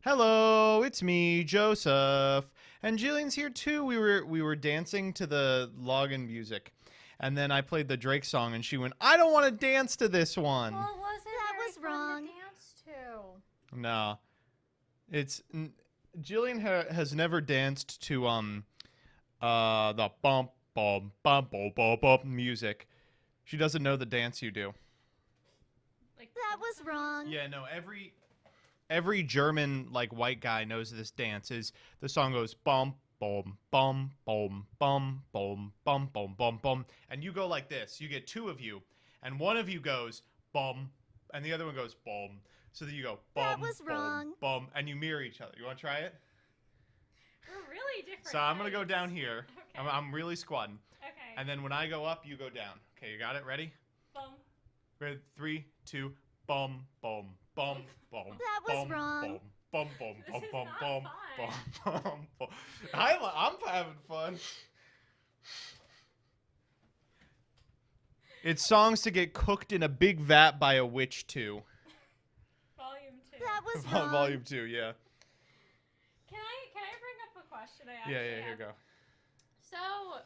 Hello, it's me, Joseph, and Jillian's here too. We were dancing to the login music, and then I played the Drake song, and she went, "I don't want to dance to this one." Well, it wasn't That very was fun wrong. to dance to. No, Jillian has never danced to the bump bum bump bum bum bump music. She doesn't know the dance you do. Like That was wrong. Yeah, no, every German like white guy knows this dance. Is the song goes bum bum bum bum bum bum bum bum bum bum, and you go like this. You get two of you, and one of you goes bum, and the other one goes bum. So that you go bum That was bum wrong. bum, and you mirror each other. You want to try it? We're really different. So I'm gonna go heights. down here. Okay. I'm really squatting, Okay. and then when I go up, you go down. Okay, you got it? Ready? Bum. Ready? 3, 2, bum bum bum bum. That was bum, wrong. Bum bum This bum is bum not bum fun. bum bum bum. I'm having fun. It's songs to get cooked in a big vat by a witch too. Volume 2. That was wrong. Volume 2, yeah. Can I bring up a question I Yeah, actually here you have? go. So,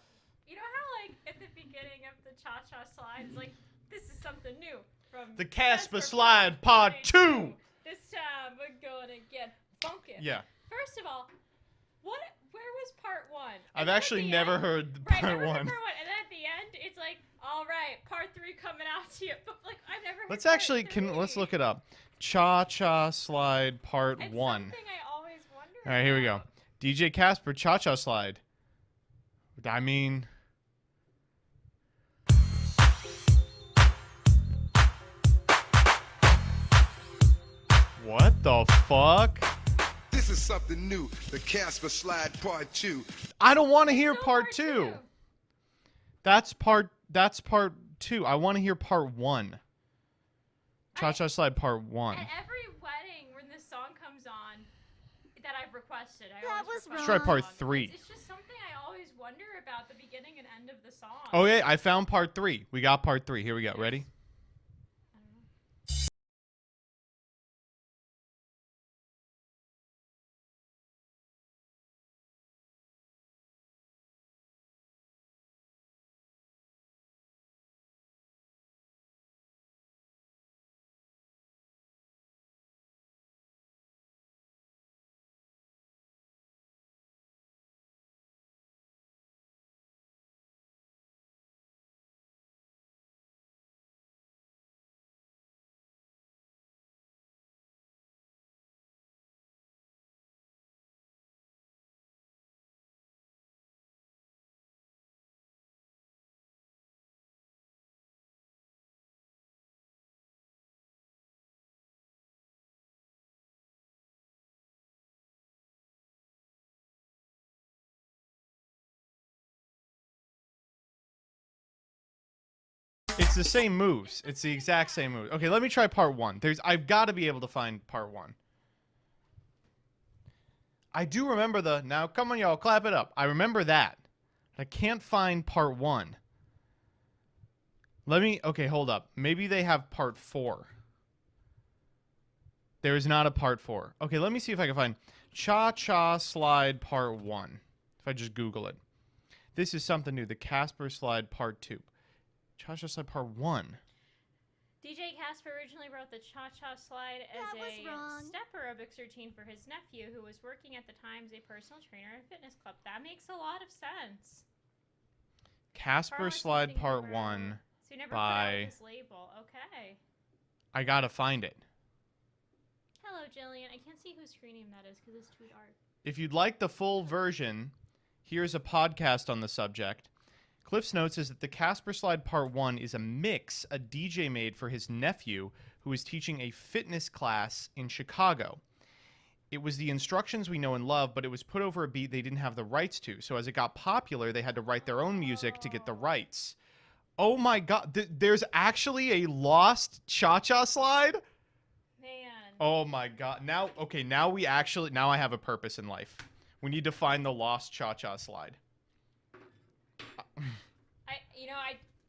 you know how like at the beginning of the cha-cha slide, it's like this is something new from The Casper Slide Part 2. This time we're gonna get funky. Yeah. First of all, where was part 1? I've actually never heard Right, part never heard 1. part 1, and then at the end, it's like, all right, part 3 coming out to you. But like, I've never heard. Let's part actually 3. let's look it up. Cha-Cha Slide Part It's 1. something I always wonder. All right, here we go. about. DJ Casper Cha-Cha Slide. I mean, what the fuck? This is something new. The Casper Slide Part 2. I don't want to hear Still part 2. That's part 2. I want to hear part 1. Cha-Cha Slide Part 1. At every wedding when this song comes on that I've requested, I That always was request Try this part song. 3. It's just something I always wonder about the beginning and end of the song. Oh yeah, I found part 3. We got part 3. Here we go. Ready? It's the same moves. It's the exact same moves. Okay, let me try part 1. I've got to be able to find part 1. I do remember now come on y'all, clap it up. I remember that. I can't find part 1. Okay, hold up. Maybe they have part 4. There is not a part 4. Okay, let me see if I can find Cha-Cha Slide Part 1. If I just Google it. This is something new. The Casper Slide Part 2. Cha-Cha Slide Part 1. DJ Casper originally wrote the Cha-Cha Slide as That was a wrong. step aerobics routine for his nephew, who was working at the time as a personal trainer at a fitness club. That makes a lot of sense. Casper Carlos Slide Eating Part Over. 1. So you never by- put out his label. Okay. I gotta find it. Hello, Jillian. I can't see whose screen name that is because it's too dark. If you'd like the full version, here's a podcast on the subject. Cliff's Notes says that the Casper Slide Part 1 is a mix a DJ made for his nephew who is teaching a fitness class in Chicago. It was the instructions we know and love, but it was put over a beat they didn't have the rights to. So as it got popular, they had to write their own music to get the rights. Oh my god, there's actually a lost Cha-Cha Slide? Man. Oh my god. Now I have a purpose in life. We need to find the lost Cha-Cha Slide.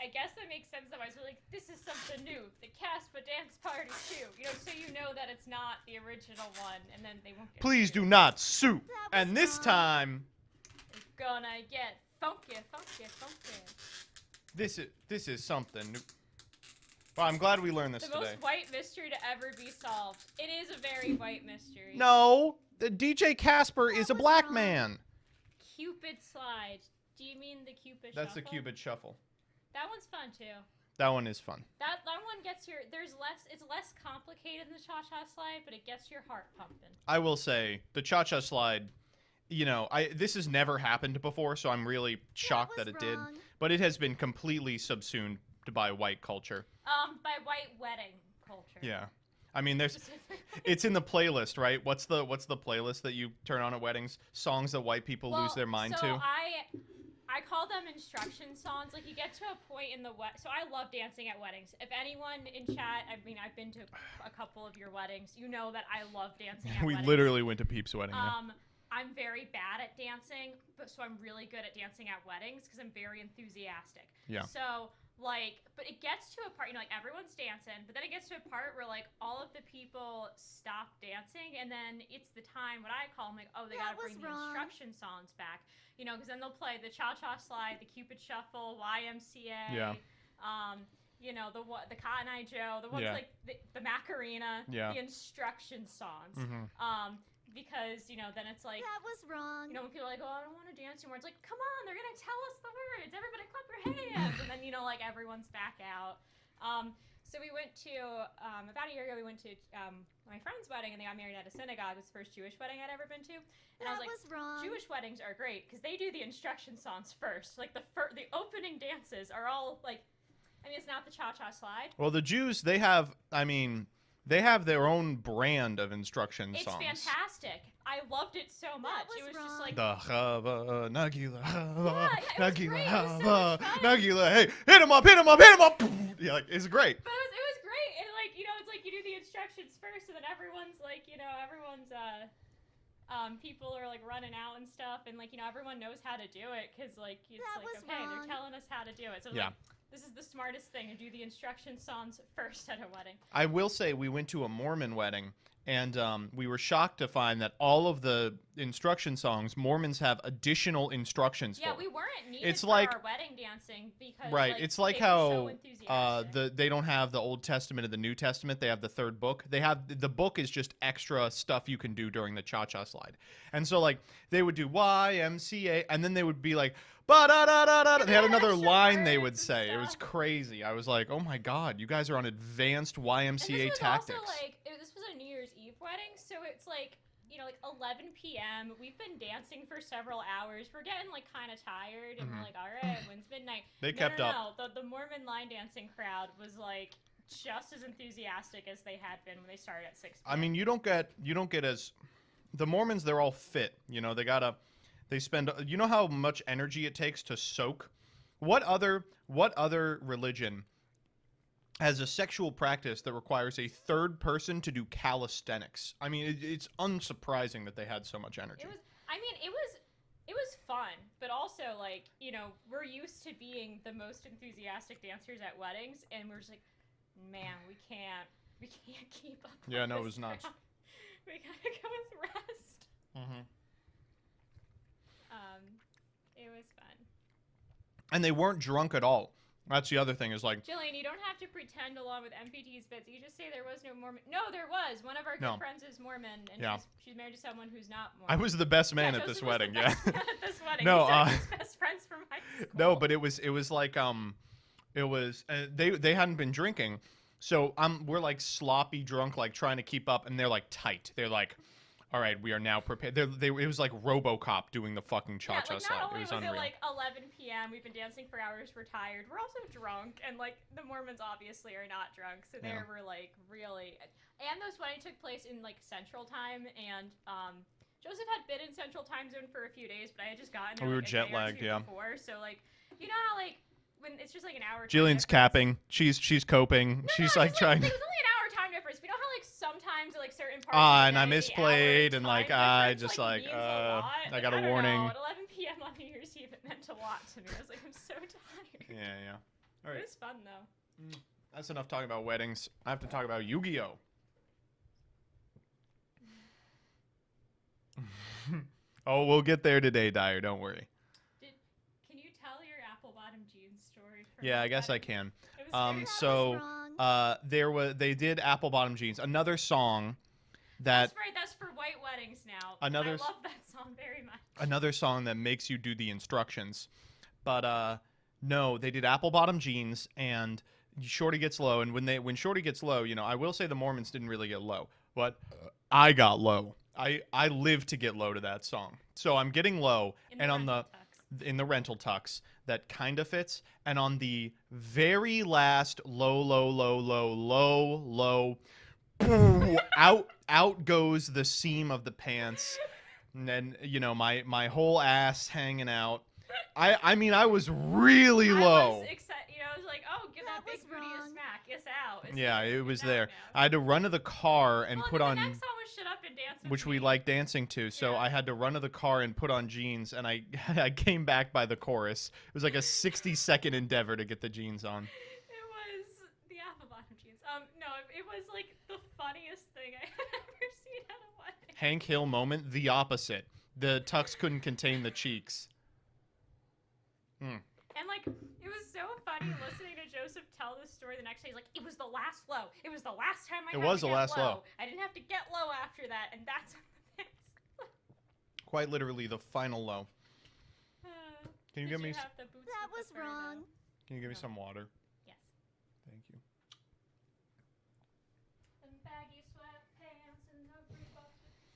I guess that makes sense. Otherwise, we're like, this is something new. The Caspa dance party too. So you know that it's not the original one, and then they won't get Please do sued. not sue. That was And this wrong. time, It's gonna get funky. this is something new. Well, I'm glad we learned this The today. most white mystery to ever be solved. It is a very white mystery. No, the DJ Casper is a was black wrong. man. Cupid slide. Do you mean the Cupid That's the Shuffle? Cupid Shuffle. That one's fun too. That one is fun. That one gets your it's less complicated than the cha-cha slide, but it gets your heart pumping. I will say the cha-cha slide. This has never happened before, so I'm really shocked that was it did. wrong. But it has been completely subsumed by white culture. By white wedding culture. Yeah, I mean, Specifically. it's in the playlist, right? What's the playlist that you turn on at weddings? Songs that white people lose their mind so to. I call them instruction songs. Like, you get to a point in the so I love dancing at weddings. If anyone in chat, I mean, I've been to a couple of your weddings, you know that I love dancing at We weddings. literally went to Peep's wedding. Yeah. I'm very bad at dancing, but so I'm really good at dancing at weddings because I'm very enthusiastic. Yeah. So, but it gets to a part, like, everyone's dancing, but then it gets to a part where, like, all of the people stop dancing, and then it's the time, what I call them, like, oh, they That gotta was bring the wrong. instruction songs back. Because then they'll play the cha-cha slide, the Cupid Shuffle, YMCA. Yeah. The Cotton Eye Joe, the ones Yeah. like the Macarena, Yeah. the instruction songs. Mhm. Because, then it's like, That was wrong. when people are like, oh, I don't want to dance anymore. It's like, come on, they're going to tell us the words. Everybody clap your hands. And then, like, everyone's back out. So we went to, about a year ago, we went to my friend's wedding, and they got married at a synagogue. It was the first Jewish wedding I'd ever been to. And I That was like, was wrong. Jewish weddings are great because they do the instruction songs first. Like, the opening dances are all, like, it's not the cha-cha slide. Well, the Jews, they have their own brand of instruction It's songs. fantastic. I loved it so much. was It was just wrong. like, The Chava, Nagila, Chava, Yeah, it was Nagila, great. It was so Chava, much fun. Nagila, hey, hit him up. Yeah, like, it's great. but it was great. And, like, it's like you do the instructions first, and then everyone's like, people are like running out and stuff, and like, everyone knows how to do it because like it's That like, was okay, wrong. they're telling us how to do it. So Yeah. like, this is the smartest thing to do the instruction songs first at a wedding. I will say we went to a Mormon wedding, and we were shocked to find that all of the instruction songs, Mormons have additional instructions Yeah, for. we weren't needed It's for like- our wedding dancing because Right, like, it's like they were so how enthusiastic. they don't have the Old Testament and the New Testament. They have the third book. They have the book is just extra stuff you can do during the cha-cha slide. And so like they would do YMCA, and then they would be like ba da da da da. They had another Extra line they words would and say. It was stuff. crazy. I was like, oh my god, you guys are on advanced And YMCA this was tactics. also like this was a New Year's Eve wedding, so it's like like 11 p.m. We've been dancing for several hours. We're getting like kind of tired, and we're like, all right, when's midnight? They No, kept no, up. No. The Mormon line dancing crowd was like just as enthusiastic as they had been when they started at 6 p.m. I mean, you don't get as the Mormons. They're all fit. They spend. You know how much energy it takes to soak. What other religion has a sexual practice that requires a third person to do calisthenics? I mean, it's unsurprising that they had so much energy. It was fun, but also like we're used to being the most enthusiastic dancers at weddings, and we're just like, man, we can't keep up. Yeah, with no, it this was nuts. crowd. We gotta go with rest. Mm-hmm. It was fun. And they weren't drunk at all. That's the other thing is like, Jillian, you don't have to pretend along with MPT's bits. You just say there was no Mormon. No, there was. One of our No. good friends is Mormon, and Yeah. she's married to someone who's not I Mormon. was the best man Yeah, at this Joseph was the wedding. Yeah. best man at this wedding. No, He said he was best friends from high school. No, but it was like they hadn't been drinking, so we're like sloppy drunk, like trying to keep up, and they're like tight. They're like, all right, we are now prepared. It was like RoboCop doing the fucking cha-cha like, slide. not only It was was unreal. it like 11 p.m., we've been dancing for hours, we're tired. We're also drunk, and like the Mormons obviously are not drunk, so they Yeah. were like really. And this wedding took place in like Central Time, and Joseph had been in Central Time Zone for a few days, but I had just gotten there. We were like, a jet day or lagged, two yeah. Before, so like how like when it's just like an hour. time Jillian's difference. capping. She's coping. She's like just, trying. It was only an hour time difference. We know how like sometimes like certain parts. And of I the day, misplayed, the and hour like time I difference, just like, like means a lot. I got a I don't warning. know, at 11 p.m. on New Year's Eve, it meant a lot to me. I was like, I'm so tired. Yeah. All It right. was fun though. That's enough talking about weddings. I have to talk about Yu-Gi-Oh. Oh, we'll get there today, Dyer. Don't worry. Can you tell your apple bottom jeans story? From Yeah, the I guess I wedding? can. It was very So wrong. they did Apple Bottom Jeans, another song That's that right. That's for white weddings now. Another I s- love that song very much. another song that makes you do the instructions. But no, they did Apple Bottom Jeans and Shorty Gets Low. And when Shorty Gets Low, you know, I will say the Mormons didn't really get low, but I got low. I live to get low to that song. So I'm getting low, In and the on the rental tux. in the rental tux that kind of fits, and on the very last low, out goes the seam of the pants, and then you know my whole ass hanging out. I mean I was really I low. was excited. You know, I was like, oh, give that, That big was booty a wrong. smack. It's out. It's Yeah, in. it was It's out there. now. I had to run to the car and Well, put the on, next song was Shut Up and Dance With which Me. we like dancing to. So Yeah. I had to run to the car and put on jeans, and I I came back by the chorus. It was like a 60-second endeavor to get the jeans on. It was the apple bottom jeans. No, it was like the funniest thing I had ever seen at a wedding. Hank Hill moment, the opposite. The tux couldn't contain the cheeks. And like, it was so funny listening to Joseph tell this story the next day. He's like, it was the last low. It was the last time I It had was to the get last low. I didn't have to get low after that, and that's the Quite literally the final low. Can you Did give me? have the boots That with was the fur, wrong. though? Can you give me No. some water? Yes. Thank you. Them baggy sweatpants and the Reeboks with the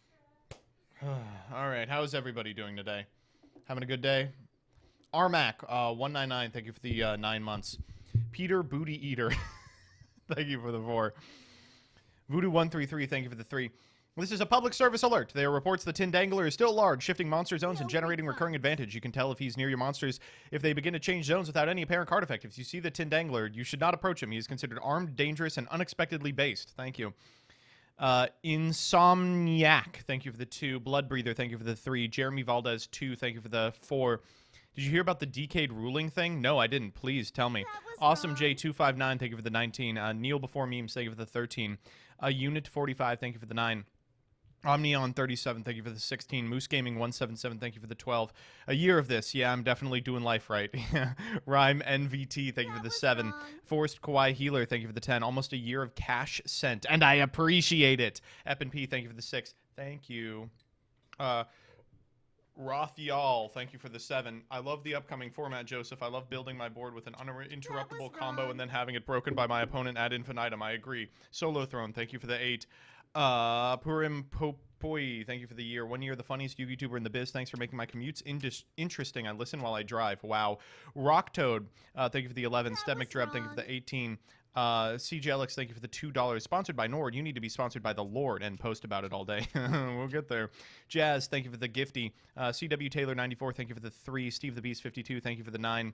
straps. All right, how's everybody doing today? Having a good day? Armac, 199, thank you for the 9 months. Peter Booty Eater, thank you for the 4. Voodoo133, thank you for the 3. This is a public service alert. There are reports the Tin Dangler is still large, shifting monster zones and No generating recurring refunds. advantage. You can tell if he's near your monsters if they begin to change zones without any apparent card effect. If you see the Tin Dangler, you should not approach him. He is considered armed, dangerous, and unexpectedly based. Thank you. Insomniac, thank you for the 2. Blood Breather, thank you for the 3. Jeremy Valdez, 2, thank you for the 4. Did you hear about the decayed ruling thing? No, I didn't. Please tell me. That was Awesome wrong. J259, thank you for the 19. Neil Before Memes, thank you for the 13. Unit 45, thank you for the 9. Omnion 37, thank you for the 16. Moose Gaming 177, thank you for the 12. A year of this, yeah, I'm definitely doing life right. Rhyme NVT, thank you for That the was 7. wrong. Forced Kawaii Healer, thank you for the 10. Almost a year of cash sent, and I appreciate it. Ep and P, thank you for the 6. Thank you. Rothial, thank you for the 7. I love the upcoming format, Joseph. I love building my board with an uninterruptible combo wrong. and then having it broken by my opponent ad infinitum. I agree. Solo Throne, thank you for the 8. Purim Popoi, thank you for the year. 1 year, the funniest YouTuber in the biz. Thanks for making my commutes interesting. I listen while I drive. Wow. Rock Toad, thank you for the 11. That Step was McDreb, thank you for the wrong. 18. CJ Alex, thank you for the $2. Sponsored by Nord. You need to be sponsored by the Lord and post about it all day. We'll get there. Jazz, thank you for the gifty. CW Taylor 94, thank you for the 3. Steve the Beast 52, thank you for the 9.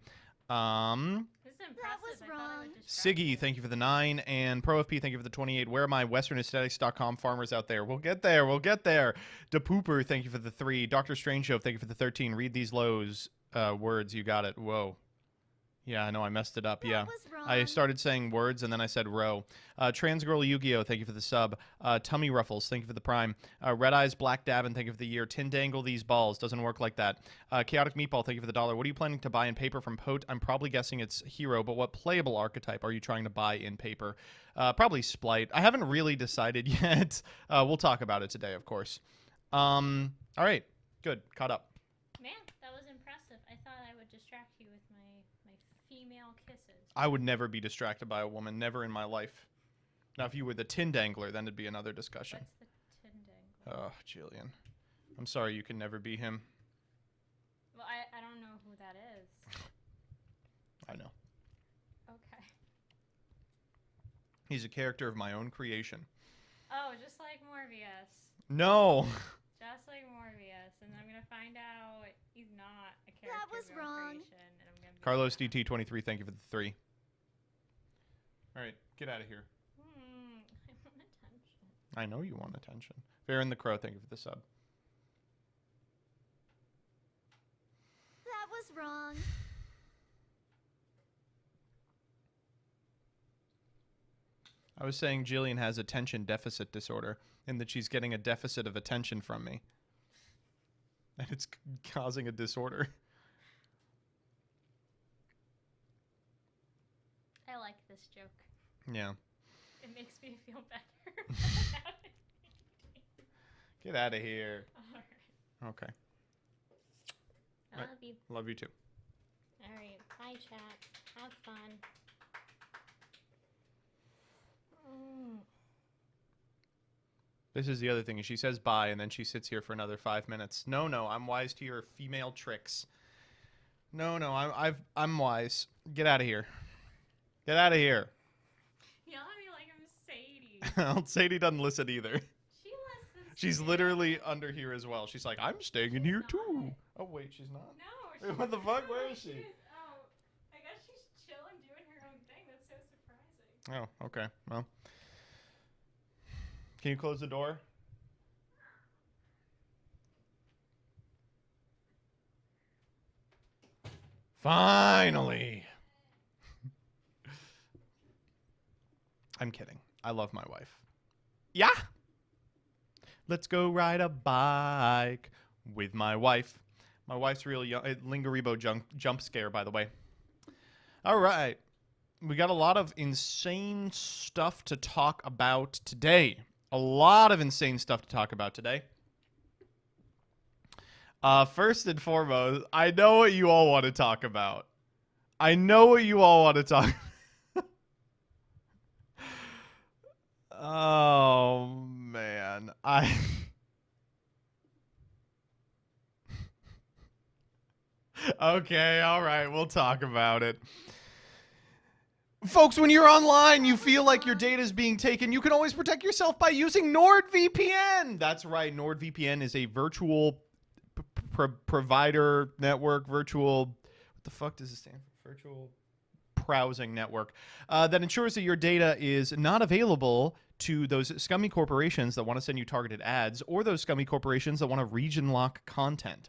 This is impressive. was I thought I wrong. would distract Siggy, you. thank you for the 9. And Pro FP, thank you for the 28. Where are my westernesthetics.com farmers out there? We'll get there. We'll get there. DePooper, thank you for the 3. Dr. Strange Show, thank you for the 13. Read these lows words. You got it. Whoa. Yeah, I know I messed it up. That Yeah. was wrong. I started saying words and then I said row. Trans Girl Yu-Gi-Oh, thank you for the sub. Tummy Ruffles, thank you for the prime. Red Eyes Black Davin, thank you for the year. Tin Dangle These Balls, doesn't work like that. Chaotic Meatball, thank you for the $1. What are you planning to buy in paper from Pote? I'm probably guessing it's Hero, but what playable archetype are you trying to buy in paper? Probably Splight. I haven't really decided yet. We'll talk about it today, of course. All right, good. Caught up. Man, that was impressive. I thought I would distract you with my female kisses. I would never be distracted by a woman, never in my life. Now, if you were the Tin Dangler, then it'd be another discussion. What's the tin dangle? Oh, Jillian. I'm sorry you can never be him. Well, I don't know who that is. I know. Okay. He's a character of my own creation. Oh, just like Morbius. No! Just like Morbius. And I'm going to find out he's not a character That was of your own wrong. creation. And I'm gonna be Carlos mad. DT23, thank you for the 3. All right, get out of here. I want attention. I know you want attention. Farron the Crow, thank you for the sub. That was wrong. I was saying Jillian has attention deficit disorder and that she's getting a deficit of attention from me. And it's causing a disorder. I like this joke. Yeah. It makes me feel better. Get out of here. All right. Okay. I love you. Love you too. All right. Bye, chat. Have fun. This is the other thing. Is she says bye, and then she sits here for another 5 minutes. No, I'm wise to your female tricks. No, I'm wise. Get out of here. Get out of here. Yell at me like I'm Sadie. Sadie doesn't listen either. She listens. She's literally under here as well. She's like, I'm staying in here too. Oh wait, she's not. No. Wait, what the fuck? Where is she? Oh, I guess she's chilling, doing her own thing. That's so surprising. Oh, okay. Well, can you close the door? Finally. I'm kidding. I love my wife. Yeah. Let's go ride a bike with my wife. My wife's real young. Lingaribo jump scare, by the way. All right. We got a lot of insane stuff to talk about today. A lot of insane stuff to talk about today. First and foremost, I know what you all want to talk about. I know what you all want to talk about. Oh, man. Okay, all right, we'll talk about it. Folks, when you're online, you feel like your data is being taken. You can always protect yourself by using NordVPN. That's right. NordVPN is a virtual provider network, what the fuck does it stand for? Virtual browsing network that ensures that your data is not available to those scummy corporations that want to send you targeted ads or those scummy corporations that want to region lock content.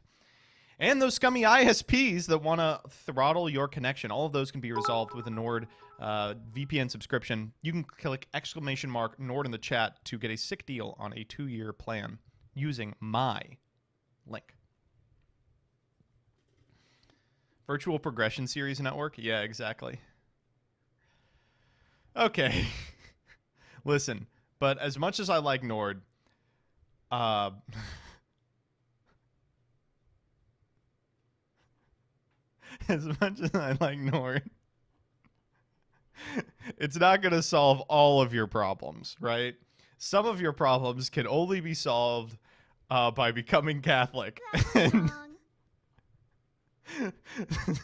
And those scummy ISPs that want to throttle your connection. All of those can be resolved with a Nord VPN subscription. You can click !Nord in the chat to get a sick deal on a 2-year plan using my link. Virtual Progression Series Network? Yeah, exactly. Okay. Listen, but as much as I like Nord, as much as I like Nord, it's not going to solve all of your problems, right? Some of your problems can only be solved by becoming Catholic.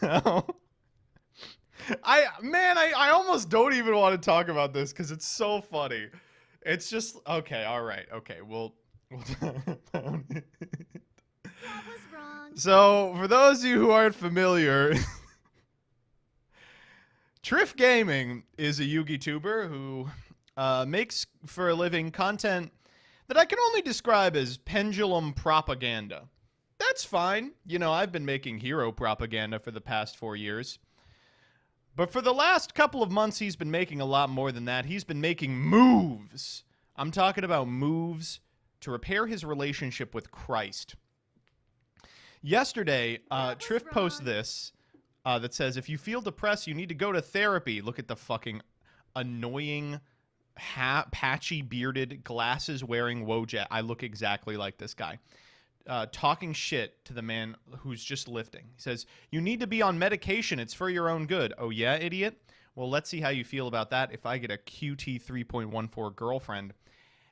No. I almost don't even want to talk about this because it's so funny. It's just, okay, all right, okay, we'll talk about it. That was wrong. So, for those of you who aren't familiar, Triff Gaming is a Yu-Gi tuber who makes for a living content that I can only describe as pendulum propaganda. That's fine. You know, I've been making hero propaganda for the past 4 years. But for the last couple of months, he's been making a lot more than that. He's been making moves. I'm talking about moves to repair his relationship with Christ. Yesterday, Triff posted this that says, if you feel depressed, you need to go to therapy. Look at the fucking annoying, patchy, bearded, glasses-wearing Wojak. I look exactly like this guy. Talking shit to the man who's just lifting. He says, you need to be on medication. It's for your own good. Oh, yeah, idiot? Well, let's see how you feel about that if I get a QT 3.14 girlfriend.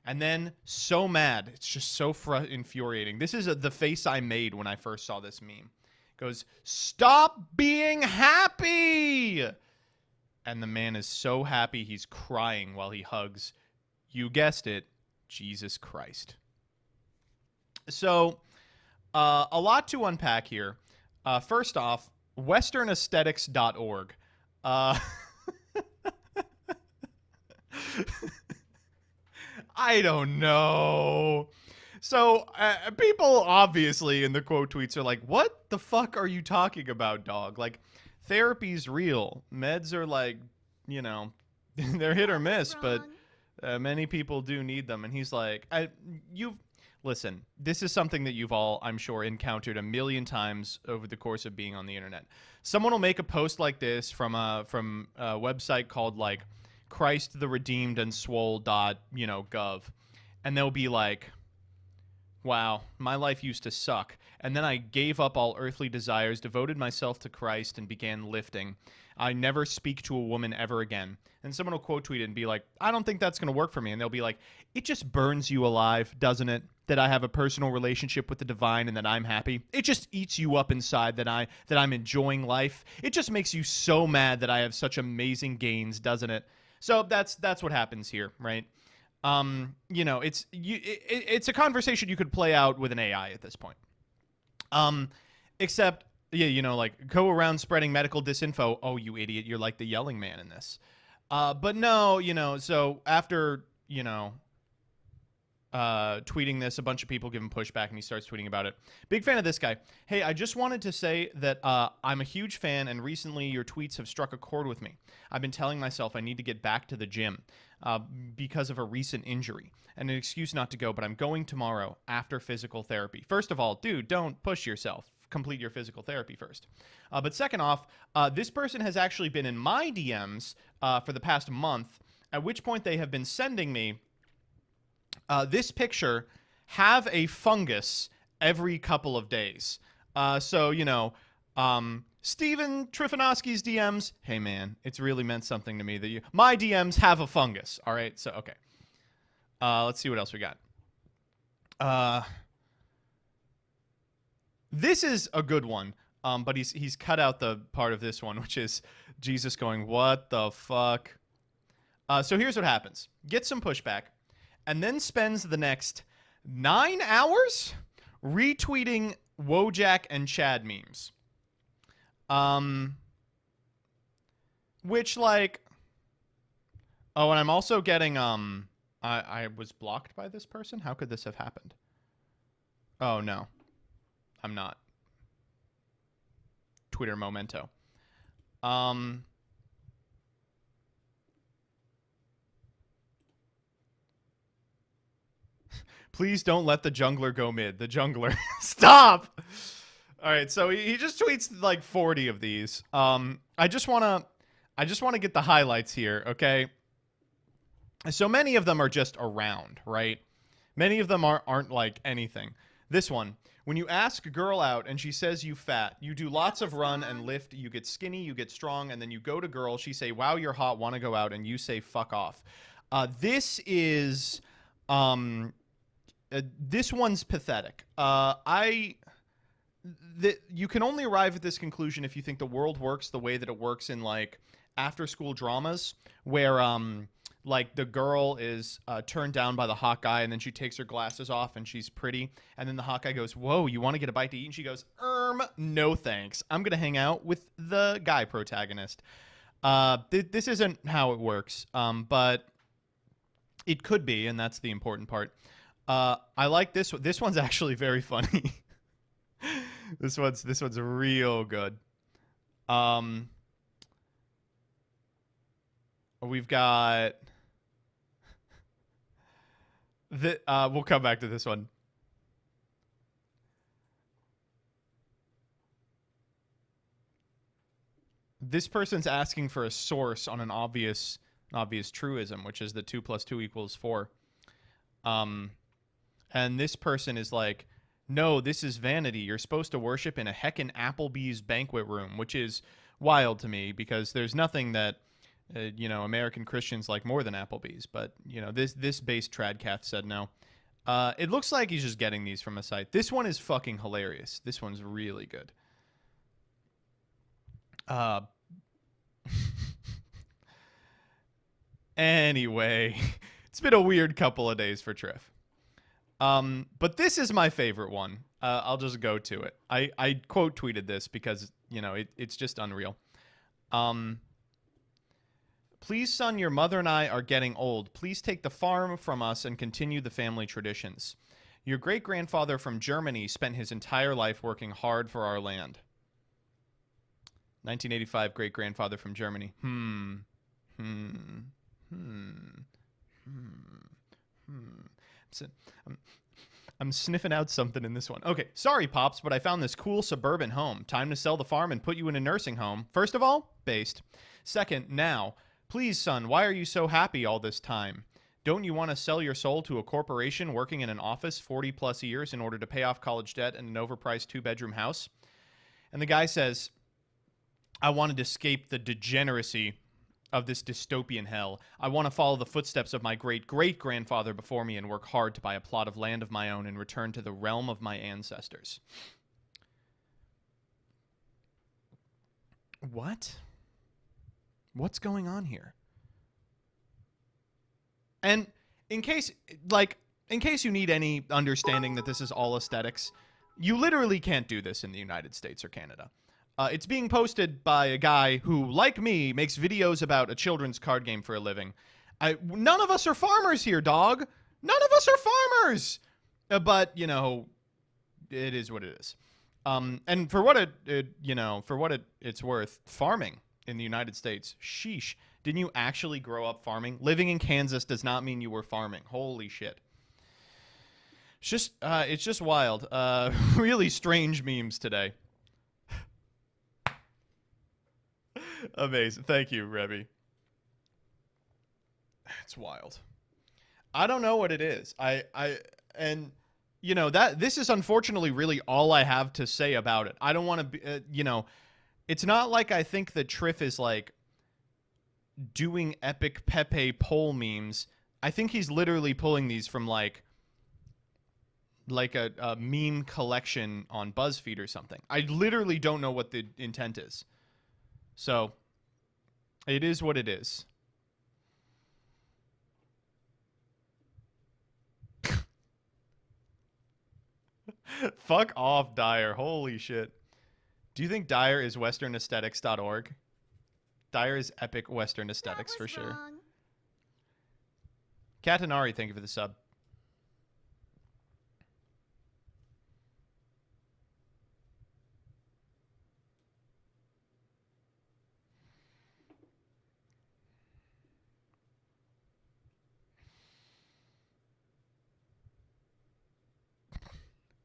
And then, so mad. It's just so infuriating. This is the face I made when I first saw this meme. It goes, stop being happy! And the man is so happy he's crying while he hugs, you guessed it, Jesus Christ. So, a lot to unpack here. First off, westernaesthetics.org. I don't know. So, people obviously in the quote tweets are like, what the fuck are you talking about, dog? Like, therapy's real. Meds are like, you know, they're hit or miss, but Many people do need them. And he's like, listen, this is something that you've all, I'm sure, encountered a million times over the course of being on the internet. Someone will make a post like this from a website called like Christ the Redeemed and Swole dot, gov. And they'll be like, wow, my life used to suck. And then I gave up all earthly desires, devoted myself to Christ, and began lifting. I never speak to a woman ever again. And someone will quote tweet it and be like, I don't think that's going to work for me. And they'll be like, it just burns you alive, doesn't it? That I have a personal relationship with the divine and that I'm happy. It just eats you up inside that I'm enjoying life. It just makes you so mad that I have such amazing gains, doesn't it? So that's what happens here, right? It's a conversation you could play out with an AI at this point. Except, like go around spreading medical disinfo. Oh, you idiot. You're like the yelling man in this. But no, so after, tweeting this, a bunch of people give him pushback and he starts tweeting about it. Big fan of this guy. Hey, I just wanted to say that I'm a huge fan and recently your tweets have struck a chord with me. I've been telling myself I need to get back to the gym because of a recent injury. And an excuse not to go, but I'm going tomorrow after physical therapy. First of all, dude, don't push yourself. Complete your physical therapy first. But second off, this person has actually been in my DMs for the past month, at which point they have been sending me this picture, have a fungus every couple of days. Steven Trifanowski's DMs, hey man, it's really meant something to me that my DMs have a fungus. All right, so okay. Let's see what else we got. This is a good one, but he's cut out the part of this one, which is Jesus going, what the fuck? So here's what happens. Get some pushback, and then spends the next 9 hours retweeting Wojak and Chad memes. Which, like... Oh, and I'm also getting, I was blocked by this person? How could this have happened? Oh, no. I'm not. Twitter memento. Please don't let the jungler go mid. The jungler. Stop! All right, so he just tweets like 40 of these. I just want to get the highlights here, okay? So many of them are just around, right? Many of them aren't like anything. This one, when you ask a girl out and she says you fat, you do lots of run and lift, you get skinny, you get strong, and then you go to girl, she say, wow, you're hot, want to go out, and you say, fuck off. This is, this one's pathetic. You can only arrive at this conclusion if you think the world works the way that it works in, like, after-school dramas, where, like, the girl is turned down by the hot guy, and then she takes her glasses off, and she's pretty. And then the hot guy goes, whoa, you want to get a bite to eat? And she goes, no thanks. I'm going to hang out with the guy protagonist. This isn't how it works, but it could be, and that's the important part. I like this one. This one's actually very funny. This one's real good. We've got... we'll come back to this one. This person's asking for a source on an obvious truism, which is that 2 + 2 = 4. And this person is like, no, this is vanity. You're supposed to worship in a heckin' Applebee's banquet room, which is wild to me because there's nothing that American Christians like more than Applebee's, but this base tradcath said no. It looks like he's just getting these from a site. This one is fucking hilarious. This one's really good. Anyway, it's been a weird couple of days for Triff. But this is my favorite one. I'll just go to it. I quote tweeted this because, it's just unreal. Please, son, your mother and I are getting old. Please take the farm from us and continue the family traditions. Your great-grandfather from Germany spent his entire life working hard for our land. 1985, great-grandfather from Germany. So, I'm sniffing out something in this one. Okay, sorry, Pops, but I found this cool suburban home. Time to sell the farm and put you in a nursing home. First of all, based. Second, now. Please, son, why are you so happy all this time? Don't you want to sell your soul to a corporation working in an office 40-plus years in order to pay off college debt and an overpriced 2-bedroom house? And the guy says, I wanted to escape the degeneracy of this dystopian hell. I want to follow the footsteps of my great-great-grandfather before me and work hard to buy a plot of land of my own and return to the realm of my ancestors. What? What's going on here? And in case you need any understanding that this is all aesthetics, you literally can't do this in the United States or Canada. It's being posted by a guy who, like me, makes videos about a children's card game for a living. None of us are farmers here, dog. None of us are farmers. But, you know, it is what it is. And for what it's worth, farming in the United States, sheesh. Didn't you actually grow up farming? Living in Kansas does not mean you were farming. Holy shit. It's just wild. Really strange memes today. Amazing. Thank you, Rebby. It's wild. I don't know what it is. And you know, this is unfortunately really all I have to say about it. I don't want to be, it's not like I think that Triff is like doing epic Pepe poll memes. I think he's literally pulling these from like a meme collection on BuzzFeed or something. I literally don't know what the intent is. So, it is what it is. Fuck off, Dyer. Holy shit. Do you think Dyer is westernaesthetics.org? Dyer is epic Western aesthetics for sure. Wrong. Katanari, thank you for the sub.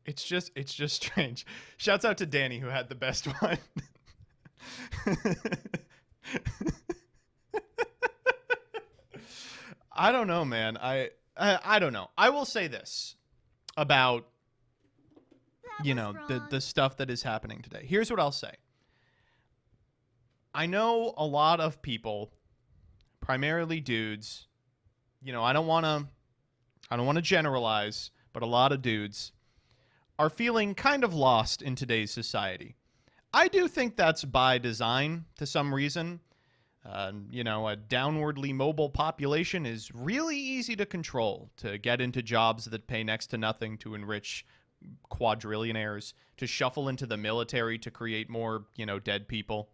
It's just strange. Shouts out to Danny who had the best one. I don't know, man. I don't know. I will say this about the stuff that is happening today. Here's what I'll say. I know a lot of people, primarily dudes, I don't want to generalize, but a lot of dudes are feeling kind of lost in today's society. I do think that's by design to some reason. A downwardly mobile population is really easy to control, to get into jobs that pay next to nothing to enrich quadrillionaires, to shuffle into the military to create more, dead people.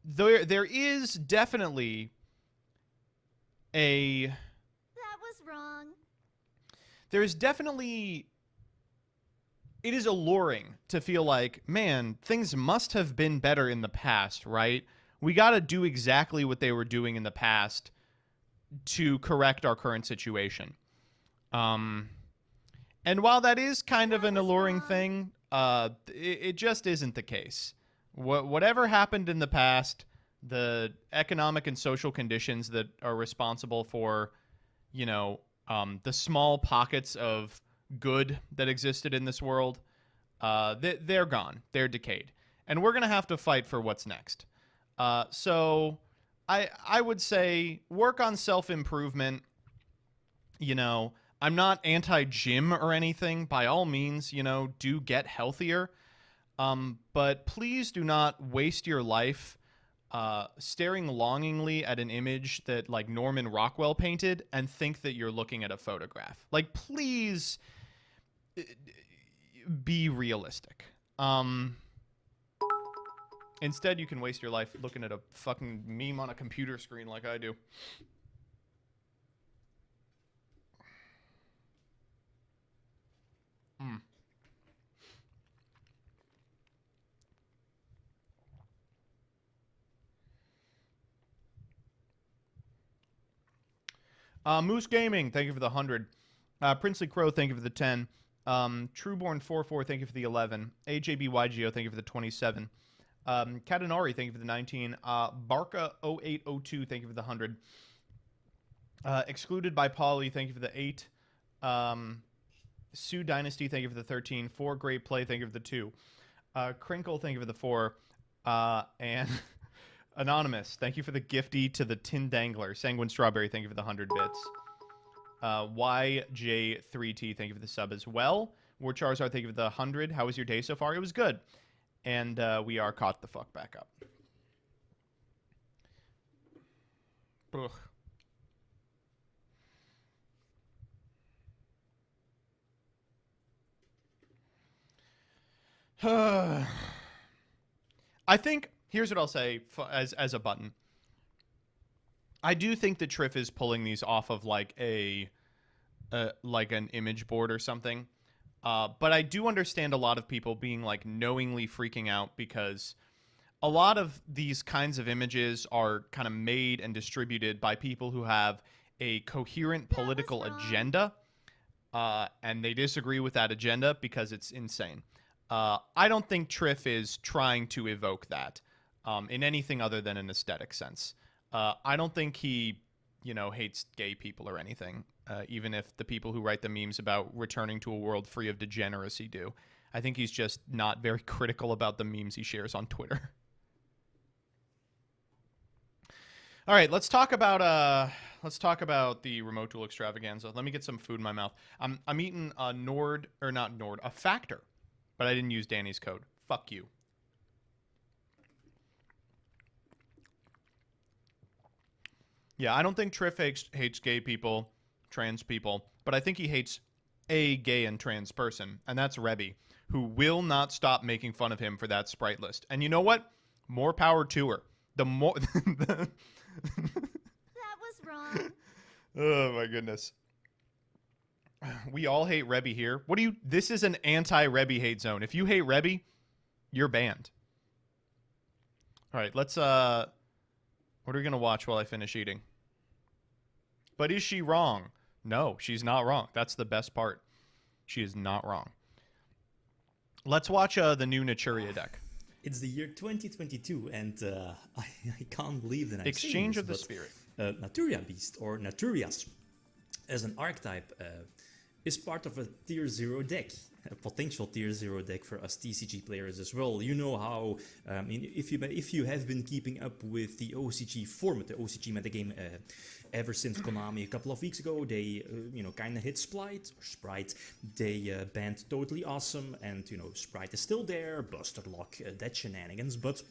There is definitely That was wrong. There's definitely... It is alluring to feel like, man, things must have been better in the past, right? We got to do exactly what they were doing in the past to correct our current situation. And while that is kind of an alluring thing, it just isn't the case. Whatever happened in the past, the economic and social conditions that are responsible for, the small pockets of good that existed in this world, they're gone. They're decayed. And we're going to have to fight for what's next. So I would say work on self-improvement. I'm not anti-gym or anything. By all means, do get healthier. But please do not waste your life staring longingly at an image that like Norman Rockwell painted and think that you're looking at a photograph. Like, please be realistic. Instead, you can waste your life looking at a fucking meme on a computer screen like I do. Moose Gaming, thank you for the 100. Princely Crow, thank you for the 10. Trueborn44, thank you for the 11. AJBYGO, thank you for the 27. Katanari, thank you for the 19. Barca0802, thank you for the 100. Excluded by Polly, thank you for the 8. Sue Dynasty, thank you for the 13. 4 Great Play, thank you for the 2. Crinkle, thank you for the 4. And Anonymous, thank you for the gifty to the Tin Dangler. Sanguine Strawberry, thank you for the 100 bits. YJ3T, thank you for the sub as well. War Charizard, thank you for the 100. How was your day so far? It was good. And we are caught the fuck back up. Ugh. I think, here's what I'll say as a button. I do think that Triff is pulling these off of like like an image board or something. But I do understand a lot of people being like knowingly freaking out because a lot of these kinds of images are kind of made and distributed by people who have a coherent political agenda. And they disagree with that agenda because it's insane. I don't think Triff is trying to evoke that in anything other than an aesthetic sense. I don't think he, hates gay people or anything, even if the people who write the memes about returning to a world free of degeneracy do. I think he's just not very critical about the memes he shares on Twitter. All right, let's talk about the remote tool extravaganza. Let me get some food in my mouth. I'm eating a a Factor. But I didn't use Danny's code. Fuck you. Yeah, I don't think Triff hates gay people, trans people, but I think he hates a gay and trans person, and that's Rebby, who will not stop making fun of him for that sprite list. And you know what? More power to her. The more... That was wrong. Oh, my goodness. We all hate Rebby here. This is an anti-Rebby hate zone. If you hate Rebby, you're banned. All right, let's, what are we going to watch while I finish eating? But is she wrong? No, she's not wrong. That's the best part. She is not wrong. Let's watch the new Naturia deck. It's the year 2022, and I can't believe that I'm Exchange saying of the this, Spirit. Naturia Beast, or Naturias, as an archetype, is part of a tier 0 deck, a potential tier 0 deck for us TCG players as well. You know how, if you have been keeping up with the OCG format, the OCG metagame, ever since Konami a couple of weeks ago, they, kind of hit Sprite, they banned Totally Awesome, and, Sprite is still there, Buster Lock, that shenanigans, but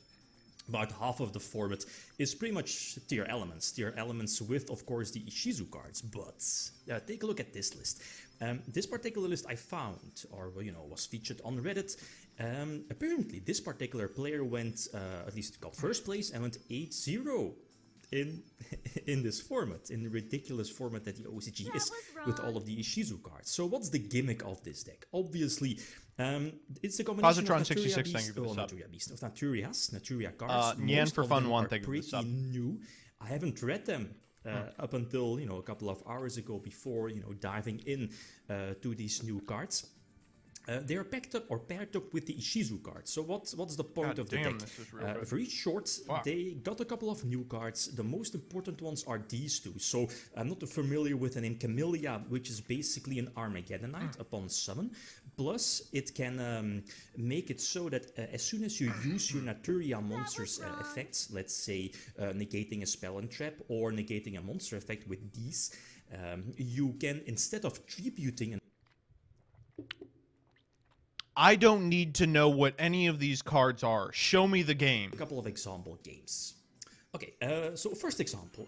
about half of the format is pretty much tier elements with, of course, the Ishizu cards. But take a look at this list. This particular list I found, or was featured on Reddit. Apparently, this particular player went, at least got first place, and went 8-0 in this format, in the ridiculous format that the OCG is, with all of the Ishizu cards. So what's the gimmick of this deck? Obviously, it's a combination of Naturia Beast, Naturia cards. Nyan for fun one, thank you for the sub. New. I haven't read them up until a couple of hours ago before diving in to these new cards. They are packed up or paired up with the Ishizu cards. So what's the point of the deck? For each short, they got a couple of new cards. The most important ones are these two. So I'm not familiar with the name Camellia, which is basically an Armageddonite upon summon. Plus, it can make it so that as soon as you use your Naturia monsters effects, let's say negating a spell and trap or negating a monster effect with these, you can, instead of tributing I don't need to know what any of these cards are. Show me the game. a couple of example games. Okay, so first example.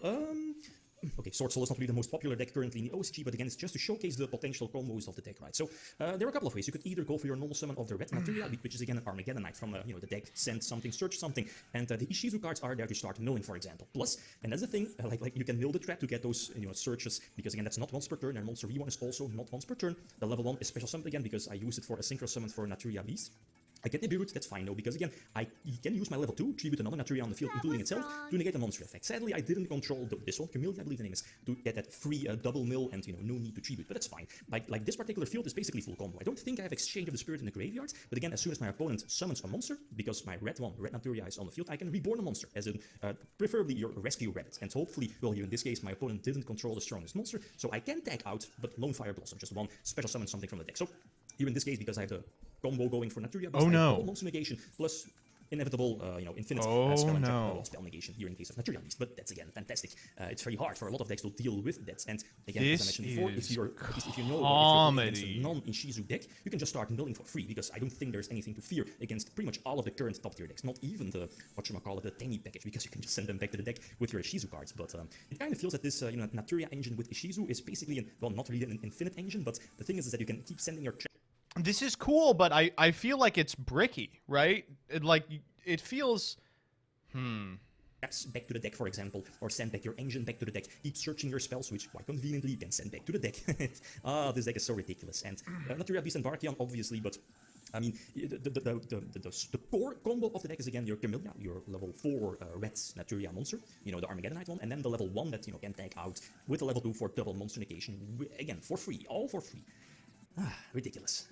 Okay, Sword Soul is not really the most popular deck currently in the OCG, but again, it's just to showcase the potential combos of the deck, right? So there are a couple of ways. You could either go for your normal summon of the red Naturia, which is again an Armageddonite from the deck, send something, search something, and the Ishizu cards are there to start milling, for example. Plus, and that's the thing, like you can mill the trap to get those searches, because again, that's not once per turn, and Monster V1 is also not once per turn. The level 1 is special summon again, because I use it for a synchro summon for Naturia Beast. I get Nibiru, that's fine though, because again, I can use my level 2, tribute another Naturia on the field, including itself, to negate a monster effect. Sadly, I didn't control this one, Camellia, I believe the name is, to get that free double mill and, no need to tribute, but that's fine. Like this particular field is basically full combo. I don't think I have Exchange of the Spirit in the graveyard, but again, as soon as my opponent summons a monster, because my red Naturia is on the field, I can reborn a monster, as in, preferably your rescue rabbit, and hopefully, well, here in this case, my opponent didn't control the strongest monster, so I can tag out, but Lone Fire Blossom, just one special summon something from the deck. So, here in this case, because I have the combo going for Naturia, oh no, monster negation plus inevitable, infinite spell negation here in case of Naturia Beast. But that's again fantastic. It's very hard for a lot of decks to deal with that. And again, as I mentioned before, if you're against a non-Ishizu deck, you can just start milling for free because I don't think there's anything to fear against pretty much all of the current top tier decks. Not even the the Tangy package, because you can just send them back to the deck with your Ishizu cards. But it kind of feels that this Naturia engine with Ishizu is basically not really an infinite engine, but the thing is that you can keep sending your this is cool, but I feel like it's bricky, right? It feels... Traps back to the deck, for example, or send back your engine back to the deck. Keep searching your spells, which quite conveniently you can send back to the deck. This deck is so ridiculous. And Naturia Beast and Barkion, obviously, but... I mean, the core combo of the deck is again your Camellia, your level 4 red Naturia monster, the Armageddonite one, and then the level 1 that can tank out with a level 2 for double monster negation, again, for free, all for free. Ridiculous,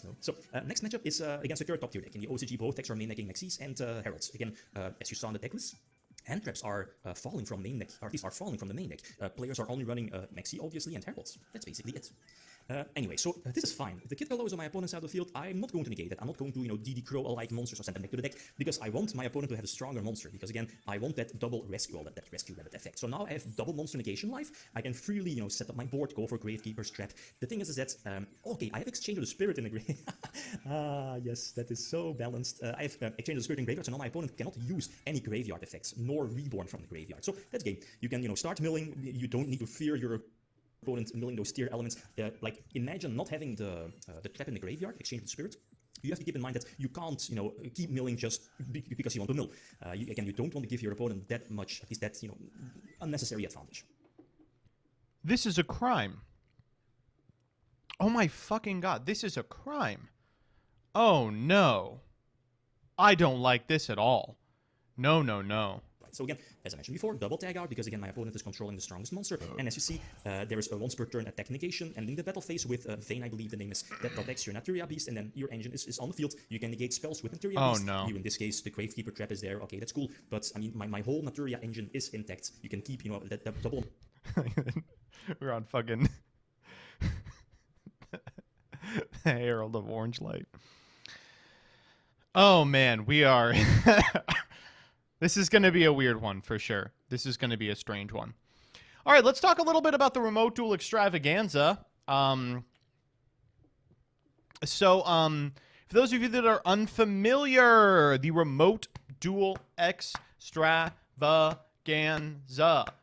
no. So, next matchup is against a third top tier deck. In the OCG, both decks are main decking Maxis and Heralds. Again, as you saw in the deck list, hand traps are falling from main deck, or at least are falling from the main deck. Players are only running Maxi, obviously, and Heralds. That's basically it. Anyway, so this is fine. If the Kid Gallo is on my opponent's side of the field, I'm not going to negate that. I'm not going to, DD Crow-alike monsters or send them back to the deck, because I want my opponent to have a stronger monster, because again, I want that double rescue, that rescue rabbit effect. So now I have double monster negation life. I can freely, set up my board, go for Gravekeeper's Trap. The thing is that, okay, I have Exchange of the Spirit in the grave. Yes, that is so balanced. I have Exchange of the Spirit in graveyard, so now my opponent cannot use any graveyard effects, nor Reborn from the graveyard. So that's game. You can, start milling. You don't need to fear your opponent milling those tier elements. Like, imagine not having the trap in the graveyard, Exchange of the Spirit. You have to keep in mind that you can't, keep milling just because you want to mill. Again, you don't want to give your opponent that much, at least that, unnecessary advantage. This is a crime. Oh my fucking god, this is a crime. Oh no. I don't like this at all. No, no, no. So again, as I mentioned before, double tag out, because again, my opponent is controlling the strongest monster. And as you see, there is a once per turn attack negation, and in the battle phase with Vayne, I believe the name is, that protects your Naturia Beast, and then your engine is on the field. You can negate spells with Naturia Beast. No. Here in this case, the Gravekeeper Trap is there. Okay, that's cool. But I mean, my whole Naturia engine is intact. You can keep, that double... We're on fucking... Herald of Orange Light. Oh man, we are... This is going to be a weird one for sure. This is going to be a strange one. All right, let's talk a little bit about the Remote Duel Extravaganza. For those of you that are unfamiliar, the Remote Duel Extravaganza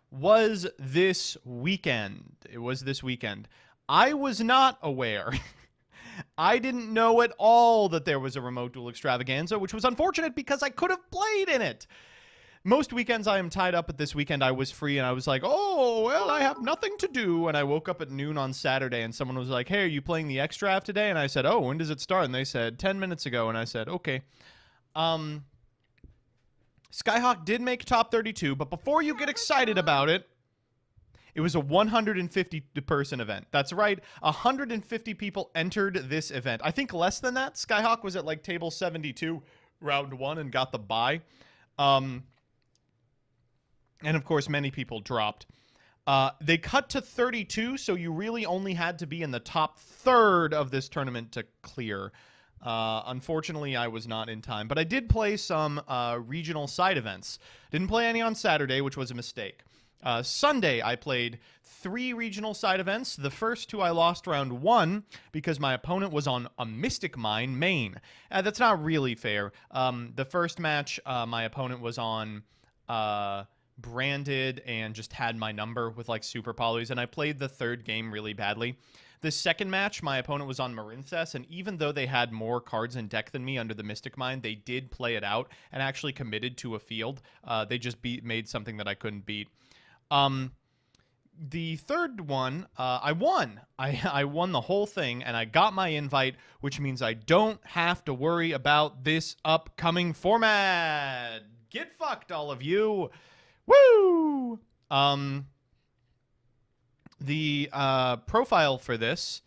was this weekend. It was this weekend. I was not aware. I didn't know at all that there was a Remote Duel Extravaganza, which was unfortunate because I could have played in it. Most weekends I am tied up, but this weekend I was free, and I was like, oh, well, I have nothing to do. And I woke up at noon on Saturday, and someone was like, hey, are you playing the X-Draft today? And I said, oh, when does it start? And they said, 10 minutes ago. And I said, okay. Skyhawk did make top 32, but before you get excited about it, it was a 150-person event. That's right. 150 people entered this event. I think less than that. Skyhawk was at like table 72, round 1, and got the bye. And of course, many people dropped. They cut to 32, so you really only had to be in the top third of this tournament to clear. Unfortunately, I was not in time. But I did play some regional side events. Didn't play any on Saturday, which was a mistake. Sunday, I played 3 regional side events. The first 2 I lost round 1 because my opponent was on a Mystic Mine main. That's not really fair. The first match, my opponent was on Branded and just had my number with like super polys, and I played the third game really badly. The second match, my opponent was on Marincess, and even though they had more cards in deck than me under the Mystic Mine, they did play it out and actually committed to a field. They just made something that I couldn't beat. the third one, I won. I won the whole thing, and I got my invite, which means I don't have to worry about this upcoming format. Get fucked, all of you. Woo! The profile for this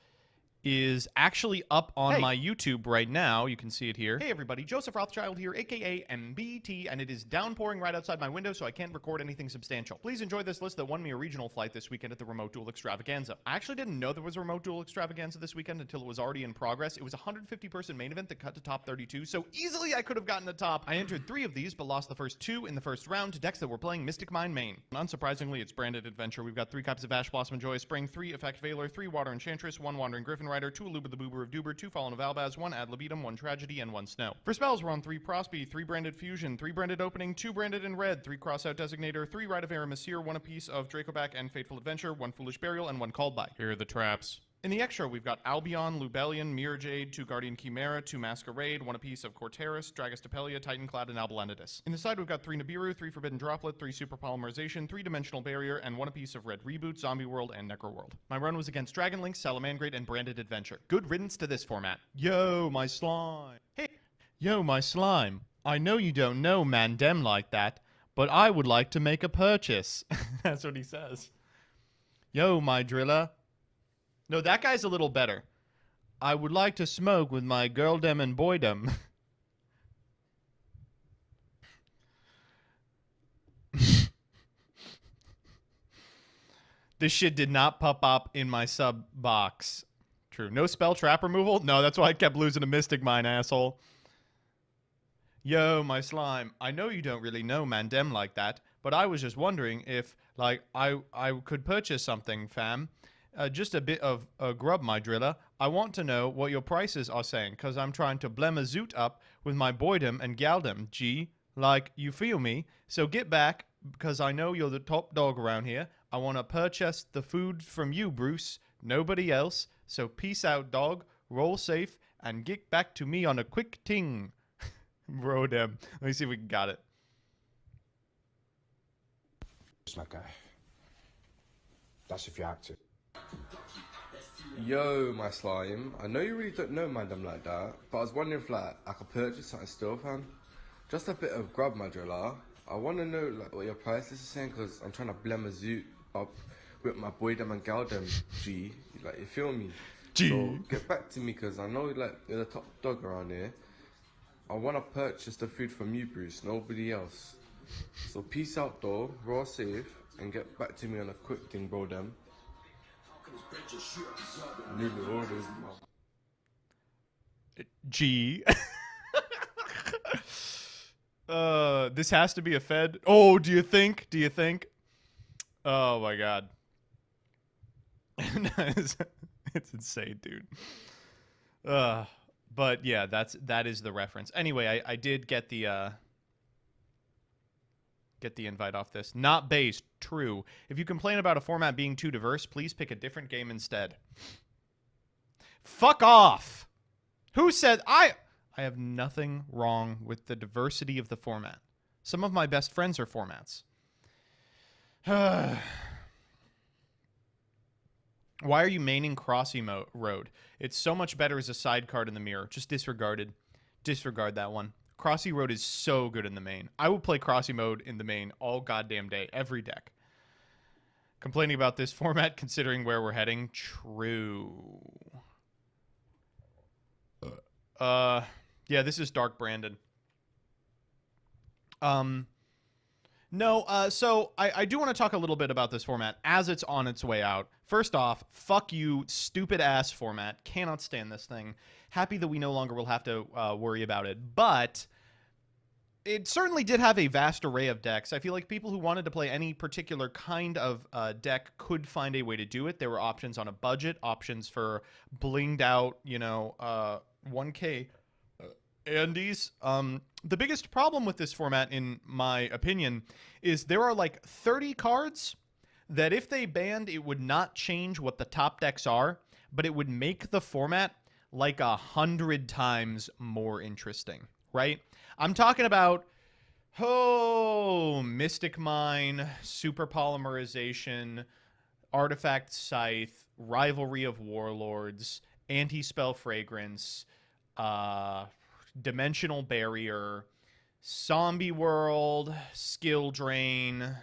is actually up on my YouTube right now. You can see it here. Hey everybody, Joseph Rothschild here, aka MBT, and it is downpouring right outside my window, so I can't record anything substantial. Please enjoy this list that won me a regional flight this weekend at the Remote Duel Extravaganza. I actually didn't know there was a Remote Duel Extravaganza this weekend until it was already in progress. It was a 150-person main event that cut to top 32, so easily I could have gotten a top. I entered 3 of these, but lost the first 2 in the first round to decks that were playing Mystic Mine main. Unsurprisingly, it's branded adventure. We've got 3 copies of Ash Blossom and Joyous Spring, 3 Effect Veiler, 3 Water Enchantress, 1 Wandering Griffin Rider, 2 Aluba the Boober of Duber, 2 Fallen of Albaz, 1 Ad Libitum, 1 Tragedy, and 1 Snow. For spells, we're on 3 Prosby, 3 Branded Fusion, 3 Branded Opening, 2 Branded in Red, 3 Crossout Designator, 3 Rite of Aramasir, 1 apiece of Dracoback and Fateful Adventure, 1 Foolish Burial, and 1 Called By. Here are the traps. In the extra, we've got Albion, Lubellion, Mirror Jade, 2 Guardian Chimera, 2 Masquerade, 1 apiece of Corteris, Dragostapelia, Titanclad, and Albalendidus. In the side, we've got 3 Nibiru, 3 Forbidden Droplet, 3 Super Polymerization, 3 Dimensional Barrier, and 1 apiece of Red Reboot, Zombie World, and Necro World. My run was against Dragon Link, Salamangrate, and Branded Adventure. Good riddance to this format. Yo, my slime. Hey. Yo, my slime. I know you don't know Mandem like that, but I would like to make a purchase. That's what he says. Yo, my driller. No, that guy's a little better. I would like to smoke with my girldom and boydom. This shit did not pop up in my sub box. True. No spell trap removal? No, that's why I kept losing to Mystic Mine, asshole. Yo, my slime. I know you don't really know Mandem like that, but I was just wondering if, like, I could purchase something, fam. Just a bit of grub, my driller. I want to know what your prices are saying, because I'm trying to blem a zoot up with my boydom and galdom, G. Like, you feel me? So get back, because I know you're the top dog around here. I want to purchase the food from you, Bruce. Nobody else. So peace out, dog. Roll safe, and get back to me on a quick ting. Bro, damn. Let me see if we got it. It's my guy. That's if you're active. Yo, my slime. I know you really don't know Mandem like that, but I was wondering if like I could purchase something still, fam. Just a bit of grub, my driller. I want to know like what your price is saying, because I'm trying to blem a zoot up with my boydom and galdom, G. Like, you feel me? G. So get back to me, because I know like you're the top dog around here. I want to purchase the food from you, Bruce, nobody else. So peace out though, raw safe, and get back to me on a quick thing, bro, them. New orders. G. This has to be a Fed. Oh, do you think? Do you think? Oh my god. It's insane, dude. But yeah, that is the reference. Anyway, I did get the invite off this. Not based. True. If you complain about a format being too diverse, please pick a different game instead. Fuck off. Who said I have nothing wrong with the diversity of the format. Some of my best friends are formats. Why are you maining Crossy Road? It's so much better as a side card in the mirror. Just disregarded. Disregard that one. Crossy Road is so good in the main. I will play Crossy Mode in the main all goddamn day, every deck. Complaining about this format considering where we're heading? True. Yeah, this is Dark Branded. No, so I do want to talk a little bit about this format as it's on its way out. First off, fuck you, stupid ass format. Cannot stand this thing. Happy that we no longer will have to worry about it. But it certainly did have a vast array of decks. I feel like people who wanted to play any particular kind of deck could find a way to do it. There were options on a budget, options for blinged out, 1K Andes. The biggest problem with this format, in my opinion, is there are like 30 cards that if they banned, it would not change what the top decks are, but it would make the format like 100 times more interesting, right? I'm talking about, Mystic Mine, Super Polymerization, Artifact Scythe, Rivalry of Warlords, Anti-Spell Fragrance, Dimensional Barrier, Zombie World, Skill Drain,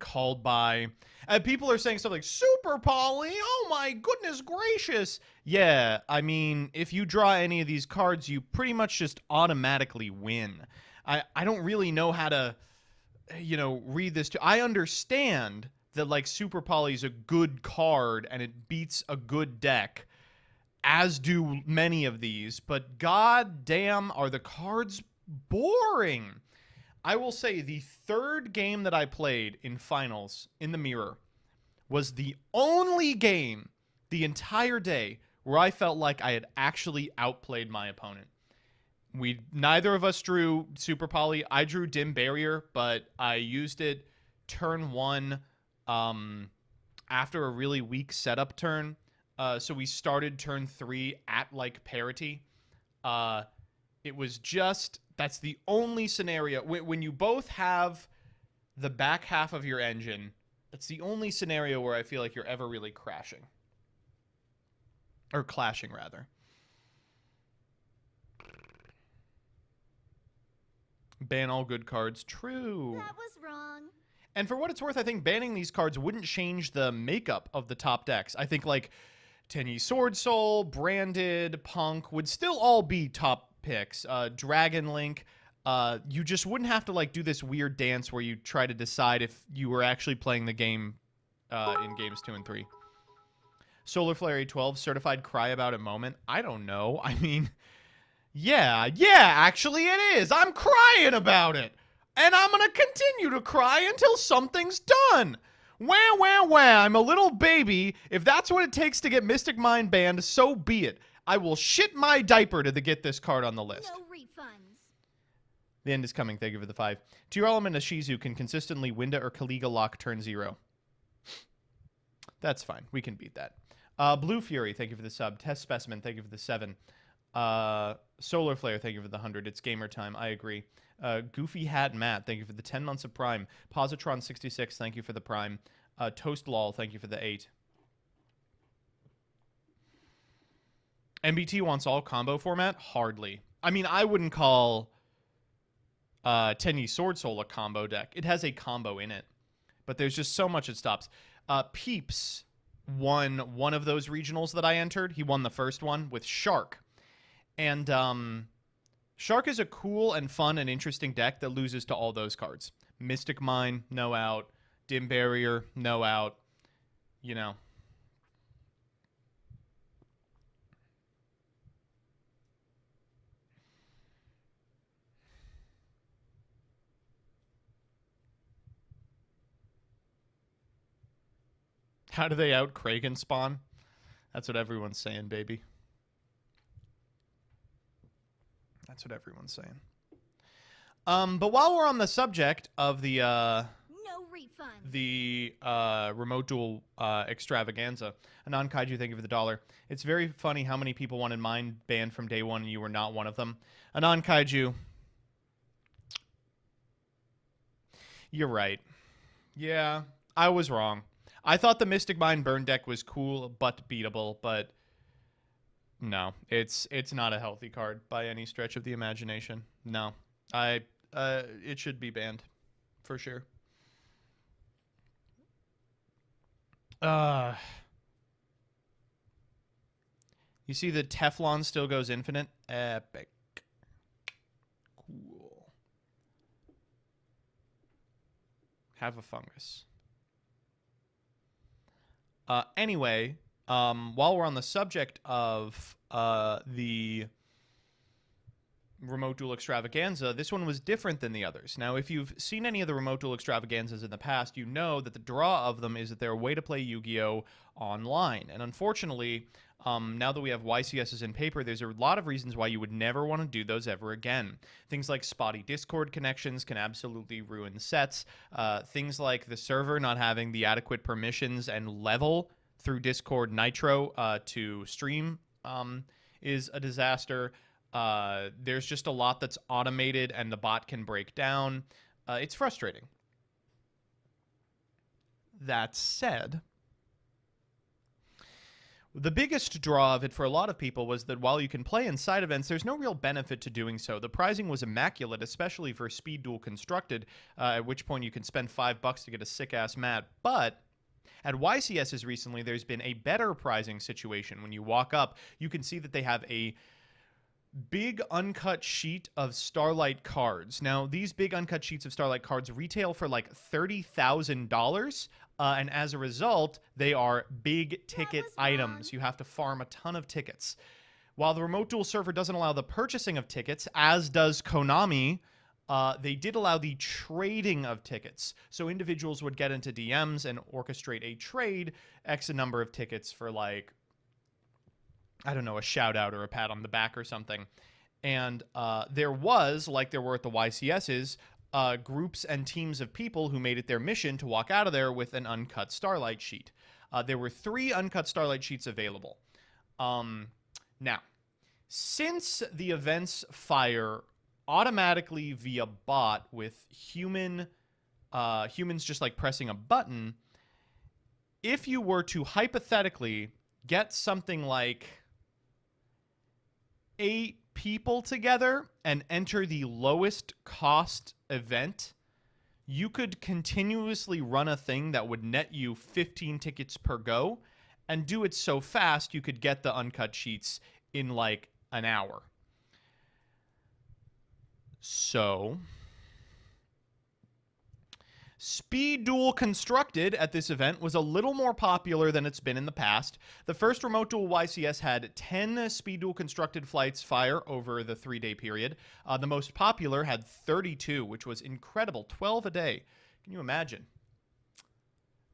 Called By. And people are saying stuff like, Super Poly, oh my goodness gracious. Yeah, I mean, if you draw any of these cards, you pretty much just automatically win. I don't really know how to, read this. I understand that, like, Super Poly is a good card and it beats a good deck, as do many of these, but goddamn are the cards boring. I will say the third game that I played in finals in the mirror was the only game the entire day where I felt like I had actually outplayed my opponent. Neither of us drew Super Poly. I drew Dim Barrier, but I used it turn one after a really weak setup turn. So we started turn 3 at, like, parity. It was just, that's the only scenario. When you both have the back half of your engine, that's the only scenario where I feel like you're ever really crashing. Or clashing, rather. Ban all good cards. True. That was wrong. And for what it's worth, I think banning these cards wouldn't change the makeup of the top decks. I think, like, Tenyi Sword Soul, Branded, Punk would still all be top picks. Dragon Link, you just wouldn't have to, like, do this weird dance where you try to decide if you were actually playing the game in games 2 and 3. Solar Flare A12, certified cry about it moment. I don't know. I mean, yeah, actually it is. I'm crying about it. And I'm going to continue to cry until something's done. Wah. I'm a little baby. If that's what it takes to get Mystic Mind banned, so be it. I will shit my diaper to get this card on the list. No refunds. The end is coming. Thank you for the 5. To your element, a Shizu can consistently Winda or Kaliga lock turn 0. That's fine. We can beat that. Blue Fury, thank you for the sub. Test Specimen, thank you for the 7. Solar Flare, thank you for the 100. It's gamer time. I agree. Goofy Hat Matt, thank you for the 10 months of Prime. Positron 66, thank you for the Prime. Toast Lol, thank you for the 8. MBT wants all combo format? Hardly. I mean, I wouldn't call Tenyi Sword Soul a combo deck. It has a combo in it, but there's just so much it stops. Peeps won one of those regionals that I entered. He won the first one with Shark. And Shark is a cool and fun and interesting deck that loses to all those cards. Mystic Mine, no out. Dim Barrier, no out. You know. How do they out Kraken Spawn? That's what everyone's saying, baby. That's what everyone's saying. But while we're on the subject of the No refunds. the remote duel extravaganza, Anon Kaiju, thank you for the $1. It's very funny how many people wanted mine banned from day one and you were not one of them. Anon Kaiju, you're right. Yeah, I was wrong. I thought the Mystic Mine burn deck was cool but beatable, but no, it's not a healthy card by any stretch of the imagination. No, it should be banned for sure. You see the Teflon still goes infinite? Epic. Cool. Have a fungus. Anyway, while we're on the subject of the Remote Duel Extravaganza, this one was different than the others. Now, if you've seen any of the Remote Duel Extravaganzas in the past, you know that the draw of them is that they're a way to play Yu-Gi-Oh! Online. And unfortunately, now that we have YCSs in paper, there's a lot of reasons why you would never want to do those ever again. Things like spotty Discord connections can absolutely ruin sets. Things like the server not having the adequate permissions and level through Discord Nitro to stream is a disaster. There's just a lot that's automated and the bot can break down. It's frustrating. That said, the biggest draw of it for a lot of people was that while you can play in side events, there's no real benefit to doing so. The pricing was immaculate, especially for Speed Duel Constructed, at which point you can spend $5 to get a sick-ass mat. But at YCS's recently, there's been a better pricing situation. When you walk up, you can see that they have a big uncut sheet of Starlight cards. Now, these big uncut sheets of Starlight cards retail for like $30,000. And as a result, they are big ticket items. You have to farm a ton of tickets. While the Remote Duel server doesn't allow the purchasing of tickets, as does Konami, they did allow the trading of tickets. So individuals would get into DMs and orchestrate a trade, X a number of tickets for like, I don't know, a shout out or a pat on the back or something. And there was, like there were at the YCS's, groups and teams of people who made it their mission to walk out of there with an uncut Starlight sheet. There were 3 uncut Starlight sheets available. Now, since the events fire automatically via bot with humans just like pressing a button, if you were to hypothetically get something like 8 people together and enter the lowest cost event, you could continuously run a thing that would net you 15 tickets per go and do it so fast you could get the uncut sheets in like an hour. So Speed Duel Constructed at this event was a little more popular than it's been in the past. The first Remote Duel YCS had 10 Speed Duel Constructed flights fire over the 3-day period. The most popular had 32, which was incredible, 12 a day. Can you imagine?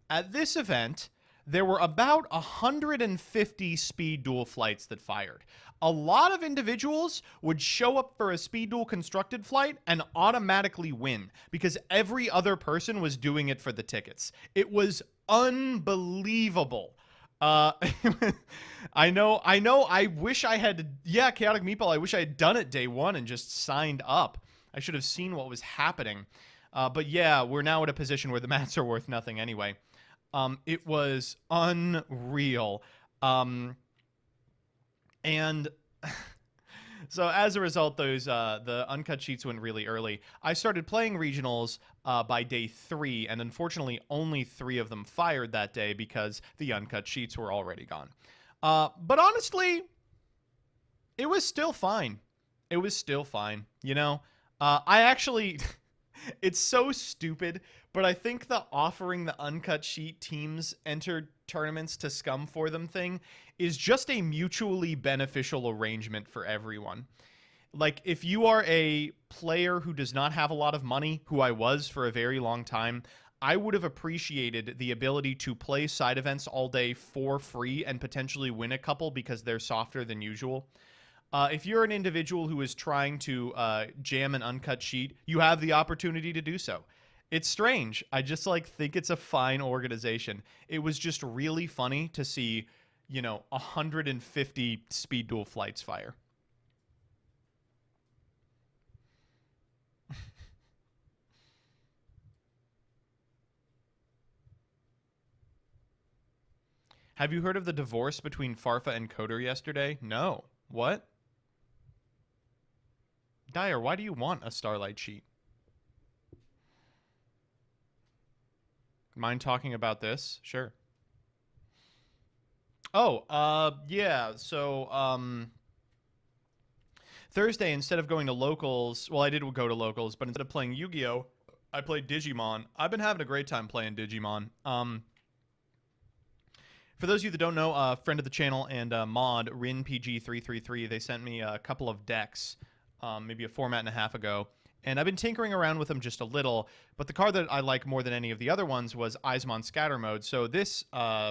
At this event, there were about 150 Speed Duel flights that fired. A lot of individuals would show up for a Speed Duel Constructed flight and automatically win because every other person was doing it for the tickets. It was unbelievable. I know. I wish I had, Chaotic Meatball, I wish I had done it day one and just signed up. I should have seen what was happening. But yeah, we're now at a position where the mats are worth nothing anyway. It was unreal. And so as a result, those the uncut sheets went really early. I started playing regionals by day 3, and unfortunately only 3 of them fired that day because the uncut sheets were already gone. But honestly, it was still fine. It was still fine, you know? I actually... It's so stupid, but I think the offering the uncut sheet teams enter tournaments to scum for them thing is just a mutually beneficial arrangement for everyone. Like, if you are a player who does not have a lot of money, who I was for a very long time, I would have appreciated the ability to play side events all day for free and potentially win a couple because they're softer than usual. If you're an individual who is trying to jam an uncut sheet, you have the opportunity to do so. It's strange. I just think it's a fine organization. It was just really funny to see, 150 Speed Duel flights fire. Have you heard of the divorce between Farfa and Coder yesterday? No. What? Dyer, why do you want a Starlight sheet? Mind talking about this? Sure. Oh, yeah. So, Thursday, instead of going to locals, well, I did go to locals, but instead of playing Yu-Gi-Oh, I played Digimon. I've been having a great time playing Digimon. For those of you that don't know, a friend of the channel and mod, RinPG333, they sent me a couple of decks, maybe a format and a half ago, and I've been tinkering around with them just a little, but the card that I like more than any of the other ones was Eismon Scatter Mode. So this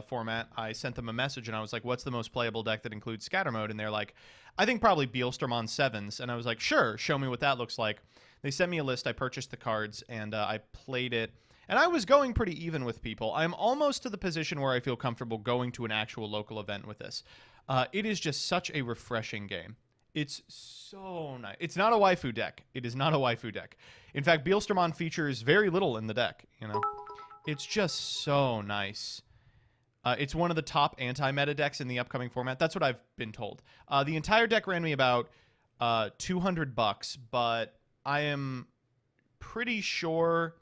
format, I sent them a message, and I was like, what's the most playable deck that includes Scatter Mode? And they're like, I think probably Beelstormon 7s. And I was like, sure, show me what that looks like. They sent me a list, I purchased the cards, and I played it. And I was going pretty even with people. I'm almost to the position where I feel comfortable going to an actual local event with this. It is just such a refreshing game. It's so nice. It's not a waifu deck. It is not a waifu deck. In fact, Beelstormon features very little in the deck, It's just so nice. It's one of the top anti-meta decks in the upcoming format. That's what I've been told. The entire deck ran me about $200, but I am pretty sure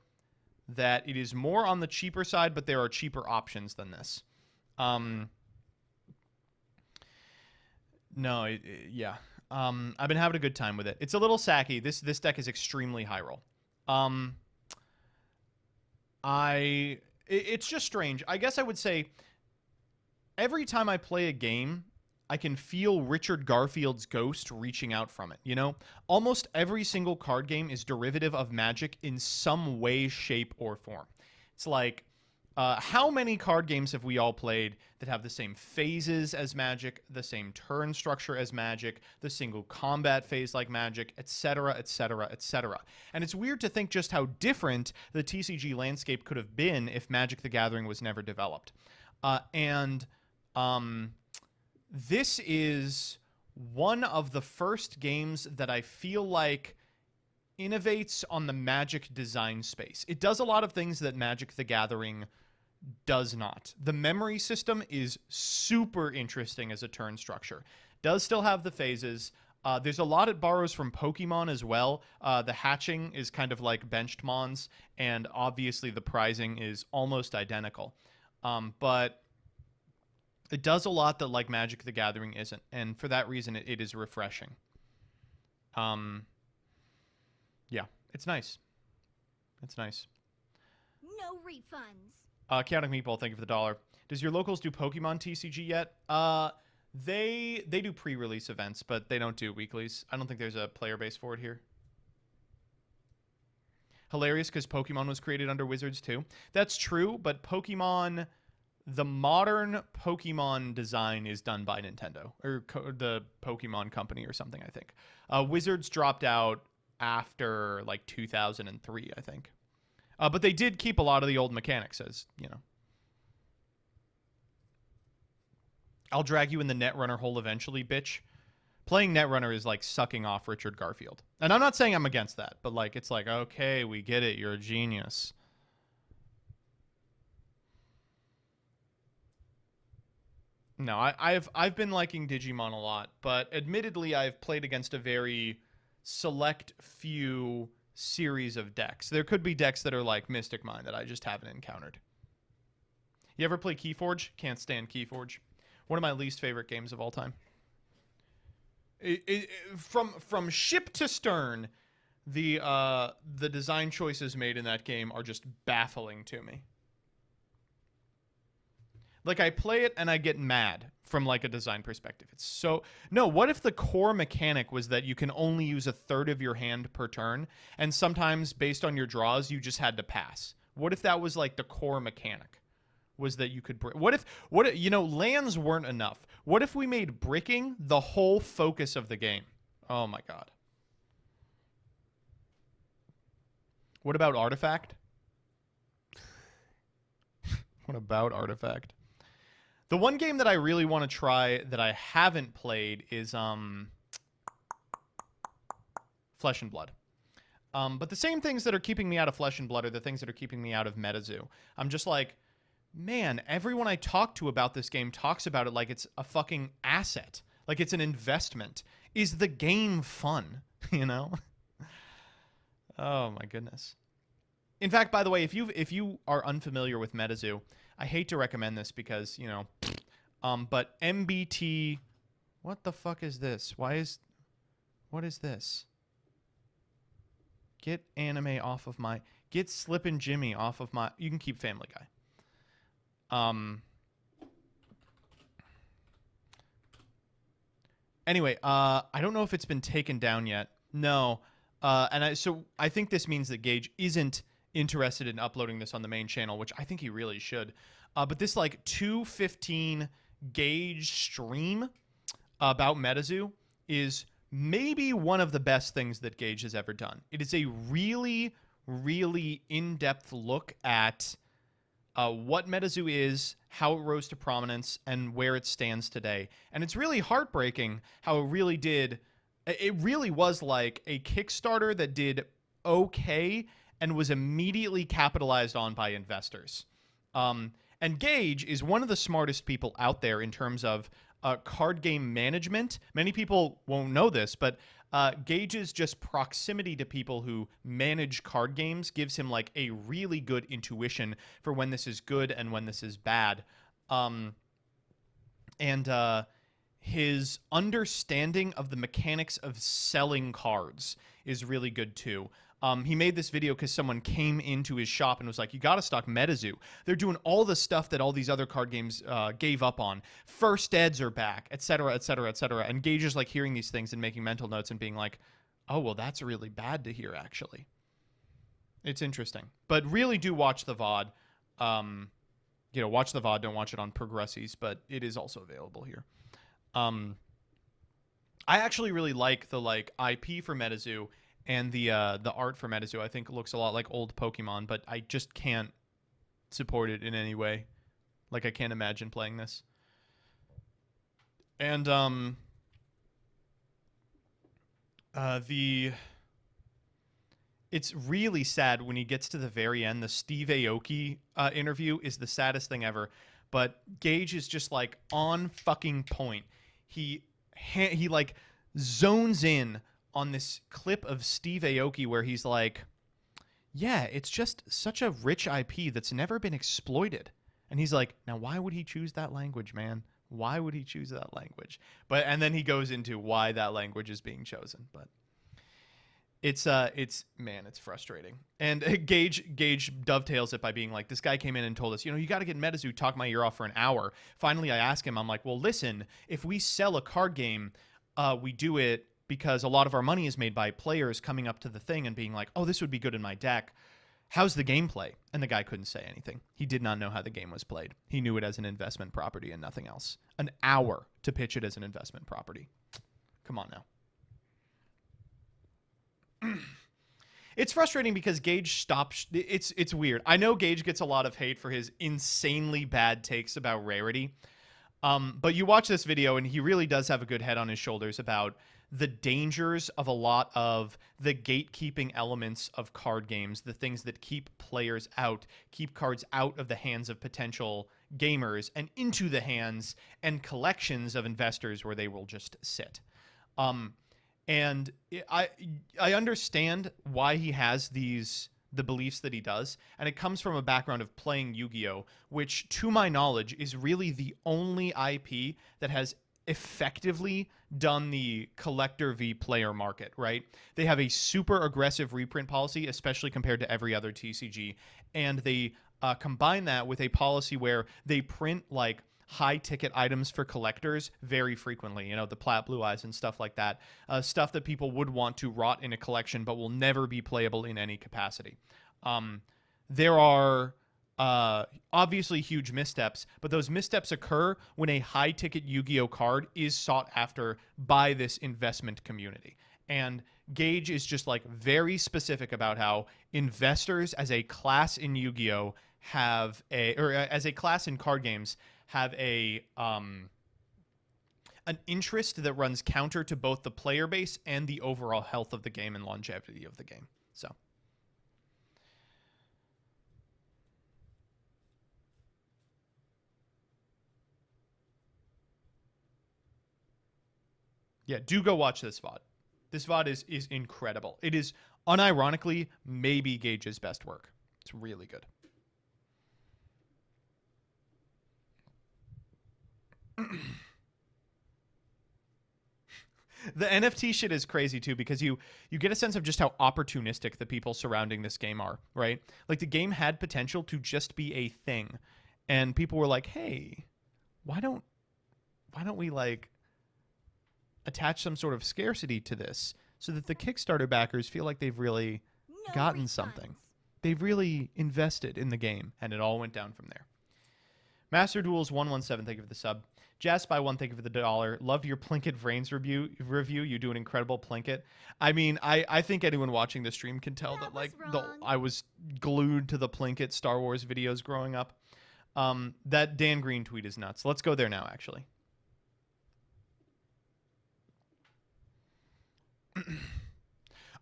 that it is more on the cheaper side, but there are cheaper options than this. Yeah. I've been having a good time with it. It's a little sacky. This deck is extremely high roll. It's just strange. I guess I would say every time I play a game, I can feel Richard Garfield's ghost reaching out from it, you know? Almost every single card game is derivative of Magic in some way, shape, or form. It's like, how many card games have we all played that have the same phases as Magic, the same turn structure as Magic, the single combat phase like Magic, etc., etc., etc.? And it's weird to think just how different the TCG landscape could have been if Magic the Gathering was never developed. This is one of the first games that I feel like innovates on the Magic design space. It does a lot of things that Magic the Gathering does not. The memory system is super interesting as a turn structure. Does still have the phases. There's a lot it borrows from Pokemon as well. The hatching is kind of like benched mons, and obviously the prizing is almost identical. But it does a lot that like Magic the Gathering isn't, and for that reason it is refreshing. Yeah, it's nice. It's nice. No refunds. Chaotic Meatball, thank you for the $1. Does your locals do Pokemon TCG yet? They do pre-release events, but they don't do weeklies. I don't think there's a player base for it here. Hilarious because Pokemon was created under Wizards too. That's true, but Pokemon, the modern Pokemon design is done by Nintendo or the Pokemon Company or something, I think. Wizards dropped out after like 2003, I think. But they did keep a lot of the old mechanics, as, you know. I'll drag you in the Netrunner hole eventually, bitch. Playing Netrunner is like sucking off Richard Garfield. And I'm not saying I'm against that, but like it's like, okay, we get it. You're a genius. No, I've been liking Digimon a lot, but admittedly I've played against a very select few series of decks. There could be decks that are like Mystic Mine that I just haven't encountered. You ever play Keyforge? Can't stand Keyforge. One of my least favorite games of all time. From ship to stern, the design choices made in that game are just baffling to me. Like, I play it and I get mad from, like, a design perspective. It's so... No, what if the core mechanic was that you can only use a third of your hand per turn, and sometimes, based on your draws, you just had to pass? What if that was, like, the core mechanic? Was that you could... What if, you know, lands weren't enough. What if we made bricking the whole focus of the game? Oh, my God. What about Artifact? What about Artifact? The one game that I really want to try that I haven't played is Flesh and Blood. But the same things that are keeping me out of Flesh and Blood are the things that are keeping me out of MetaZoo. I'm just like, man, everyone I talk to about this game talks about it like it's a fucking asset. Like it's an investment. Is the game fun? You know? Oh my goodness. In fact, by the way, if you are unfamiliar with MetaZoo, I hate to recommend this because, you know, but MBT, what the fuck is this? What is this? Get anime off of my, get Slippin' Jimmy off of my, you can keep Family Guy. Anyway, I don't know if it's been taken down yet. No. So I think this means that Gage isn't interested in uploading this on the main channel, which I think he really should. But this like 2:15 Gage stream about MetaZoo is maybe one of the best things that Gage has ever done. It is a really, really in-depth look at what MetaZoo is, how it rose to prominence, and where it stands today. And it's really heartbreaking how it really was like a Kickstarter that did okay, and was immediately capitalized on by investors. And Gage is one of the smartest people out there in terms of card game management. Many people won't know this, but Gage's just proximity to people who manage card games gives him like a really good intuition for when this is good and when this is bad. His understanding of the mechanics of selling cards is really good too. He made this video because someone came into his shop and was like, you got to stock MetaZoo. They're doing all the stuff that all these other card games gave up on. First eds are back, et cetera, et cetera, et cetera. And Gage is like hearing these things and making mental notes and being like, oh, well, that's really bad to hear, actually. It's interesting. But really do watch the VOD. Watch the VOD. Don't watch it on Progressies, but it is also available here. I actually really like the IP for MetaZoo. And the art for MetaZoo, I think, looks a lot like old Pokemon, but I just can't support it in any way. Like, I can't imagine playing this. And it's really sad when he gets to the very end. The Steve Aoki interview is the saddest thing ever. But Gage is just like on fucking point. He like zones in on this clip of Steve Aoki where he's like, yeah, it's just such a rich IP that's never been exploited. And he's like, now why would he choose that language, man? Why would he choose that language? And then he goes into why that language is being chosen. But it's frustrating. And Gage dovetails it by being like, this guy came in and told us, you got to get MetaZoo, talk my ear off for an hour. Finally, I ask him, I'm like, well, listen, if we sell a card game, we do it because a lot of our money is made by players coming up to the thing and being like, oh, this would be good in my deck. How's the gameplay? And the guy couldn't say anything. He did not know how the game was played. He knew it as an investment property and nothing else. An hour to pitch it as an investment property. Come on now. It's frustrating because Gage stops. It's weird. I know Gage gets a lot of hate for his insanely bad takes about rarity. But you watch this video and he really does have a good head on his shoulders about the dangers of a lot of the gatekeeping elements of card games, the things that keep players out, keep cards out of the hands of potential gamers and into the hands and collections of investors where they will just sit. And I understand why he has the beliefs that he does, and it comes from a background of playing Yu-Gi-Oh, which to my knowledge is really the only IP that has effectively done the collector v player market, right? They have a super aggressive reprint policy, especially compared to every other TCG, and they combine that with a policy where they print like high ticket items for collectors very frequently, the Plat Blue Eyes and stuff like that, stuff that people would want to rot in a collection but will never be playable in any capacity. There are obviously huge missteps, but those missteps occur when a high ticket Yu-Gi-Oh card is sought after by this investment community. And Gage is just like very specific about how investors as a class in Yu-Gi-Oh as a class in card games have an interest that runs counter to both the player base and the overall health of the game and longevity of the game. So yeah, do go watch this VOD. This VOD is incredible. It is unironically maybe Gage's best work. It's really good. The NFT shit is crazy too, because you get a sense of just how opportunistic the people surrounding this game are, right? Like, the game had potential to just be a thing, and people were like, hey, why don't we like attach some sort of scarcity to this so that the Kickstarter backers feel like they've really gotten something. They've really invested in the game, and it all went down from there. Master Duels 117, thank you for the sub. Jazz Spy 1, thank you for the $1. Love your Plinkett Vrains review. You do an incredible Plinkett. I mean, I think anyone watching the stream can tell that like I was glued to the Plinkett Star Wars videos growing up. That Dan Green tweet is nuts. Let's go there now, actually.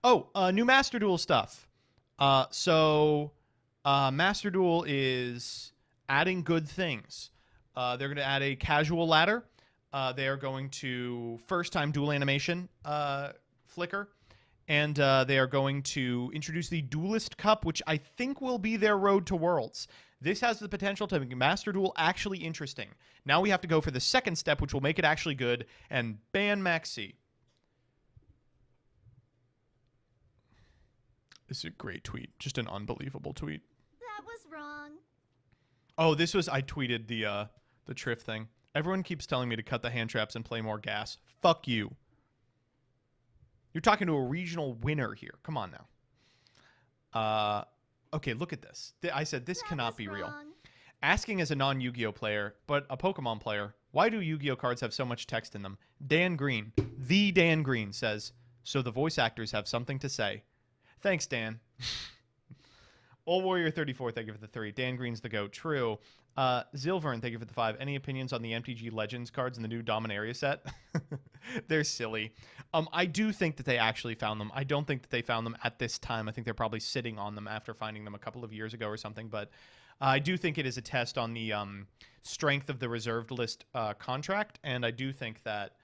Oh, new Master Duel stuff. Master Duel is adding good things. They're going to add a casual ladder. They are going to first-time duel animation flicker. And they are going to introduce the Duelist Cup, which I think will be their road to Worlds. This has the potential to make Master Duel actually interesting. Now we have to go for the second step, which will make it actually good, and ban Max C. This is a great tweet. Just an unbelievable tweet. That was wrong. Oh, this was... I tweeted the Triff thing. Everyone keeps telling me to cut the hand traps and play more gas. Fuck you. You're talking to a regional winner here. Come on now. Okay, look at this. I said this cannot be real. Asking as a non-Yu-Gi-Oh player, but a Pokemon player, why do Yu-Gi-Oh cards have so much text in them? Dan Green, the Dan Green, says, so the voice actors have something to say. Thanks, Dan. Old Warrior 34, thank you for the 3. Dan Green's the GOAT. True. Zilvern, thank you for the 5. Any opinions on the MTG Legends cards in the new Dominaria set? They're silly. I do think that they actually found them. I don't think that they found them at this time. I think they're probably sitting on them after finding them a couple of years ago or something. But I do think it is a test on the strength of the reserved list contract. And I do think that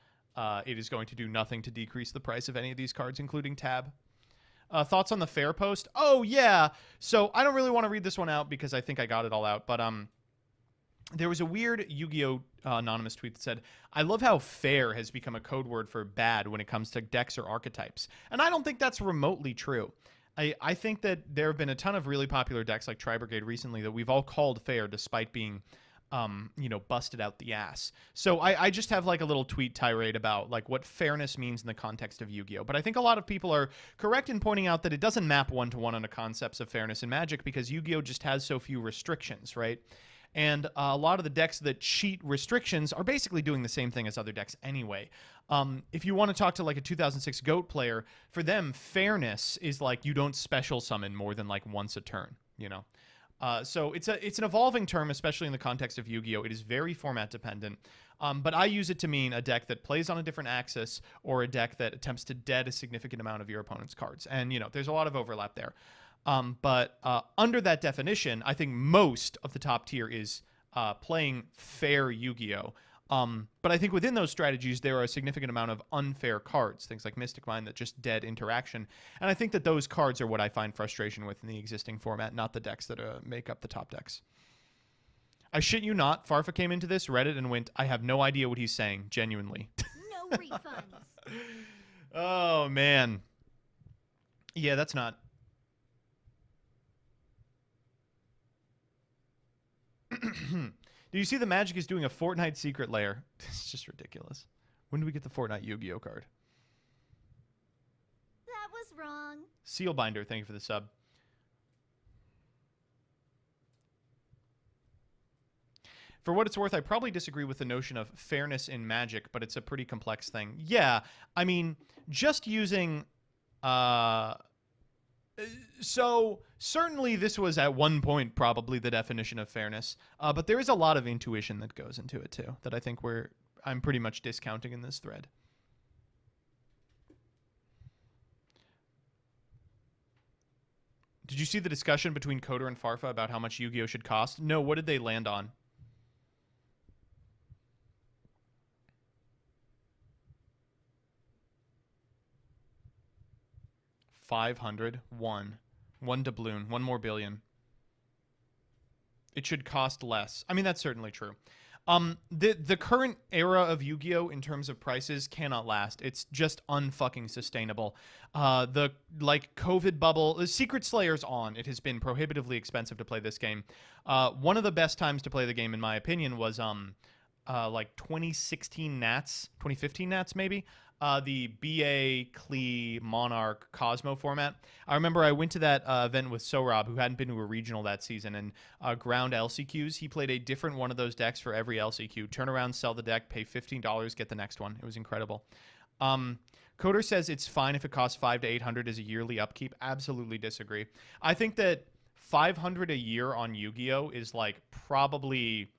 it is going to do nothing to decrease the price of any of these cards, including Tab. Thoughts on the fair post? Oh, yeah. So I don't really want to read this one out because I think I got it all out. But there was a weird Yu-Gi-Oh! Anonymous tweet that said, I love how fair has become a code word for bad when it comes to decks or archetypes. And I don't think that's remotely true. I think that there have been a ton of really popular decks like Tri-Brigade recently that we've all called fair despite being, busted out the ass. So I just have like a little tweet tirade about like what fairness means in the context of Yu-Gi-Oh! But I think a lot of people are correct in pointing out that it doesn't map one-to-one on the concepts of fairness in Magic because Yu-Gi-Oh! Just has so few restrictions, right? And a lot of the decks that cheat restrictions are basically doing the same thing as other decks anyway. If you want to talk to like a 2006 GOAT player, for them, fairness is like you don't special summon more than like once a turn, you know? So it's an evolving term, especially in the context of Yu-Gi-Oh! It is very format dependent. But I use it to mean a deck that plays on a different axis or a deck that attempts to dead a significant amount of your opponent's cards. And, there's a lot of overlap there. But under that definition, I think most of the top tier is playing fair Yu-Gi-Oh! But I think within those strategies, there are a significant amount of unfair cards, things like Mystic Mind that just dead interaction. And I think that those cards are what I find frustration with in the existing format, not the decks that make up the top decks. I shit you not, Farfa came into this, read it, and went, I have no idea what he's saying, genuinely. No refunds. Oh, man. Yeah, that's not... Do you see the Magic is doing a Fortnite secret layer? It's just ridiculous. When do we get the Fortnite Yu-Gi-Oh card? That was wrong. Sealbinder, thank you for the sub. For what it's worth, I probably disagree with the notion of fairness in Magic, but it's a pretty complex thing. Yeah, I mean, just using... So certainly this was at one point probably the definition of fairness, but there is a lot of intuition that goes into it too that I think I'm pretty much discounting in this thread. Did you see the discussion between Coder and Farfa about how much Yu-Gi-Oh should cost? No, what did they land on? One doubloon, one more billion. It should cost less. I mean, that's certainly true. The current era of Yu-Gi-Oh in terms of prices cannot last. It's just unfucking sustainable. The COVID bubble, the Secret Slayer's on. It has been prohibitively expensive to play this game. One of the best times to play the game, in my opinion, was 2016 Nats, 2015 Nats maybe. The BA, Klee, Monarch, Cosmo format. I remember I went to that event with Sohrab, who hadn't been to a regional that season, and ground LCQs. He played a different one of those decks for every LCQ. Turn around, sell the deck, pay $15, get the next one. It was incredible. Coder says it's fine if it costs $500 to $800 as a yearly upkeep. Absolutely disagree. I think that $500 a year on Yu-Gi-Oh is like probably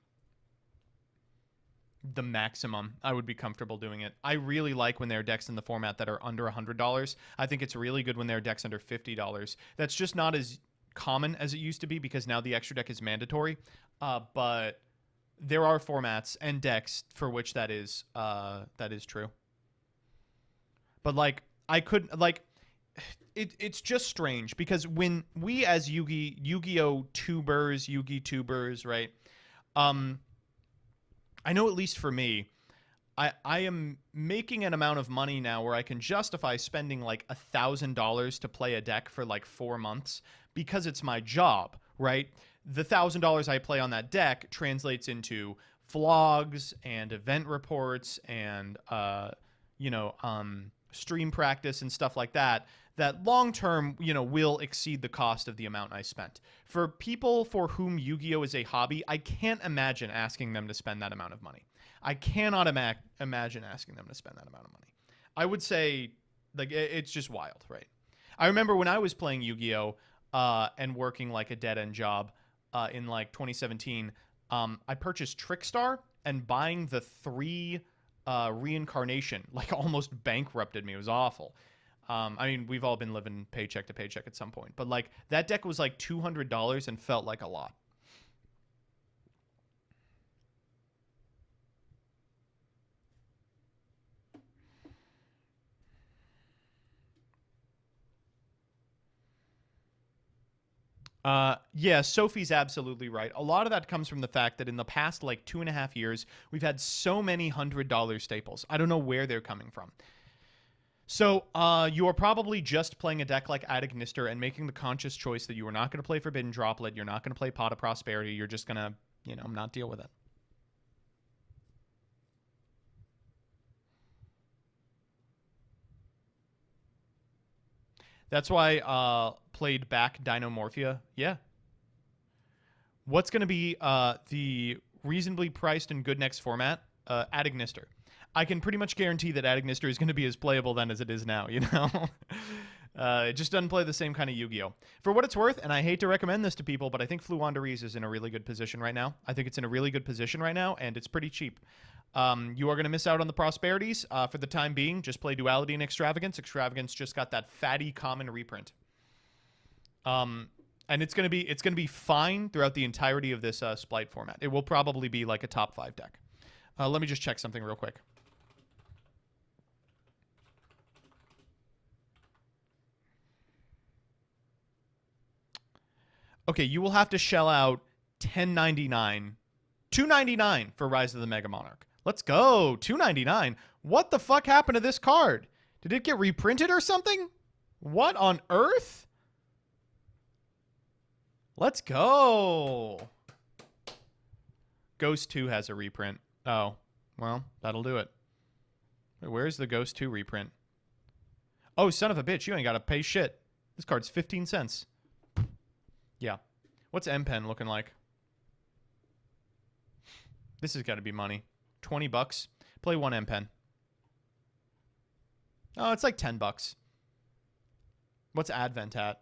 the maximum I would be comfortable doing it. I really like when there are decks in the format that are under $100. I think it's really good when there are decks under $50. That's just not as common as it used to be because now the extra deck is mandatory. But there are formats and decks for which that is true. But like I couldn't like it's just strange because when we as Yu-Gi-Oh tubers, right? I know at least for me, I am making an amount of money now where I can justify spending like $1,000 to play a deck for like 4 months because it's my job, right? The $1,000 I play on that deck translates into vlogs and event reports and stream practice and stuff like that. That long term, will exceed the cost of the amount I spent. For people for whom Yu-Gi-Oh is a hobby, I can't imagine asking them to spend that amount of money. I cannot imagine asking them to spend that amount of money. I would say, like, it's just wild, right? I remember when I was playing Yu-Gi-Oh and working like a dead end job in like 2017, I purchased Trickstar, and buying the 3 reincarnation like almost bankrupted me. It was awful. I mean, we've all been living paycheck to paycheck at some point, but like that deck was like $200 and felt like a lot. Yeah, Sophie's absolutely right. A lot of that comes from the fact that in the past like 2.5 years, we've had so many $100 staples. I don't know where they're coming from. So you are probably just playing a deck like Adagnister and making the conscious choice that you are not going to play Forbidden Droplet, you're not going to play Pot of Prosperity, you're just going to, not deal with it. That's why played back Dinomorphia. Yeah. What's going to be the reasonably priced and good next format? Adagnister. I can pretty much guarantee that Adagnister is going to be as playable then as it is now, It just doesn't play the same kind of Yu-Gi-Oh! For what it's worth, and I hate to recommend this to people, but I think Fluandereeze is in a really good position right now. I think it's in a really good position right now, and it's pretty cheap. You are going to miss out on the prosperities. For the time being, just play Duality and Extravagance. Extravagance just got that fatty common reprint. And it's going to be fine throughout the entirety of this Splight format. It will probably be like a top 5 deck. Let me just check something real quick. Okay, you will have to shell out $10.99, $2.99 for Rise of the Mega Monarch. Let's go, $2.99. What the fuck happened to this card? Did it get reprinted or something? What on earth? Let's go. Ghost 2 has a reprint. Oh, well, that'll do it. Wait, where's the Ghost 2 reprint? Oh, son of a bitch, you ain't got to pay shit. This card's 15 cents. Yeah. What's M-Pen looking like? This has got to be money. 20 bucks. Play 1 M-Pen. Oh, it's like 10 bucks. What's Advent at?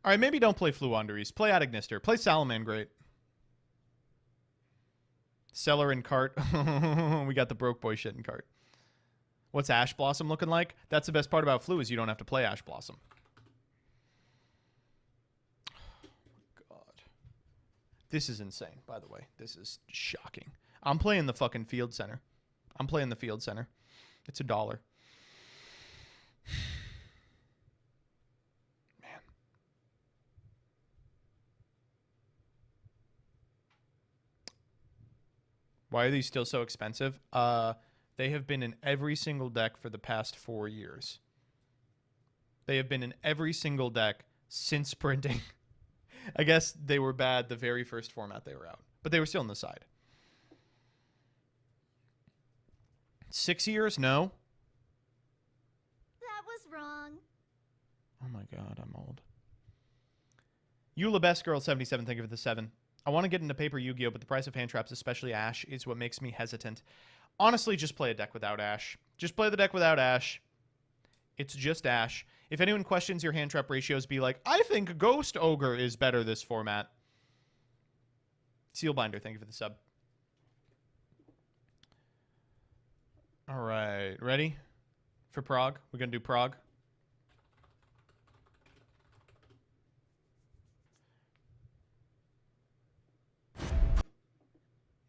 All right, maybe don't play Fluandereeze. Play Adagnister. Play Salamangreat. Seller in cart. We got the broke boy shit in cart. What's Ash Blossom looking like? That's the best part about Flu is you don't have to play Ash Blossom. Oh, my God. This is insane, by the way. This is shocking. I'm playing the fucking Field Center. I'm playing the Field Center. It's $1. Man. Why are these still so expensive? They have been in every single deck for the past 4 years. They have been in every single deck since printing. I guess they were bad the very first format they were out, but they were still on the side. 6 years? No. That was wrong. Oh my God, I'm old. Eula Best Girl 77, thank you for the 7. I want to get into paper Yu-Gi-Oh, but the price of hand traps, especially Ash, is what makes me hesitant. Honestly, just play a deck without Ash. Just play the deck without Ash. It's just Ash. If anyone questions your hand trap ratios, be like, I think Ghost Ogre is better this format. Sealbinder, thank you for the sub. All right, ready for Prague? We're going to do Prague.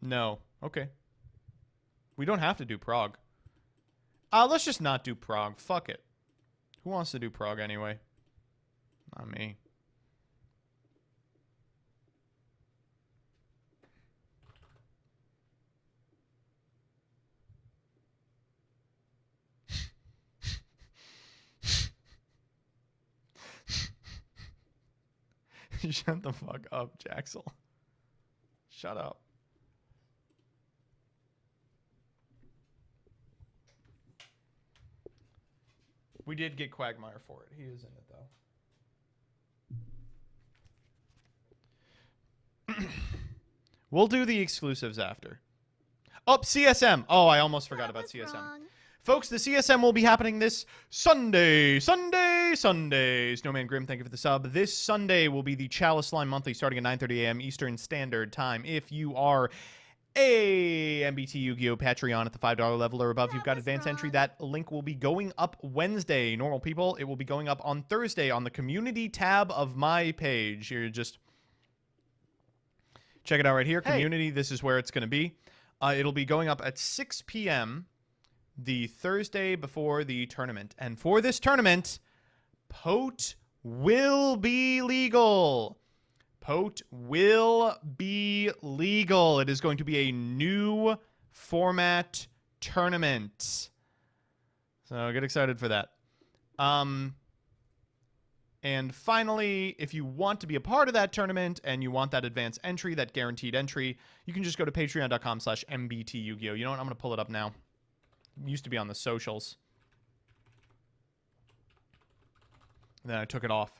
No. Okay. We don't have to do Prague. Let's just not do Prague. Fuck it. Who wants to do Prague anyway? Not me. Shut the fuck up, Jaxel. Shut up. We did get Quagmire for it. He is in it, though. We'll do the exclusives after. Oh, CSM. Oh, I almost forgot about CSM. Wrong. Folks, the CSM will be happening this Sunday. Snowman Grim, thank you for the sub. This Sunday will be the Chalice Line Monthly starting at 9:30 a.m. Eastern Standard Time. If you are a MBT Yu-Gi-Oh! Patreon at the $5 level or above, you've got advanced entry. That link will be going up Wednesday. Normal people, it will be going up on Thursday on the community tab of my page. You're just... check it out right here. Hey. Community, this is where it's going to be. It'll be going up at 6 p.m. the Thursday before the tournament. And for this tournament, Pote will be legal. Pote will be legal. It is going to be a new format tournament. So get excited for that. And finally, if you want to be a part of that tournament and you want that advanced entry, that guaranteed entry, you can just go to patreon.com/MBT Yu-Gi-Oh. You know what? I'm going to pull it up now. It used to be on the socials. And then I took it off.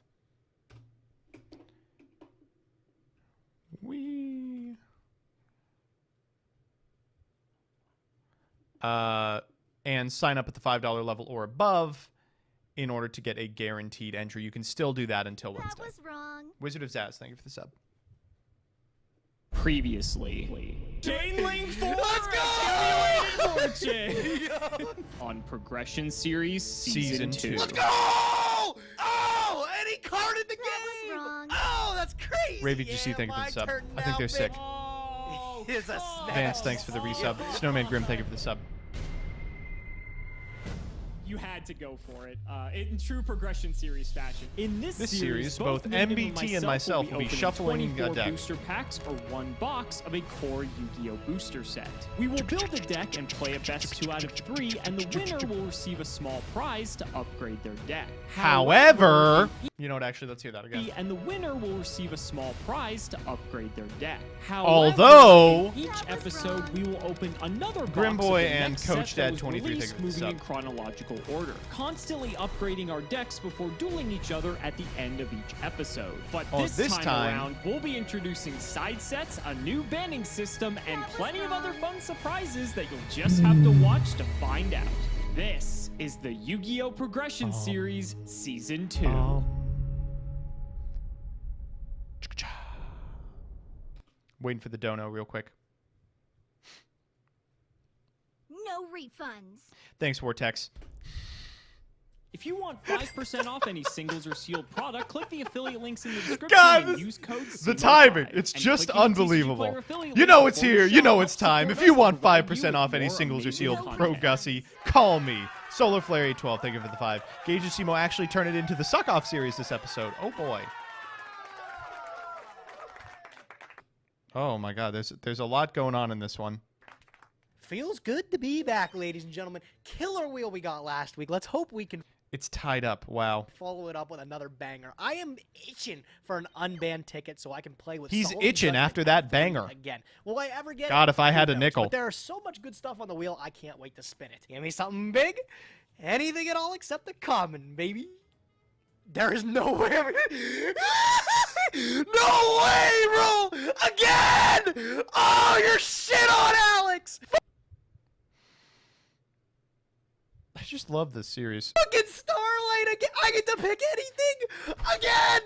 And sign up at the $5 level or above in order to get a guaranteed entry. You can still do that until Wednesday. That was wrong. Wizard of Zaz, thank you for the sub. Previously. Chainlink 4! Let's go! On Progression Series Season 2. Let's go! Oh, any card in the That was game! wrong. Oh, that's crazy! Ravy GC, thank you for the sub. I think they're sick. Is a snap. Vance, thanks for the resub. Snowman Grim, thank you for the sub. You had to go for it. In true Progression Series fashion. In this series, both Negative MBT and myself will be opening shuffling a 24 deck. booster packs or one box of a core Yu-Gi-Oh! Booster set. We will build a deck and play a best 2 out of 3, and the winner will receive a small prize to upgrade their deck. However, you know what? Actually, let's hear that again. And the winner will receive a small prize to upgrade their deck. However, Although- in each That was episode, wrong. we will open another box Grim of Boy the and next Coach set that Dad was 23 released, take the moving in sub. chronological order, constantly upgrading our decks before dueling each other at the end of each episode. But Oh, this this time time- around, we'll be introducing side sets, a new banning system, and plenty of other fun surprises that you'll just have to watch to find out. This is the Yu-Gi-Oh! Progression Series Season 2. Waiting for the dono real quick. No refunds. Thanks, Vortex. If you want 5% off any singles or sealed product, click the affiliate links in the description God, and this- use code The SEMO5. timing, it's And just clicking the TCG unbelievable. Player affiliate You link know it's before the here, you show know helps it's time. support If you us want and provide 5% you off with any more singles or amazing sealed, content. Pro Gussie, call me. Solar Flare 812, thank you for the 5. Gage and Simo actually turn it into the Suck Off series this episode. Oh boy. Oh my god, there's a lot going on in this one. Feels good to be back, ladies and gentlemen. Killer wheel we got last week. Let's hope we can It's tied up. Wow. follow it up with another banger. I am itching for an unbanned ticket so I can play with He's Sullivan itching Judgment after that at 3 banger. again. Will I ever get God, it? if I had Who a knows? nickel. But there is so much good stuff on the wheel, I can't wait to spin it. Give me something big. Anything at all except the common, baby. There is no way. No way, bro! Again! Oh, you're shit on Alex! I just love this series. Fucking Starlight again! I get to pick anything again!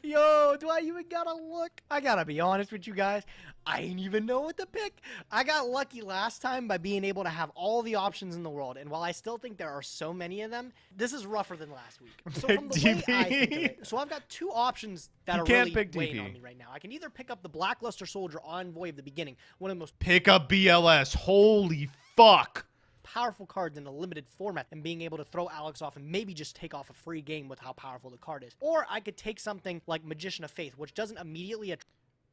Yo, do I even gotta look? I gotta be honest with you guys. I ain't even know what to pick. I got lucky last time by being able to have all the options in the world. And while I still think there are so many of them, this is rougher than last week. So from the way I think of it, so I've got two options that are really weighing on me right now. I can either pick up the Blackluster Soldier Envoy of the Beginning, one of the most Pick up BLS. Holy fuck. powerful cards in a limited format, and being able to throw Alex off and maybe just take off a free game with how powerful the card is. Or I could take something like Magician of Faith, which doesn't immediately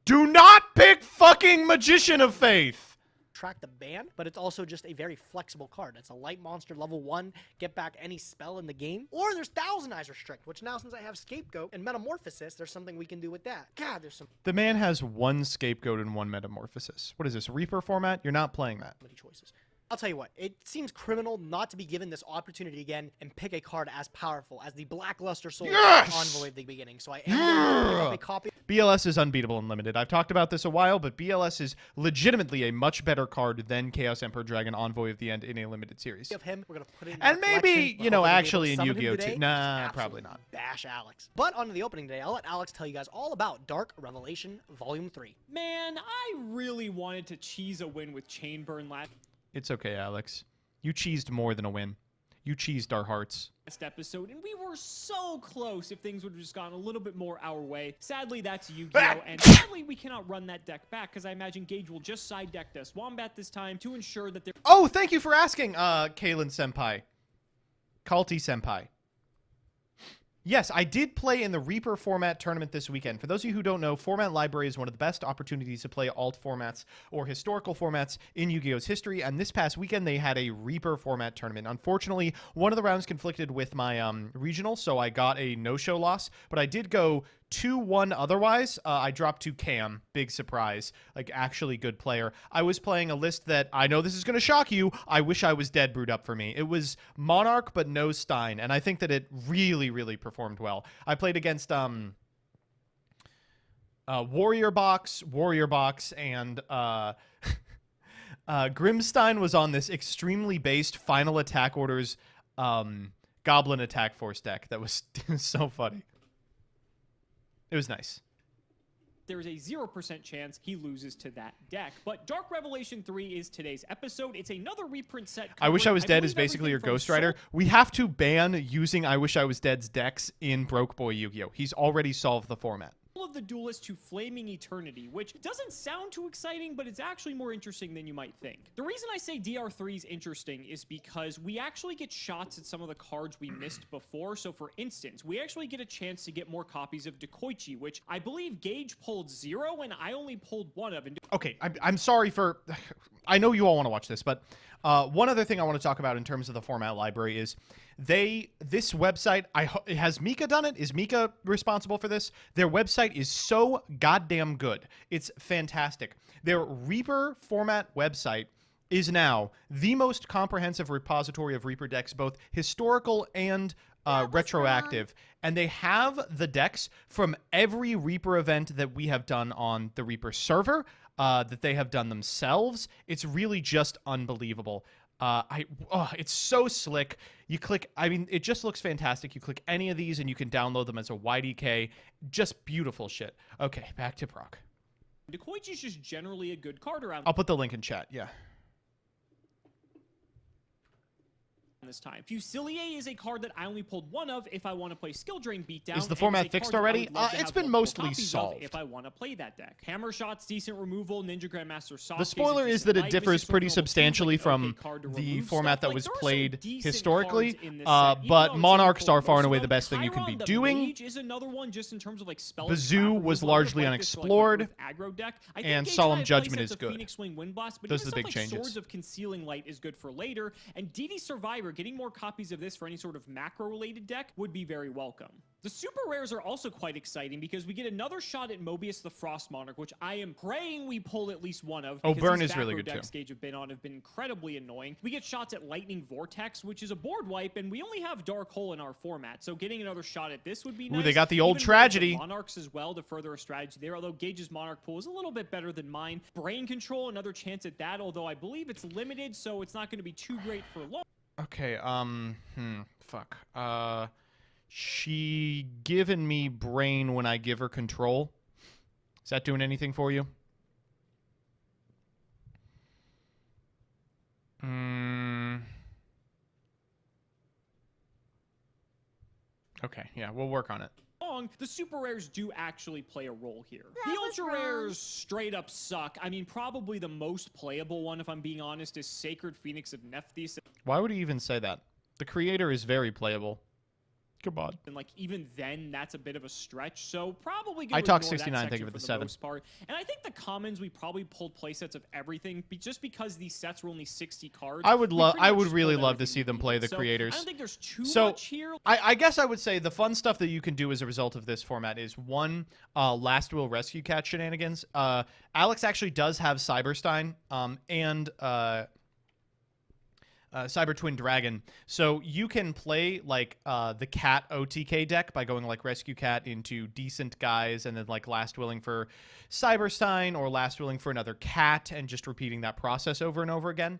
Do not pick fucking Magician of Faith. attract the ban, but it's also just a very flexible card. It's a light monster level 1, get back any spell in the game. Or there's Thousand Eyes Restrict, which now since I have Scapegoat and Metamorphosis, there's something we can do with that. God, there's some The man has one Scapegoat and one Metamorphosis. What is this, Reaper format? You're not playing that. many choices. I'll tell you what, it seems criminal not to be given this opportunity again and pick a card as powerful as the Blackluster Soldier Envoy of the Beginning. So I am going to pick up a copy BLS is unbeatable and limited. I've talked about this a while, but BLS is legitimately a much better card than Chaos Emperor Dragon Envoy of the End in a limited series. of him. We're going to put it in And our maybe, collection. you know, We're hopefully actually in able to summon him Yu-Gi-Oh! today. Too. Nah, Just probably absolutely not. Bash Alex. But on to the opening today, I'll let Alex tell you guys all about Dark Revelation Volume 3. Man, I really wanted to cheese a win with Chainburn last It's okay, Alex. You cheesed more than a win. You cheesed our hearts. episode, and we were so close if things would have just gone a little bit more our way. Sadly, that's Yu-Gi-Oh! And sadly, we cannot run that deck back, because I imagine Gage will just side deck this Wombat this time to ensure that they're... Oh, thank you for asking, Kalen Senpai. Kalti Senpai. Yes, I did play in the Reaper format tournament this weekend. For those of you who don't know, Format Library is one of the best opportunities to play alt formats or historical formats in Yu-Gi-Oh's history, and this past weekend they had a Reaper format tournament. Unfortunately, one of the rounds conflicted with my regional, so I got a no-show loss, but I did go 2-1 otherwise. I dropped to Cam. Big surprise. Like, actually good player. I was playing a list that, I know this is going to shock you, I wish I was dead brewed up for me. It was Monarch, but no Stein, and I think that it really, really performed well. I played against Warrior Box, and Grimstein was on this extremely based Final Attack Orders Goblin Attack Force deck that was so funny. It was nice. There's a 0% chance he loses to that deck. But Dark Revelation 3 is today's episode. It's another reprint set. I Wish I Was Dead believe is basically your everything from Ghost Rider. We have to ban using I Wish I Was Dead's decks in Broke Boy Yu-Gi-Oh! He's already solved the format. Of the Duelist to Flaming Eternity, which doesn't sound too exciting, but it's actually more interesting than you might think. The reason I say DR3 is interesting is because we actually get shots at some of the cards we missed before. So for instance, we actually get a chance to get more copies of Dekoichi, which I believe Gage pulled 0 and I only pulled 1 of. And Okay, I'm sorry for... I know you all want to watch this, but one other thing I want to talk about in terms of the format library is this website, has Mika done it? Is Mika responsible for this? Their website is so goddamn good. It's fantastic. Their Reaper format website is now the most comprehensive repository of Reaper decks, both historical and retroactive. And they have the decks from every Reaper event that we have done on the Reaper server, that they have done themselves. It's really just unbelievable. It's so slick. You click, I mean, it just looks fantastic. You click any of these and you can download them as a YDK. Just beautiful shit. Okay, back to Proc. Dekoichi is just generally a good card around. I'll put the link in chat, yeah. This time. Fusilier is a card that I only pulled 1 of if I want to play Skill Drain Beatdown. Is the format fixed already? It's been mostly solved solved. if I want to play that deck. Hammer Shots, decent removal, Ninja Grandmaster Sasuke. The spoiler is that it differs pretty substantially from the format that was played historically, but Monarchs are far and away the best thing you can be doing. Mage is another one just in terms of like spell. Bazoo was largely unexplored, and Solemn Judgment is good. Those are the big changes. Swords of Concealing Light is good for later, and DD Survivor, getting more copies of this for any sort of macro-related deck would be very welcome. The super rares are also quite exciting because we get another shot at Mobius the Frost Monarch, which I am praying we pull at least 1 of. Oh, Burn is really good decks too. Gage have been incredibly annoying. We get shots at Lightning Vortex, which is a board wipe, and we only have Dark Hole in our format, so getting another shot at this would be nice. Ooh, they got the old Even tragedy. Monarchs as well to further a strategy there, although Gage's Monarch pool is a little bit better than mine. Brain Control, another chance at that, although I believe it's limited, so it's not going to be too great for long. Okay, fuck. She giving me brain when I give her control. Is that doing anything for you? Okay, yeah, we'll work on it. The super rares do actually play a role here. That The was ultra wrong. rares straight up suck. I mean, probably the most playable one, if I'm being honest, is Sacred Phoenix of Nephthys. Why would he even say that? The creator is very playable. Come on. And like even then, that's a bit of a stretch. So probably I gonna talk ignore that 69, thank you section for the the 7. most part. And I think the commons we probably pulled playsets of everything, just because these sets were only 60 cards. I would we love. pretty I much would just really pulled love to everything see we them play needed. the So creators. I don't think there's too So, much here. I guess I would say the fun stuff that you can do as a result of this format is one, Last Will Rescue Cat shenanigans. Alex actually does have Cyberstein and Cyber Twin Dragon, so you can play like the cat OTK deck by going like Rescue Cat into Decent Guys and then like Last Willing for Cyberstein or Last Willing for another cat and just repeating that process over and over again.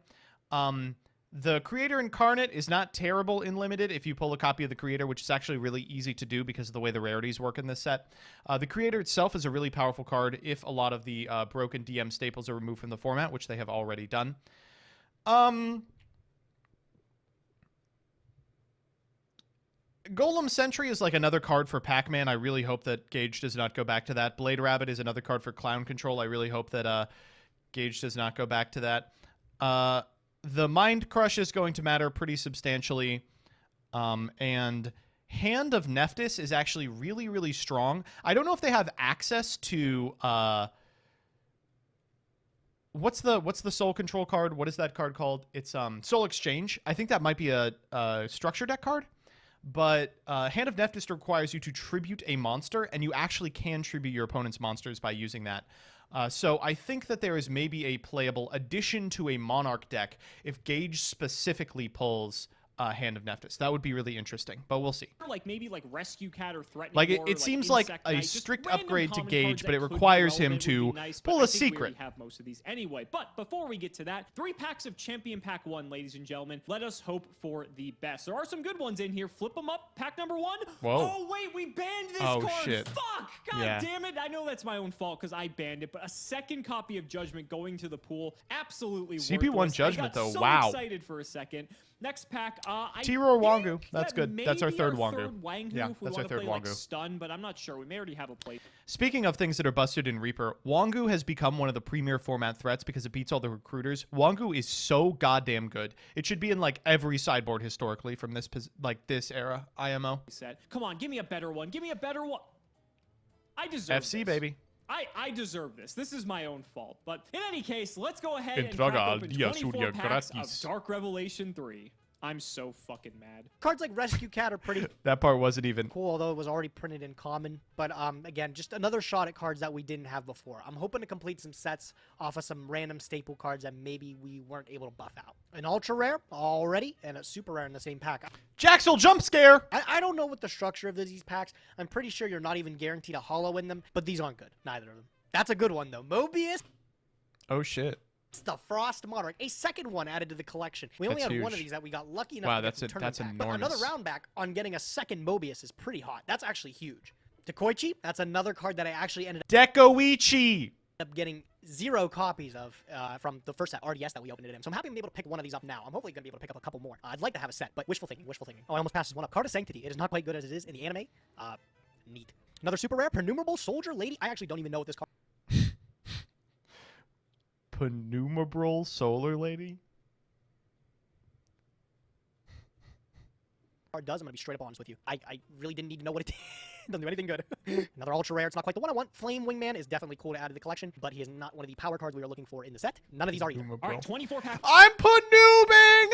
The Creator Incarnate is not terrible in Limited if you pull a copy of the Creator, which is actually really easy to do because of the way the rarities work in this set. The Creator itself is a really powerful card if a lot of the broken DM staples are removed from the format, which they have already done. Golem Sentry is like another card for Pac-Man. I really hope that Gage does not go back to that. Blade Rabbit is another card for Clown Control. I really hope that Gage does not go back to that. The Mind Crush is going to matter pretty substantially. And Hand of Nephthys is actually really, really strong. I don't know if they have access to... What's the Soul Control card? What is that card called? It's Soul Exchange. I think that might be a structure deck card. But Hand of Nephthys requires you to tribute a monster, and you actually can tribute your opponent's monsters by using that. So I think that there is maybe a playable addition to a Monarch deck if Gage specifically pulls Hand of Nephthys. That would be really interesting, but we'll see. Like maybe like Rescue Cat or Threatening Like War, it seems like Insect a Knight, just strict random upgrade to common Gage, cards but that it could be requires him relevant would to be nice, but pull I a think we secret. already have most of these anyway. But before we get to that, 3 packs of Champion Pack 1, ladies and gentlemen. Let us hope for the best. There are some good ones in here. Flip them up. Pack number 1. Whoa. Oh wait, we banned this Oh, card. shit. Fuck. God Yeah. damn it. I know that's my own fault because I banned it, but a second copy of Judgment going to the pool. Absolutely CP1 worthless. Judgment, I got though. so Wow. excited for a second. Next pack, T-Roar think Wangu. That's that good. That's our may be third Wangu. Wangu Yeah, if we that's our wanna third play, like, Wangu. Stun, but I'm not sure. We may already have a play. Speaking of things that are busted in Reaper, Wangu has become one of the premier format threats because it beats all the recruiters. Wangu is so goddamn good. It should be in like every sideboard historically from this this era IMO. Set. Come on, give me a better one. Give me a better one. I deserve FC this. baby. I deserve this. This is my own fault. But in any case, let's go ahead and Entraga crack open dia 24 suya packs of gratis. Dark Revelation 3. I'm so fucking mad. Cards like Rescue Cat are pretty That part wasn't even. cool, although it was already printed in common. But again, just another shot at cards that we didn't have before. I'm hoping to complete some sets off of some random staple cards that maybe we weren't able to buff out. An ultra rare already, and a super rare in the same pack. Jaxel jump scare! I don't know what the structure of these packs. I'm pretty sure you're not even guaranteed a holo in them, but these aren't good. Neither of them. That's a good one though. Mobius. Oh shit. The Frost Monarch, a second one added to the collection. We only That's had one of huge. these that we got lucky enough Wow, to get that's from a- tournament that's pack. But another enormous. round back on getting a second Mobius is pretty hot. That's actually huge. Takoichi, that's another card that I actually ended Dekoichi! up getting 0 copies of from the first set RDS that we opened it in. So I'm happy I'm able to pick one of these up now. I'm hopefully going to be able to pick up a couple more. I'd like to have a set, but wishful thinking, wishful thinking. Oh, I almost passed this one up. Card of Sanctity. It is not quite good as it is in the anime. Neat. Another super rare, Penumerable Soldier Lady. I actually don't even know what this card Penumerable Solar Lady? does. I'm going to be straight up honest with you. I really didn't need to know what it did. Doesn't do anything good. Another ultra rare. It's not quite the one I want. Flame Wingman is definitely cool to add to the collection, but he is not one of the power cards we are looking for in the set. None of these are either. All right, 24 packs I'm Penubing!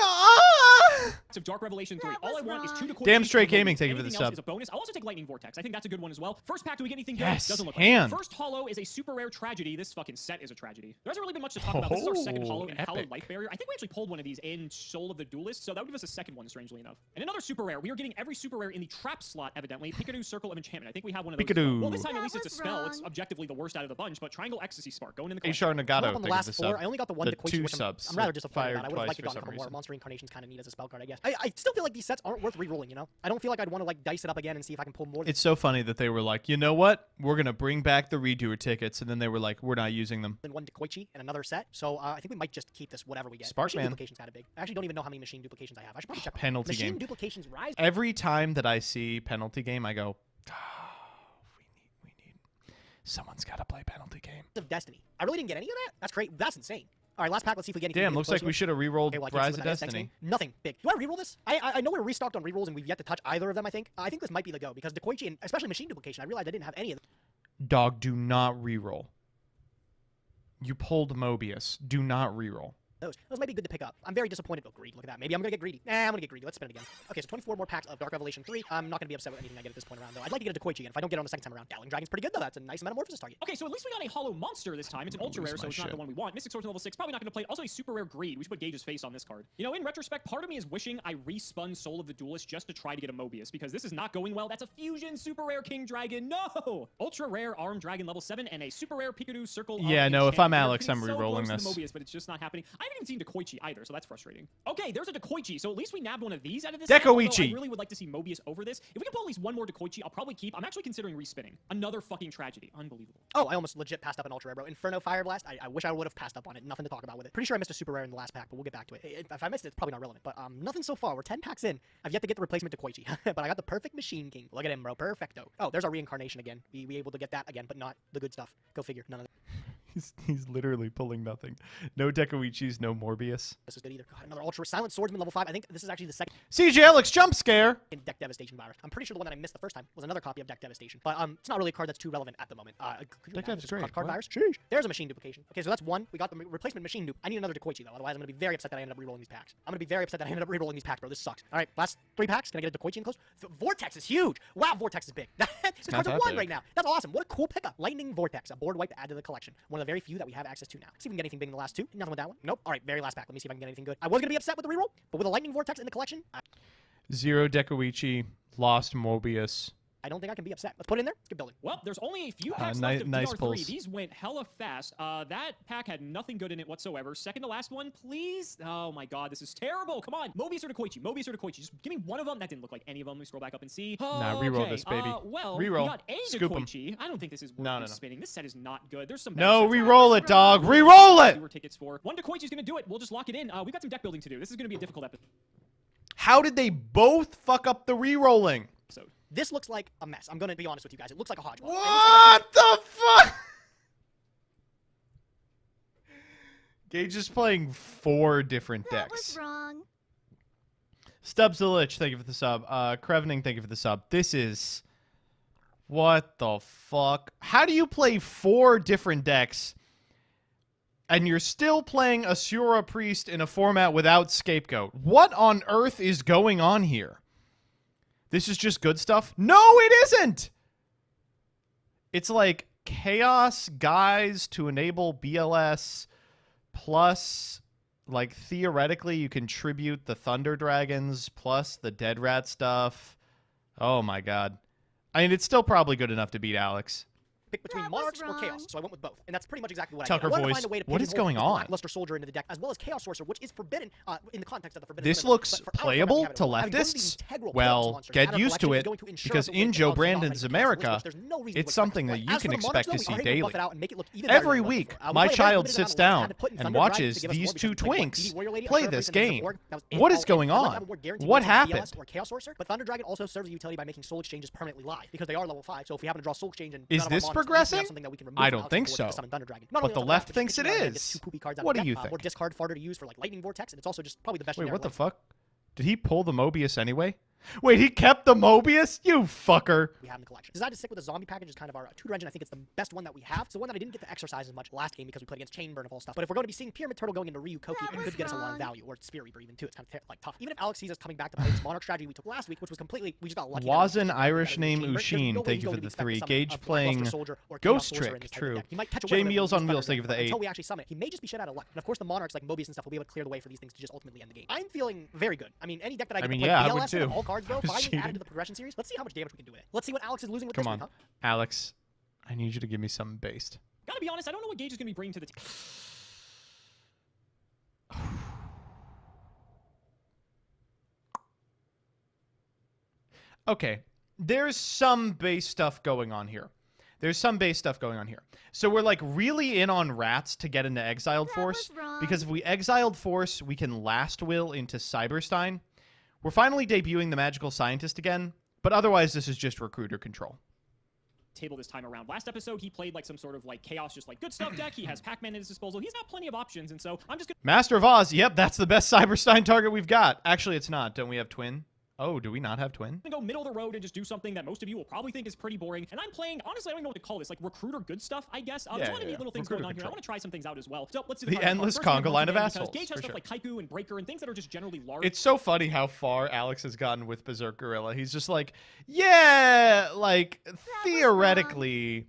of Dark Revelation 3. That All I was want is 2 wrong. Takoichi. Damn straight and gaming, Mobius. thank you for the Anything else sub. is a bonus. I'll also take Lightning Vortex. I think that's a good one as well. First pack, do we get anything good? Yes, Doesn't look hand. Like it. First holo is a super rare tragedy. This fucking set is a tragedy. There hasn't really been much to talk about. This is our second holo in Hallowed epic. Life Barrier. I think we actually pulled one of these in Soul of the Duelist, so that would give us a second one, strangely enough. And another super rare. We are getting every super rare in the trap slot, evidently. Pikachu Circle of Enchantment. I think we have one of those. as Pikachu. Well, this time at That least it's a was spell. It's wrong. objectively the worst out of the bunch, but Triangle Ecstasy Spark going in the collection. Ashar One Nagato, up on the thank you for last the 4. sub. I only got the one The Takoichi, 2 which subs. I'm rather disappointed Fired about. I would have twice liked to for have gotten some a couple more. reason. Monster Incarnation's kind of neat as a spell. card, I guess. I still feel like these sets aren't worth re-rolling, you know? I don't feel like I'd want to, like, dice it up again and see if I can pull more. It's so funny that they were like, you know what? We're going to bring back the redoer tickets. And then they were like, we're not using them. Than one Dekoichi and another set. So I think we might just keep this whatever we get. Sparkman. Machine duplication's kind of big. I actually don't even know how many machine duplications I have. I should probably check. Penalty machine game. duplications rise. Every time that I see penalty game, I go, we need. Someone's got to play penalty game. Of Destiny. I really didn't get any of that? That's great. That's insane. All right, last pack. Let's see if we get anything. Damn, looks like we should have re-rolled Okay, well, I can't Rise see of what that is. Thanks, Destiny. man. Nothing big. Do I re-roll this? I know we're restocked on re-rolls and we've yet to touch either of them, I think. I think this might be the go because Dekoichi and especially machine duplication, I realized I didn't have any of them. Dog, do not re-roll. You pulled Mobius. Do not re-roll. Those might be good to pick up. I'm very disappointed. Oh, greed. Look at that. Maybe I'm going to get greedy. Nah, I'm going to get greedy. Let's spin it again. Okay, so 24 more packs of Dark Revelation 3. I'm not going to be upset with anything I get at this point around, though. I'd like to get a Dekoichi again. If I don't get it on the second time around. Dowling Dragon's pretty good, though. That's a nice metamorphosis target. Okay, so at least we got a hollow monster this time. It's an ultra rare, so it's not the one we want. Mystic Swordsman level 6, probably not going to play it. Also a super rare greed. We should put Gage's face on this card. You know, in retrospect, part of me is wishing I respun Soul of the Duelist just to try to get a Mobius, because this is not going well. That's a fusion super rare King Dragon. No! Ultra rare Arm Dragon level 7 and a super rare Pikachu Circle of Yeah, no, if I'm Enchantment. Alex, We're I'm getting so re-rolling close to this. the Mobius, but it's just not happening. I haven't even seen Dekoichi either, so that's frustrating. Okay, there's a Dekoichi, so at least we nabbed one of these out of this set, although Dekoichi. I really would like to see Mobius over this. If we can pull at least one more Dekoichi, I'll probably keep. I'm actually considering respinning. Another fucking tragedy. Unbelievable. Oh, I almost legit passed up an ultra rare, bro. Inferno Fire Blast. I wish I would have passed up on it. Nothing to talk about with it. Pretty sure I missed a super rare in the last pack, but we'll get back to it. If I missed it, it's probably not relevant. But nothing so far. We're 10 packs in. I've yet to get the replacement Dekoichi, but I got the perfect Machine King. Look at him, bro. Perfecto. Oh, there's our reincarnation again. We able to get that again, but not the good stuff. Go figure. None of that. He's literally pulling nothing. No Dekoichis, no Morbius. This is good either. God, another ultra Silent Swordsman level 5. I think this is actually the second CJ Alex jump scare. in Deck Devastation virus. I'm pretty sure the one that I missed the first time was another copy of Deck Devastation, but it's not really a card that's too relevant at the moment. Deck Dev's great. Card What? virus. Sheesh. There's a machine duplication. Okay, so that's one. We got the replacement machine dupe. I need another Dekoichi though, otherwise I'm gonna be very upset that I ended up rerolling these packs. I'm gonna be very upset that I ended up rerolling these packs, bro. This sucks. All right, last 3 packs. Can I get a Dekoichi in close? Vortex is huge. Wow, Vortex is big. This card's a that 1 big. right now. That's awesome. What a cool pickup. Lightning Vortex, a board wipe to add to the collection. One of the very few that we have access to now. See if we can get anything big in the last 2. Nothing with that one. Nope. All right, very last pack. Let me see if I can get anything good. I was gonna be upset with the reroll, but with a Lightning Vortex in the collection, Zero Dekoichi, lost Mobius. I don't think I can be upset. Let's put it in there. Let's get building. Well, there's only a few packs nice- left of nice DR3. pulls. These went hella fast. That pack had nothing good in it whatsoever. Second to last one, please. Oh my god, this is terrible. Come on. Mobius or Dekoichi? Mobius or Dekoichi? Just give me one of them. That didn't look like any of them. Let me scroll back up and see. Nah, reroll Okay, this, baby. Well, Reroll. we got a Scoop 'em. Dekoichi. I don't think this is worth No. spinning. This set is not good. There's some No, better sets. re-roll it, dog. Re-roll it. Viewer tickets for. One Dekoichi's gonna do it. We'll just lock it in. We've got some deck building to do. This is gonna be a difficult episode. How did they both fuck up the re-rolling? This looks like a mess. I'm gonna be honest with you guys. It looks like a hodgepodge. What the fuck? Gage is playing 4 different That decks. was wrong. Stubbs the Lich, thank you for the sub. Krevening, thank you for the sub. This is... What the fuck? How do you play 4 different decks and you're still playing Asura Priest in a format without Scapegoat? What on earth is going on here? This is just good stuff? No, it isn't! It's like Chaos Guys to enable BLS plus... Like, theoretically, you can tribute the Thunder Dragons plus the Dead Rat stuff. Oh, my God. I mean, it's still probably good enough to beat Alex. Pick between That was Monarchs or wrong. Chaos, so I went with both, and that's pretty much exactly what Tucker I did. I wanted voice, to find a way to what is pigeonhole going the on? Blackluster Soldier into the deck, as well as Chaos Sorcerer, which is forbidden in the context of the forbidden. This Tournament. looks But for our playable format, we have it to all. Having both of these leftists? integral Chaos Well, monsters get at our used to collection is it, going to ensure because that the in way Joe Alex is not Brandon's making America, Chaos List, there's no reason to it's put it something back. that you As for can the Monarchs, expect to though, we see are able to buff daily. it out and make it look even better Every than it was week, before. We my put a very child limited sits amount of down land. I had to put in and Thunder Dragon watches to give us these more, 2 because, like, twinks BD Warrior Lady, play Asura this Priest, and game. Org, that was it What all is in. going I'd like to on? have a more guaranteed What win for BLS happened? Or Chaos Sorcerer, but Thunder Dragon also serves a utility by making Soul Exchanges permanently live, because they are level 5, so if we happen to draw Soul Exchange and Is none of our this monsters, at least we have progressing? something that we can remove I from don't Alex's think board so. to summon Thunder Dragon. Not But only the on left but thinks it kitchen dragon is. gets 2 poopy cards out What of do the you deck, think? More discard fodder to use for like Lightning Vortex, and it's also just probably the best. Wait, generic what the one. fuck? Did he pull the Mobius anyway? Wait, he kept the Mobius? You fucker. We have in the collection. Decided to stick with the zombie package as kind of our tutor engine. I think it's the best one that we have. It's the one that I didn't get to exercise as much last game because we played against Chainburn of all stuff. But if we're going to be seeing Pyramid Turtle going into Ryu Koki, That it could was get us a lot of wrong. value, or Spear Reaper even too. It's kind of like tough. Even if Alex sees us coming back to play this Monarch strategy we took last week, which was completely, we just got lucky. Wazen Irish name Ushin, thank you for the 3. Gage playing Ghost Trick, true. J Meals on Wheels, thank you for the 8. Until we actually summon it, he may just be shit out of luck. And of course, the Monarchs like Mobius and stuff will be able to clear the way for these things to just ultimately end the game. I'm feeling very good. I mean, any deck that I get mean, to play yeah, I would BLS with too. all cards, bro, I was finally cheating. added to the progression series. Let's see how much damage we can do with it. Let's see what Alex is losing with Come this on. week, huh? Alex, I need you to give me something based. Gotta be honest, I don't know what Gage is gonna be bringing to the team. okay, there's some base stuff going on here. So we're like really in on rats to get into Exiled Force, because if we Exiled Force, we can last will into Cyberstein. We're finally debuting the Magical Scientist again, but otherwise this is just Recruiter Control. Table this time around. Last episode, he played like some sort of like chaos, just like good stuff deck. He has Pac-Man at his disposal. He's got plenty of options, and so I'm just gonna... Master of Oz, yep, that's the best Cyberstein target we've got. Actually, it's not. Don't we have Twin? Oh, do we not have Twin? I'm gonna go middle of the road and just do something that most of you will probably think is pretty boring. And I'm playing, honestly, I don't even know what to call this, like recruiter good stuff, I guess. There's a lot of neat little things Recruiter going on here. I control. want to try some things out as well. So let's do The endless conga line of assholes, Gage has for stuff like Haiku and Breaker and things that are just generally large. It's so funny how far Alex has gotten with Berserk Gorilla. He's just like, yeah, like, theoretically...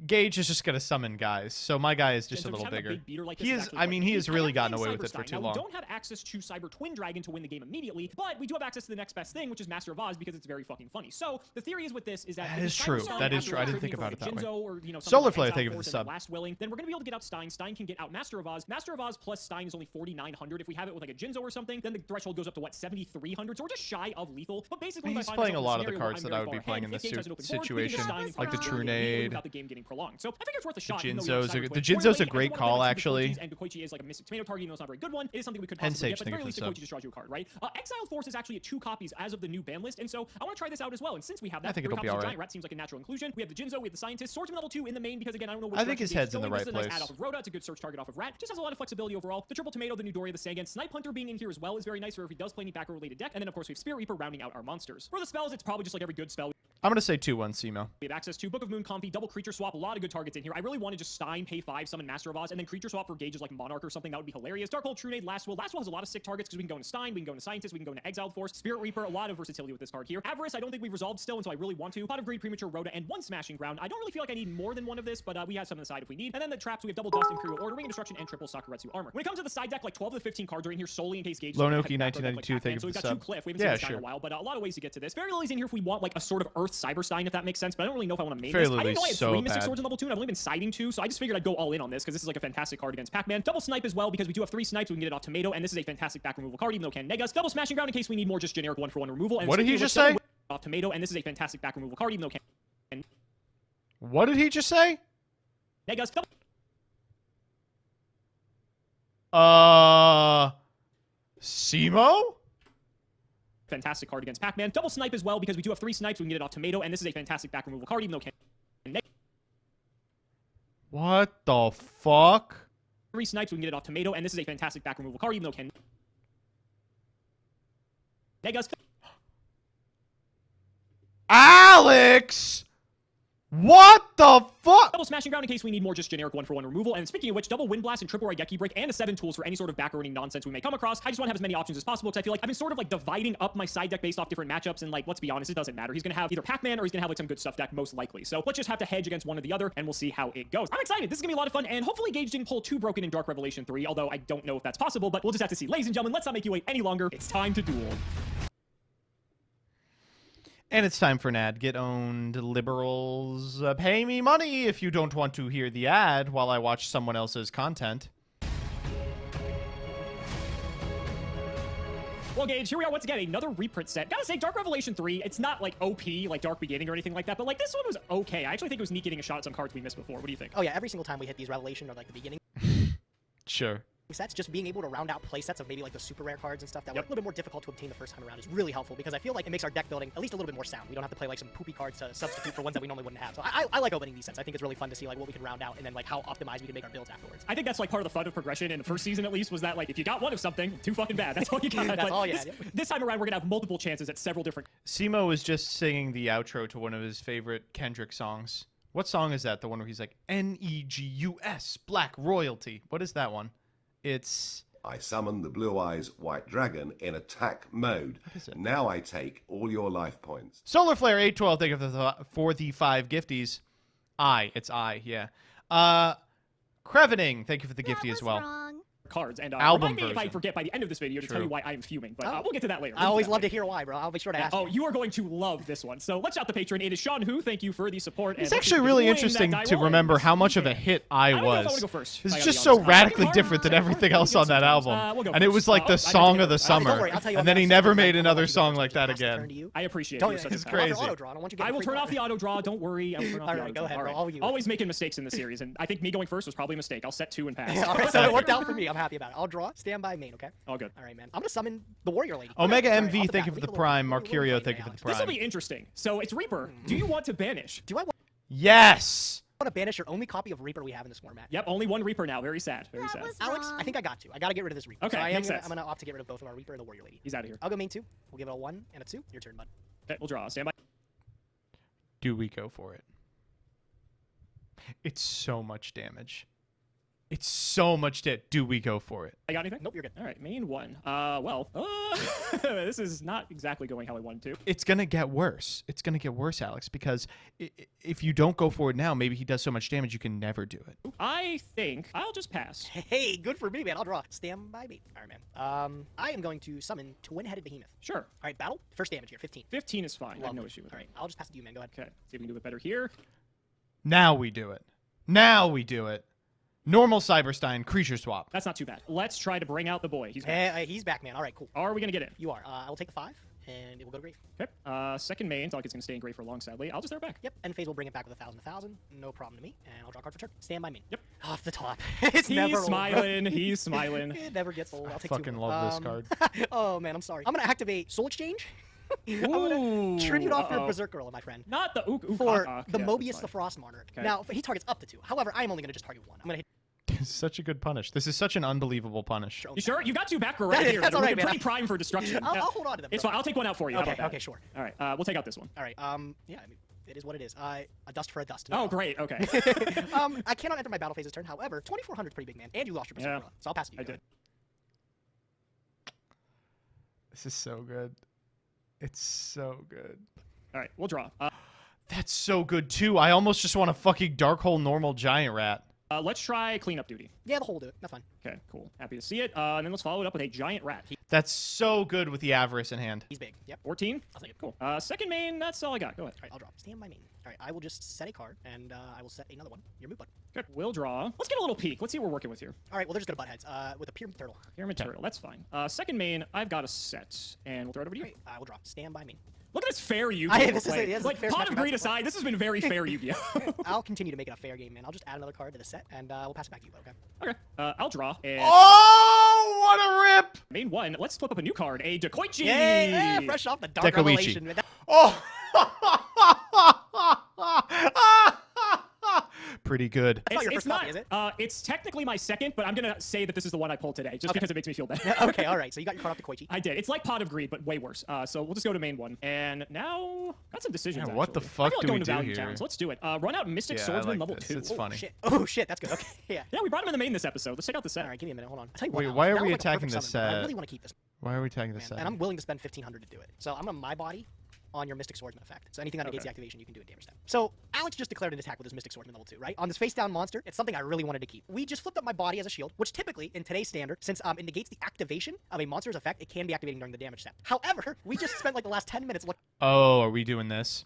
Gage is just going to summon guys, so my guy is just a little bigger. He is, I mean, he has really gotten away with it for too long. We don't have access to Cyber Twin Dragon to win the game immediately, but we do have access to the next best thing, which is Master of Oz, because it's very fucking funny. So the theory is with this is that that is true. That is true. I didn't think about it that way. Or, you know, Solar Flare, thank you for the sub. Last willing, then we're going to be able to get out Stein. Stein can get out Master of Oz. Master of Oz plus Stein is only 4,900. If we have it with like a Jinzo or something, then the threshold goes up to what, 7,300. So we're just shy of lethal. But basically, he's playing a lot of the cards that I would be playing in this situation, like the Trunade. Without the game getting prolonged. So I think it's worth a shot. The Jinzo's a great call, actually. And Koichi is like a missing tomato target, even though it's not a very good one. It is something we could And possibly Sage, get, but at the very least, thank you for Koichi just draws you a card, right? Exiled Force is actually at 2 copies as of the new ban list, and so I want to try this out as well. And since we have that, I think 3 it'll be copies of alright. Giant Rat seems like a natural inclusion. We have the Jinzo, we have the Scientist, Swordsman level 2 in the main, because again, I don't know which I think his head's in the right This is a nice place. add off of Rhoda. It's a good search target off of Rat. Just has a lot of flexibility overall. The Triple Tomato, the new Doria, the Sagan, Snipe Hunter being in here as well is very nice for if he does play any backer-related deck. And then, of course, we have Spirit Reaper rounding out our monsters. For the spells, it's probably just like every good spell. I'm going to say 2-1 Simo. We have access to Book of Moon, Comfy, double creature swap, a lot of good targets in here. I really want to just Stein, pay 5, summon Master of Oz, and then creature swap for Gages like Monarch or something. That would be hilarious. Darkhold, Trunade, Last Will. Last Will has a lot of sick targets because we can go into Stein, we can go into Scientist, we can go into Exiled Force, Spirit Reaper, a lot of versatility with this card here. Avarice, I don't think we've resolved still, and so I really want to. Pot of Greed, Premature Rhoda, and 1 Smashing Ground. I don't really feel like I need more than one of this, but we have some on the side if we need. And then the traps, we have Double Dust, Imperial Order, Ring of Destruction, and Triple Sakuretsu Armor. When it comes to the side deck, like 12 of the 15 cards are in here solely in case Gage. Lonoki 1992, thank you so for we've the got sub. 2 Cliff. We haven't seen this guy in a while, but a lot of ways to get to this. Fairy Lily's in here if we want like a sort of Earth Cyberstein, if that makes sense, but I don't really know if I want to main Fairy this. I didn't know I had Lily's 3 so Mystic bad. Swords in level 2, and I've only been siding 2, so I just figured I'd go all in on this because this is like a fantastic card against Pac-Man. Double Snipe as well because we do have 3 snipes, we can get it off Tomato, and this is a fantastic back removal card, even though it can neg us. Double Smashing Ground in case we need more just generic 1-for-1 removal. And What did he just say? Off Tomato, and this is a fantastic back removal card, even though it can What did he just say? neg us. Simo? Fantastic card against Pac-Man. Double Snipe as well because we do have 3 snipes, we can get it off Tomato, and this is a fantastic back removal card, even though it can neg What the fuck? 3 snipes, we can get it off Tomato, and this is a fantastic back removal card, even though it can neg us. Alex! What the fuck? Double Smashing Ground in case we need more just generic 1-for-1 removal. And speaking of which, double Wind Blast and triple Raigeki Break and a 7 tools for any sort of back-running nonsense we may come across. I just want to have as many options as possible because I feel like I've been sort of like dividing up my side deck based off different matchups. And like, let's be honest, it doesn't matter. He's going to have either Pac-Man or he's going to have like some good stuff deck most likely. So let's just have to hedge against one or the other and we'll see how it goes. I'm excited. This is going to be a lot of fun. And hopefully Gage didn't pull 2 broken in Dark Revelation 3, although I don't know if that's possible, but we'll just have to see. Ladies and gentlemen, let's not make you wait any longer. It's time to duel. And it's time for an ad. Get owned, liberals. Pay me money if you don't want to hear the ad while I watch someone else's content. Well, Gage, here we are once again, another reprint set. Gotta say, Dark Revelation 3, it's not like OP, like Dark Beginning or anything like that, but like this one was okay. I actually think it was neat getting a shot at some cards we missed before. What do you think? Oh yeah, every single time we hit these Revelation or like the beginning Sure. sets, just being able to round out play sets of maybe like the super rare cards and stuff that were a little bit more difficult to obtain the first time around is really helpful because I feel like it makes our deck building at least a little bit more sound. We don't have to play like some poopy cards to substitute for ones that we normally wouldn't have. So I like opening these sets. I think it's really fun to see like what we can round out and then like how optimized we can make our builds afterwards. I think that's like part of the fun of progression in the first season at least was that like if you got one of something, too fucking bad. That's all you got. That's But all you had. This time around, we're gonna have multiple chances at several different. Simo was just singing the outro to one of his favorite Kendrick songs. What song is that? The one where he's like, Negus, Black Royalty. What is that one? It's... I summon the Blue Eyes White Dragon in attack mode. is it? Now I take all your life points. Solar Flare 812, thank you for the 5 gifties. It's I, yeah. Crevening, thank you for the gifty as well. Wrong. cards. And Album remind me if I version. forget by the end of this video to tell you why I'm fuming, but we'll get to that later. I always love to hear why, bro. I'll be sure to ask. Oh, you are going to love this one. So let's shout the patron. It is Sean Hu. Thank you for the support. It's and actually really interesting to remember how much of a hit I don't know if I was. wanna go first. It's I gotta just be so honest. radically Mark, different than everything else on that album. we'll go And it first. was like I the didn't song get of the it. summer. Don't worry, I'll tell you And what, then he I'm never gonna made say another I'll song let like you that go first. again. Turn to you. I appreciate Don't- you. Such it's a crazy. Auto draw. I don't want you to I get will free turn draw. off the auto draw. Don't worry. I will turn off All the right, auto go draw. ahead, All bro. right. All you. Always making mistakes in the series, and I think me going first was probably a mistake. I'll set 2 and pass. All right, so it worked out for me. I'm happy about it. I'll draw. Stand by main, okay? All good. All right, man. I'm gonna summon the warrior lady. Omega Sorry, MV, off the thank bat, you for leave the a little- prime. leave a little Marcurio, blame, thank you for the Alex. This will prime. be interesting. So it's Reaper. Do you want to banish? Do I want Yes! to banish your only copy of Reaper we have in this format? Yep, only one Reaper now. Very sad. Very sad. Alex, I think I got to. I gotta get rid of this Reaper. Okay, so makes sense. I'm gonna opt to get rid of both of our Reaper and the warrior lady. He's out of here. I'll go main 2. We'll give it a 1 and a 2. Your turn, bud. Okay, we'll draw. Stand by. Do we go for it? It's so much damage. It's so much Do we go for it? I got anything? Nope, you're good. All right, main 1. This is not exactly going how I wanted to. It's going to get worse. It's going to get worse, Alex, because if you don't go for it now, maybe he does so much damage you can never do it. I think I'll just pass. Hey, good for me, man. I'll draw. Stand by me. All right, man. I am going to summon Twin-Headed Behemoth. Sure. All right, battle. First damage here, 15. 15 is fine. I have no Lovely. issue with All that. right, I'll just pass it to you, man. Go ahead. Okay, see if we can do it better here. Now we do it. Now we do it. Normal Cyberstein, creature swap. That's not too bad. Let's try to bring out the boy. He's back. He's back, man. All right, cool. Are we going to get in? You are. I will take the 5, and it will go to grave. Okay. Second main. It's not like it's going to stay in grave for long, sadly. I'll just throw it back. Yep, end phase will bring it back with 1,000. No problem to me. And I'll draw cards for turn. Stand by main. Yep. Off the top. It's He's never old, bro. smiling. He's smiling. It never gets old. I'll take fucking 2. love this card. Oh, man, I'm sorry. I'm going to activate Soul Exchange. I'm going to tribute off your Berserk Girl, my friend. Not the For the yeah, Mobius that's the fine. Frost Monarch. Okay. Now, he targets up to 2. However, I'm only going to just target 1. I'm going to hit Such a good punish. This is such an unbelievable punish. You sure? You got 2 back row That right is- here. that's We're all right, pretty man. prime for destruction. I'll hold on to them. It's bro. fine. I'll take one out for you. How Okay, about that? okay, sure. All right, we'll take out this one. All right. Yeah, I mean, it is what it is. A dust for a dust. Oh, great. Okay. I cannot enter my battle phase this turn. However, 2,400 is pretty big, man. And you lost your Berserk Yeah. Girl. So I'll pass it to you. I Go did. This is so good. It's so good. All right, we'll draw. That's so good, too. I almost just want a fucking Dark Hole normal giant rat. Let's try cleanup duty. Yeah, the whole do it. That's fine. Okay, cool. Happy to see it. And then let's follow it up with a giant rat. That's so good with the Avarice in hand. He's big. Yep. 14. I'll take it. Cool. Second main, that's all I got. Go ahead. All right, I'll drop. Stand by main. All right, I will just set a card, and I will set another one. Your move button. Good. We'll draw. Let's get a little peek. Let's see what we're working with here. All right, well, they're just going to butt heads with a Pyramid Turtle. Pyramid turtle. That's fine. Second main, I've got a set, and we'll throw it over to you. All right, I will drop. Stand by main. Look at this fair Yu-Gi-Oh! This is play. this is Like, fair pot of smash greed match. aside, this has been very fair Yu-Gi-Oh! I'll continue to make it a fair game, man. I'll just add another card to the set, and we'll pass it back to you, okay? Okay. I'll draw. And Oh, what a rip! main 1, let's flip up a new card. A Dekoichi! Yeah, fresh off the Dark Dekoichi. Revelation. Man. Oh! Pretty good. That's not your It's first copy, is it? It's technically my second, but I'm going to say that this is the one I pulled today, just because it makes me feel better. Okay, all right. So you got your card off to Koichi. I did. It's like Pot of Greed, but way worse. So we'll just go to main 1. And now, got some decisions, Yeah, what the actually. fuck I feel like do going we to do Value here? Towns. Let's do it. Run out Mystic Yeah, I Swordsman like level this. 2. It's funny. Shit. Oh, shit. That's good. Okay, yeah. Yeah, we brought him in the main this episode. Let's check out the set. All right, give me a minute. Hold on. I'll tell you what, Wait, Alex, why are that we was like a attacking perfect this summon, but I set? really want to keep this, Why are we tagging this man. set? And I'm willing to spend 1,500 to do it. So I'm going to my body on your Mystic Swordsman effect. So anything that negates the activation, you can do a damage step. So Alex just declared an attack with his Mystic Swordsman level 2, right? On this face-down monster, it's something I really wanted to keep. We just flipped up my body as a shield, which typically, in today's standard, since it negates the activation of a monster's effect, it can be activating during the damage step. However, we just spent like the last 10 minutes looking Oh, are we doing this?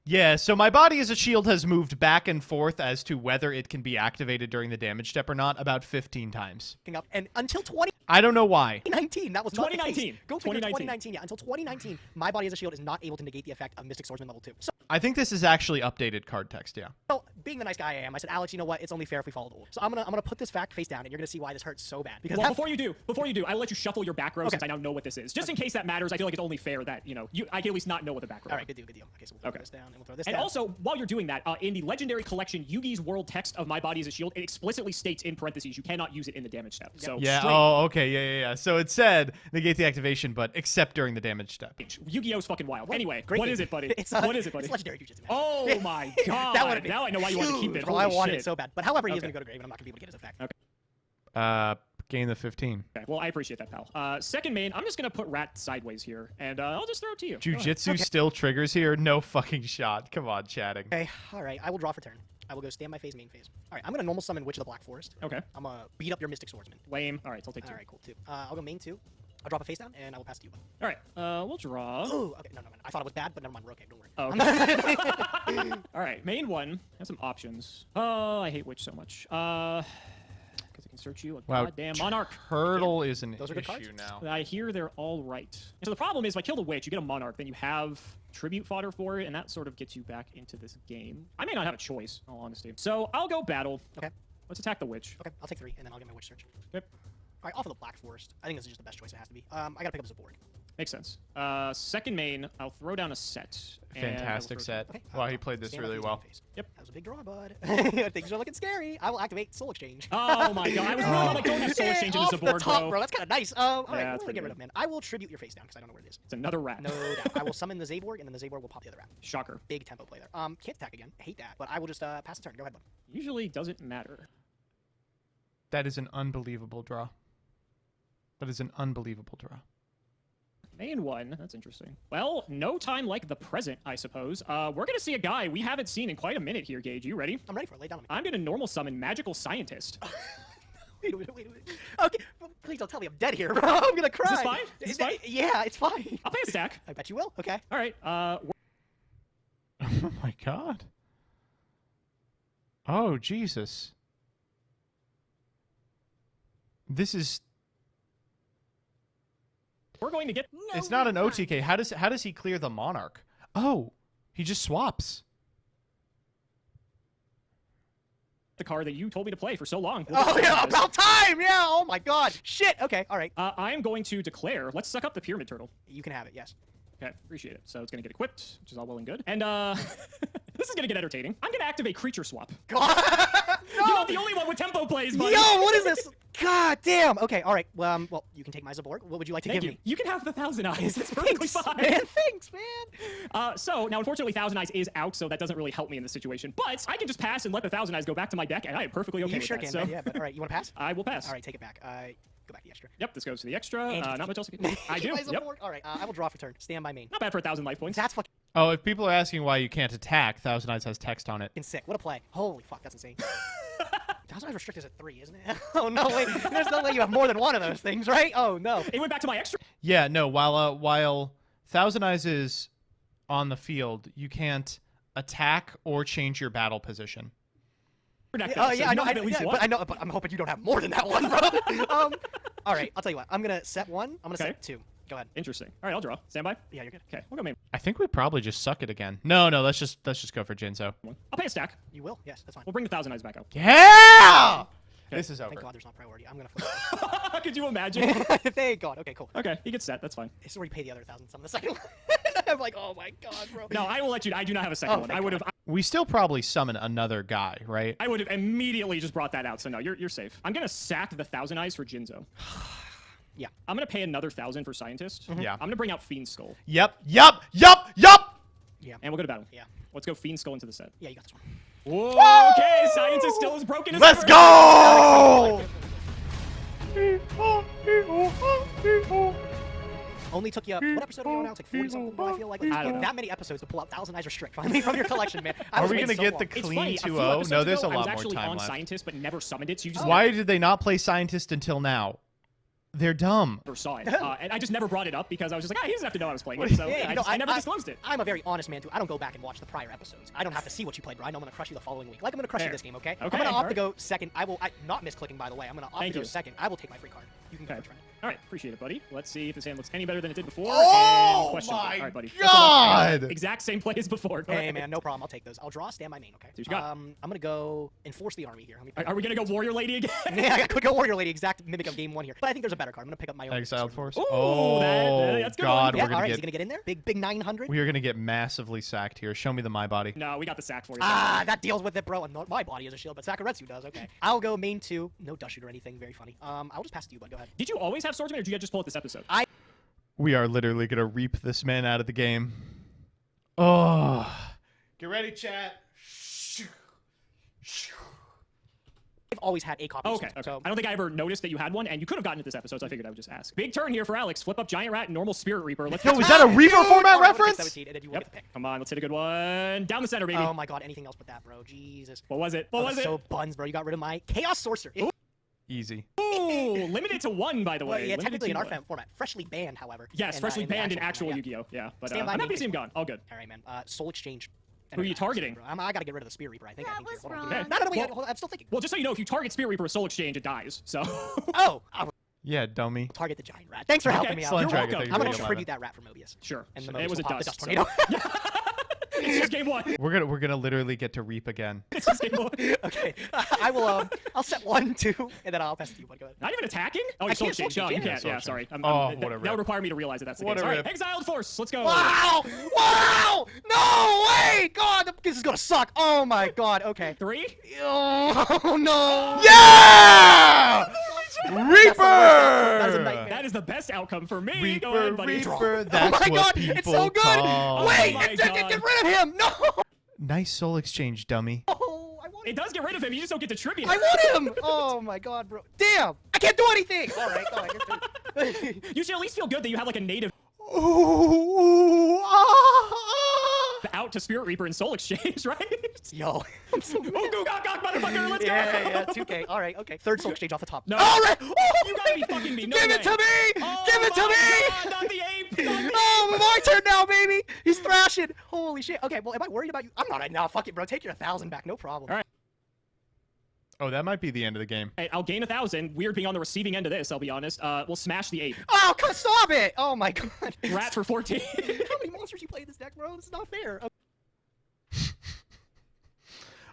Yeah, so my body as a shield has moved back and forth as to whether it can be activated during the damage step or not about 15 times. up, and until 2019, I don't know why. that was not the 2019. case. Go figure 2019. 2019, yeah. Until 2019, my body as a shield is not able to negate the effect of Mystic Swordsman level 2. I think this is actually updated card text, yeah. So, being the nice guy I am, I said, Alex, you know what? It's only fair if we follow the rules. So I'm gonna put this fact face down, and you're gonna see why this hurts so bad. Because Well, before you do, I'll let you shuffle your back row since I now know what this is. Just in case that matters, I feel like it's only fair that, I can at least not know what the back row is. all right, good deal. Okay, so we'll throw this down, and we'll throw this And down. also, while you're doing that, in the Legendary Collection Yugi's World text of My Body as a Shield, it explicitly states in parentheses you cannot use it in the damage step. So Yeah, straight- oh, okay, yeah. So it said negate the activation, but except during the damage step. Yu-Gi-Oh's fucking wild. Anyway, Great what game. is it, buddy? What is it, buddy? It's legendary jujitsu, man. Oh my god! That would've been Now I know why you want to keep it. huge, bro. Holy I wanted shit. it so bad. But however, he is Okay. gonna go to grave, and I'm not gonna be able to get his effect. Okay. Gain the 15. Okay, well, I appreciate that, pal. Second main, I'm just gonna put Rat sideways here, and I'll just throw it to you. Go ahead. Jujitsu still triggers here? No fucking shot. Come on, chatting. Okay, all right. I will draw for turn. I will go stand my phase, main phase. All right, I'm gonna normal summon Witch of the Black Forest. Okay. I'm gonna beat up your Mystic Swordsman. Lame. All right, so I'll take 2. All right, cool. 2. I'll go main 2. I'll drop a face down, and I will pass to you, bud. All right, we'll draw. Oh, okay. No. I thought it was bad, but never mind. We're okay. Don't worry. Oh, okay. All right, main 1 has some options. Oh, I hate Witch so much. Because I can search you a Wow. goddamn Monarch. Turtle is an Those are good issue cards. now. I hear they're all right. So the problem is, if I kill the Witch, you get a Monarch, then you have tribute fodder for it, and that sort of gets you back into this game. I may not have a choice, in all honesty. So I'll go battle. Okay. Let's attack the Witch. Okay. I'll take 3, and then I'll get my Witch Search. Yep. All right, off of the Black Forest. I think this is just the best choice it has to be. I gotta pick up Zaborg. Makes sense. Second main, I'll throw down a set. and I will Fantastic throw- set. Okay. Wow, he played this stand my really phase, well. main phase. Yep. That was a big draw, bud. Things are looking scary. I will activate Soul Exchange. Oh my god, I was really like, don't have Soul Exchange into Off the Zaborg, top, bro. That's kind of nice. All right, Yeah, what that's do I pretty get rid good. of, man? I will tribute your face down because I don't know where it is. It's another rat. No doubt. I will summon the Zaborg, and then the Zaborg will pop the other rat. Shocker. Big tempo play there. Can't attack again. Hate that. But I will just pass the turn. Go ahead, bud. Usually doesn't matter. That is an unbelievable draw. That is an unbelievable draw. Main 1, that's interesting. Well, no time like the present, I suppose. We're gonna see a guy we haven't seen in quite a minute here, Gage. You ready? I'm ready for it. Lay down on me. I'm gonna normal summon Magical Scientist. Wait a minute. Okay, please don't tell me I'm dead here, bro. I'm gonna cry. Is this fine? Is this fine? Yeah, it's fine. I'll pay a stack. I bet you will. Okay. All right. Oh my god. Oh, Jesus. This is... We're going to get No It's not an refunds. OTK. How does he clear the Monarch? Oh, he just swaps. the card that you told me to play for so long. Oh yeah, about time. Yeah. Oh my god. Shit. Okay. All right. I am going to declare. Let's suck up the Pyramid Turtle. You can have it. Yes. Okay, appreciate it. So it's gonna get equipped, which is all well and good. And this is gonna get entertaining. I'm gonna activate Creature Swap. God. You know, the only one with tempo plays, buddy. Yo, what is this? God damn. Okay. All right. Well, you can take my Zaborg. What would you like to Thank give you. me? You can have the Thousand Eyes. It's perfectly Thanks, fine. man. Thanks, man. So now, unfortunately, Thousand Eyes is out, so that doesn't really help me in this situation. But I can just pass and let the Thousand Eyes go back to my deck, and I am perfectly okay You with sure that. can. So Man. Yeah. But all right. You want to pass? I will pass. All right. Take it back. Go back to the extra. Yep, this goes to the extra. And Not much else. I do. My Yep. Zaborg? All right. I will draw for turn. Stand by main. Not bad for 1,000 life points. That's fucking Oh, if people are asking why you can't attack, Thousand Eyes has text on it. sick. What a play. Holy fuck. That's insane. Thousand Eyes restrict is at 3, isn't it? Oh no, wait. There's no way you have more than one of those things, right? Oh no. It went back to my extra. Yeah, no. While Thousand Eyes is on the field, you can't attack or change your battle position. Deck, Oh though, so yeah, you I know. have at least one. But I know. But I'm hoping you don't have more than that one, bro. All right. I'll tell you what. I'm gonna set 1. I'm gonna Okay. set 2. Go ahead. Interesting. All right, I'll draw. Stand by. Yeah, you're good. Okay, we'll go main. I think we probably just suck it again. No, let's just go for Jinzo. I'll pay a stack. You will. Yes, that's fine. We'll bring the Thousand Eyes back out. Yeah! This is over. Thank God there's not priority. I'm gonna flip. Could you imagine? Thank God. Okay, cool. Okay, he gets set. That's fine. This is where you pay the other 1,000 some of the second one. I'm like, oh my God, bro. No, I will let you. I do not have a second Oh, one. thank I would have. We still probably summon another guy, right? I would have immediately just brought that out. So no, you're safe. I'm gonna sack the Thousand Eyes for Jinzo. Yeah. I'm gonna pay another 1,000 for Scientist. Yeah. I'm gonna bring out Fiend Skull, Yep. Yeah. and we'll go to battle. Yeah. Let's go Fiend Skull into the set. Yeah, you got this one. Whoa, okay, Scientist still is broken. His Let's first. go! Only took you, what episode are we on now? It's like 40 something, bro. I feel like it I don't took know. that many episodes to pull out Thousand Eyes Restrict finally from your collection, man. I Are was we waiting gonna so get the long. It's clean funny. A few 2-0? episodes No, there's a ago, I was lot more actually time on left. Scientist, but never summoned it. So you just Why did they not play Scientist until now? They're dumb. never saw it, and I just never brought it up because I was just like, he doesn't have to know I was playing it. So Yeah, I, you know, I never disclosed it. I'm a very honest man, too. I don't go back and watch the prior episodes. I don't have to see what you played, bro. I know I'm going to crush you the following week. Like I'm going to crush you Fair. this game, okay? Okay, I'm going to opt alright. to go second. I not misclicking, by the way. I'm going to opt Thank to go you. second. I will take my free card. You can go Okay. first, friend. All right, appreciate it, buddy. Let's see if this hand looks any better than it did before. Oh and question. my All right, buddy. God! Exact same play as before. Go Hey, ahead. man, no problem. I'll take those. I'll draw, stand my main, okay? what you got. I'm going to go enforce the army here. Let me Are we gonna go Warrior Lady again? yeah, I got Quick Warrior Lady, exact mimic of game 1 here. But I think there's a better card. I'm going to pick up my own. Exiled Force. Ooh, Oh, that's a good God, one. Yeah, we're all right. gonna Is he going to get in there? Big 900? we are gonna get massively sacked here. Show me the my body. No, we got the sack for you. Ah, that deals with it, bro. And not my body is a shield, but Sakaretsu does. Okay. I'll go main 2. No dust shoot or anything. Very funny. I'll just pass to you, bud. Go ahead. Did you always have Swordsman, or did you just pull it this episode? We are literally gonna reap this man out of the game. Oh, get ready, chat. I've always had a copy. Okay. So I don't think I ever noticed that you had one, and you could have gotten it this episode, so I figured I would just ask. Big turn here for Alex. Flip up Giant Rat and normal Spirit Reaper. Let's Yo, is that a Reaper format reference? 17, and then you will get the pick. Come on, let's hit a good one. Down the center, baby. Oh my god, anything else but that, bro. Jesus. What was it? What was it? So buns, bro. You got rid of my Chaos Sorcerer. Easy. Ooh, limited to 1, by the way. Well, yeah, Limited technically to in our one. format. Freshly banned, however. Yes, freshly banned in actual format, Yu-Gi-Oh! Yeah, but Stand by I'm me, happy to see him baseball. gone. All good. All right, man. Soul Exchange. Who are you targeting? I gotta get rid of the Spirit Reaper, I think. That I think was here. Hold on, wrong. give me- No, wait, Well- hold on, I'm still thinking. Well, just so you know, if you target Spirit Reaper with Soul Exchange, it dies. So. Oh, I'll Yeah, dummy. target the Giant Rat. Thanks for helping me out. Slime You're Dragon, welcome. thank you I'm for gonna the tribute 11. that rat for Mobius. Sure. And the It was a Mobius will pop the dust. tornado. It's just game 1. We're gonna literally get to reap again. It's just game 1. Okay, I will. I'll set 1, 2, and then I'll pass it to you. Go ahead. Not even attacking? Oh, I you Soul can't Soul Exchange. Oh, you Exchange, can't. yeah. Yeah, Soul sorry. whatever. That would require me to realize that that's the What case. a All right, rip. Exiled Force. Let's go. Wow! Wow! No way! God, this is gonna suck. Oh my God. Okay. 3? Oh no! Yeah! Reaper! That is a nightmare. That is the best outcome for me. Go Reaper, ahead, buddy. Reaper, that's Oh my what God! people It's so good! call. Wait! Oh my Get God. rid of him! No! Nice soul exchange, dummy. Oh, I want It does get rid of him. You just don't get to tribute. I want him! Oh my God, bro. Damn! I can't do anything! Alright, You should at least feel good that you have like a native Ooh, out to Spirit Reaper and Soul Exchange, right? Yo. Oh, go, gok, gok, motherfucker, let's go! Yeah, 2K. Alright, okay. Third soul exchange off the top. No. Alright! Oh, You gotta be fucking me. No Give way. it to me! Oh Give it to my me! God, not the ape! Not the Oh, my turn now, baby! He's thrashing! Holy shit. Okay, well, am I worried about you? I'm not. Nah, fuck it, bro. Take your 1,000 back. No problem. All right. Oh, that might be the end of the game. Hey, I'll gain 1,000. Weird being on the receiving end of this, I'll be honest. We'll smash the ape. Oh, stop it! Oh my God. Rat for 14. How many monsters you play in this deck, bro? This is not fair.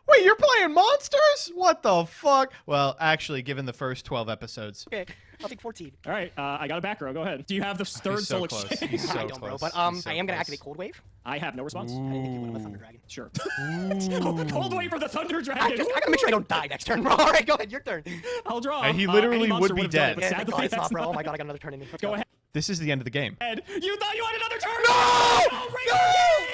Wait, you're playing monsters? What the fuck? Well, actually, given the first 12 episodes. Okay, I'll take 14. All right, I got a back row. Go ahead. Do you have the third He's so Soul close. Exchange? He's so I don't, bro. close. But He's so I am gonna close. activate Cold Wave. I have no response. I didn't think you would with Thunder Dragon. Sure. Ooh. Cold Wave for the Thunder I Dragon. gotta make sure I don't die next turn, bro. All right, go ahead. Your turn. I'll draw. And he Any literally monster would be would've done it, dead. but Yeah, thank sadly, God it's that's not, bro. Oh my God, I got another turn in me. Let's Go ahead. This is the end of the game. You thought you had another turn? No! Reaper!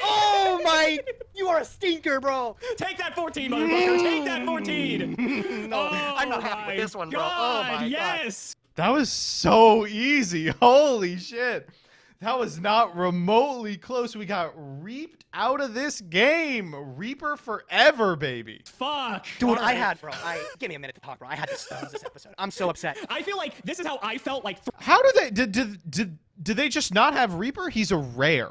Oh my! You are a stinker, bro. Take that 14, motherfucker. Take that 14. No, Oh I'm not happy with my this one, bro. Oh God, my God. yes. That was so easy. Holy shit. That was not remotely close. We got reaped out of this game. Reaper forever, baby. Fuck. Dude, All I right. had, bro. Give me a minute to talk, bro. I had to snooze this episode. I'm so upset. I feel like this is how I felt like. How do they did they just not have Reaper? He's a rare.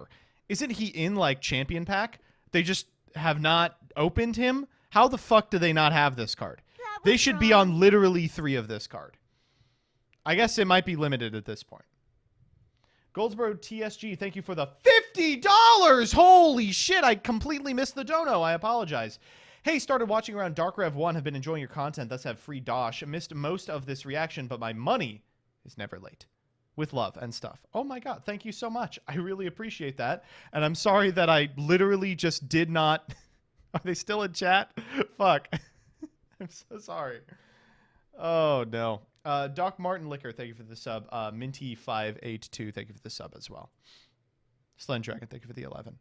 Isn't he in like champion pack? They just have not opened him. How the fuck do they not have this card? They should be on literally 3 of this card. I guess it might be limited at this point. Goldsboro TSG, thank you for the $50. Holy shit, I completely missed the dono. I apologize. Hey, started watching around Dark Rev 1, have been enjoying your content, thus have free dosh. Missed most of this reaction, but my money is never late. With love and stuff. Oh my God, thank you so much. I really appreciate that. And I'm sorry that I literally just did not... Are they still in chat? Fuck. I'm so sorry. Oh, no. Doc Martin Liquor, thank you for the sub. Minty582, thank you for the sub as well. Slend Dragon, thank you for the 11.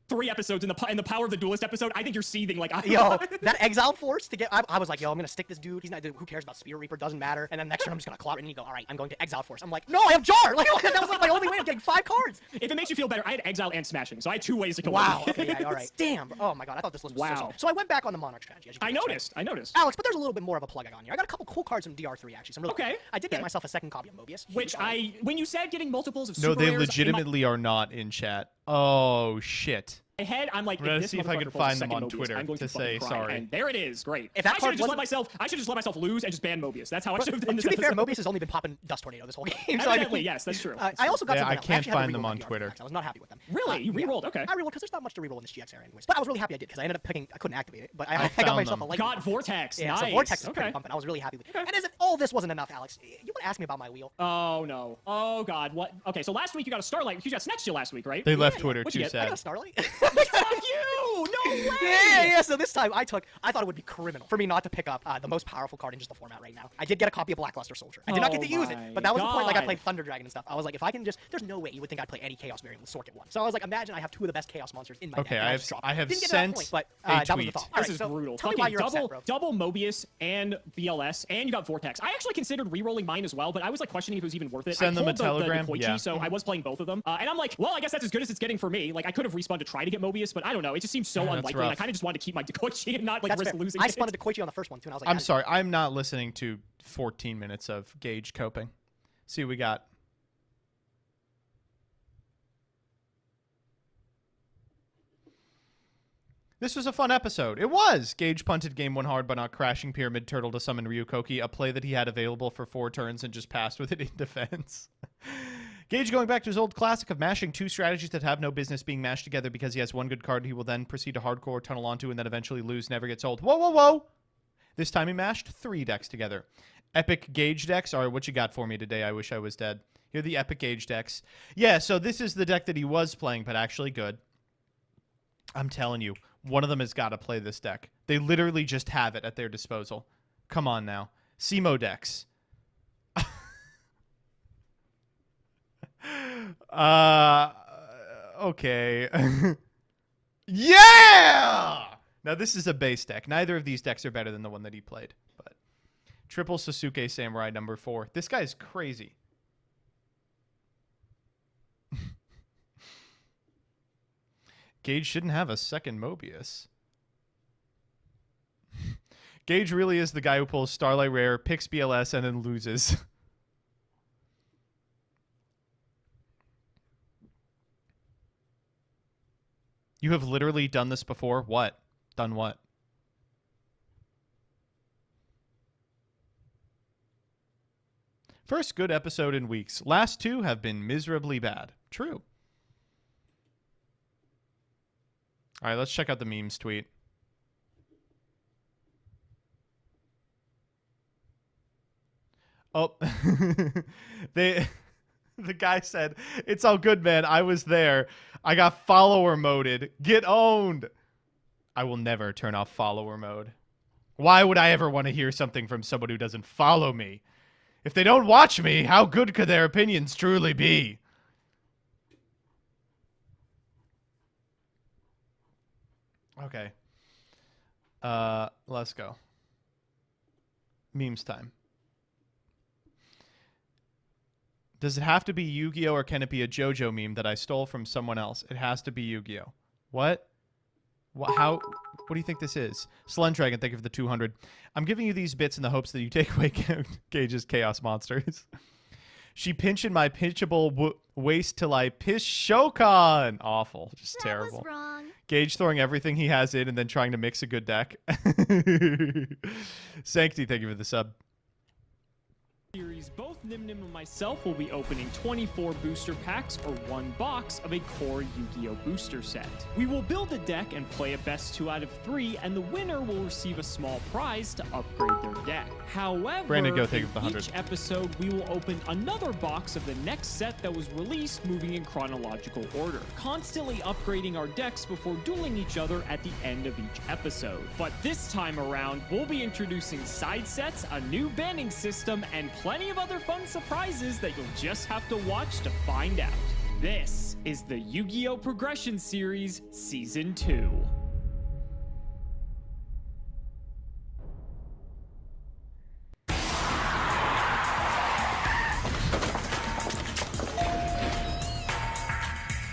3 episodes in the Power of the Duelist episode. I think you're seething like I. Yo, that Exile Force to get... I was like, yo, I'm gonna stick this dude. He's not... Who cares about Spirit Reaper? Doesn't matter. And then next turn, I'm just gonna claw it, and you go, all right, I'm going to Exile Force. I'm like, no, I have Jar! Like, that was like my only way of getting 5 cards. If it makes you feel better, I had Exile and Smashing, so I had 2 ways to kill Wow. one. Okay, yeah, all right. Damn. Bro. Oh my God, I thought this list was so Wow. solid. So I went back on the Monarch strategy. As you I can noticed. I noticed. Alex, but there's a little bit more of a plug I got on here. I got a couple cool cards from DR3 actually. Some really Okay. I did get Okay. myself a second copy of Mobius. Which when you said getting multiples of No, super they rares, legitimately are not in chat. Oh, shit. in my head, I'm like, I'm gonna if this see if I motherfucker can pulls a find them second on Mobius, Twitter I'm going to fucking say cry. sorry. And there it is. Great. If that I should card have just let wasn't- myself. I should just let myself lose and just ban Mobius. That's how I should have in this To be fair, episode. Mobius has only been popping Dust Tornado this whole game. Evidently, yes, that's true. I also got Yeah, something I else. can't actually had to find them reroll on the DR3 Twitter. packs. I was not happy with them. Really? You yeah. rerolled? Okay. I rerolled because there's not much to reroll in this GX era anyways. But I was really happy I did because I ended up picking. I couldn't activate it, but I got found myself them. a light. Got Vortex. Yeah, Nice. so Vortex is pretty Okay. pumping. I was really happy with it. And as if all this wasn't enough, Alex, you want to ask me about my wheel? Oh no. Oh god. What? Okay. So last week you got a Starlight. You got Snatched you last week, right? They left Twitter What'd too you get? I sad. got a Starlight. Fuck you! No way! Yeah. So this time I thought it would be criminal for me not to pick up the most powerful card in just the format right now. I did get a copy of Blackluster Soldier. I did not get to use it, but that was the point. Like I played Thunder Dragon and stuff. I was like, if I can just, there's no way you would think I'd play any Chaos variant with Sorkit 1. So I was like, imagine I have 2 of the best Chaos monsters in my deck. Okay, I have Didn't get to that sent point, but a that was the tweet. thought. This is brutal. Tell me why Fucking you're upset, bro. double Mobius and BLS, and you got Vortex. I actually considered re-rolling mine as well, but I was like questioning if it was even worth it. Send I them a pulled the telegram? Koichi, Yeah. so I was playing both of them. And I'm like, well, I guess that's as good as it's getting for me. Like, I could have respawned to try to get Mobius, but I don't know. It just seems so Yeah, that's unlikely. And I rough. kind of just wanted to keep my Koichi and not like That's risk fair. losing I it. spun to Koichi on the first one too, and I was like, I'm sorry. I'm not listening to 14 minutes of Gage coping. See what we got. This was a fun episode. It was. Gage punted game 1 hard by not crashing Pyramid Turtle to summon Ryukoki, a play that he had available for 4 turns and just passed with it in defense. Gage going back to his old classic of mashing 2 strategies that have no business being mashed together because he has 1 good card he will then proceed to hardcore tunnel onto and then eventually lose, never gets old. Whoa, whoa, whoa! This time he mashed 3 decks together. Epic Gage decks. All right, what you got for me today? I wish I was dead. Here are the Epic Gage decks. Yeah, so this is the deck that he was playing, but actually good. I'm telling you, one of them has got to play this deck. They literally just have it at their disposal. Come on now. Simo decks. Okay. Yeah! Now, this is a base deck. Neither of these decks are better than the one that he played. But triple Sasuke Samurai number 4. This guy is crazy. Gage shouldn't have a second Mobius. Gage really is the guy who pulls Starlight Rare, picks BLS, and then loses. You have literally done this before? What? Done what? First good episode in weeks. Last 2 have been miserably bad. True. All right, let's check out the memes tweet. Oh, the guy said, "It's all good, man. I was there. I got follower moded. Get owned." I will never turn off follower mode. Why would I ever want to hear something from someone who doesn't follow me? If they don't watch me, how good could their opinions truly be? Okay. Let's go. Memes time. Does it have to be Yu-Gi-Oh or can it be a JoJo meme that I stole from someone else? It has to be Yu-Gi-Oh. What? How? What do you think this is? Slend Dragon, thank you for the 200. I'm giving you these bits in the hopes that you take away Gage's Chaos Monsters. She pinchin' my pinchable waist till I piss Shokan. Awful. Just terrible. That was wrong. Gage throwing everything he has in and then trying to mix a good deck. Sanctity, thank you for the sub. Series, both Nim Nim and myself will be opening 24 booster packs or 1 box of a core Yu-Gi-Oh booster set. We will build a deck and play a best 2 out of 3, and the winner will receive a small prize to upgrade their deck. However, Brandon, go take in the 100. each episode, we will open another box of the next set that was released, moving in chronological order, constantly upgrading our decks before dueling each other at the end of each episode. But this time around, we'll be introducing side sets, a new banning system, and plenty of other fun surprises that you'll just have to watch to find out. This is the Yu-Gi-Oh! Progression Series Season 2.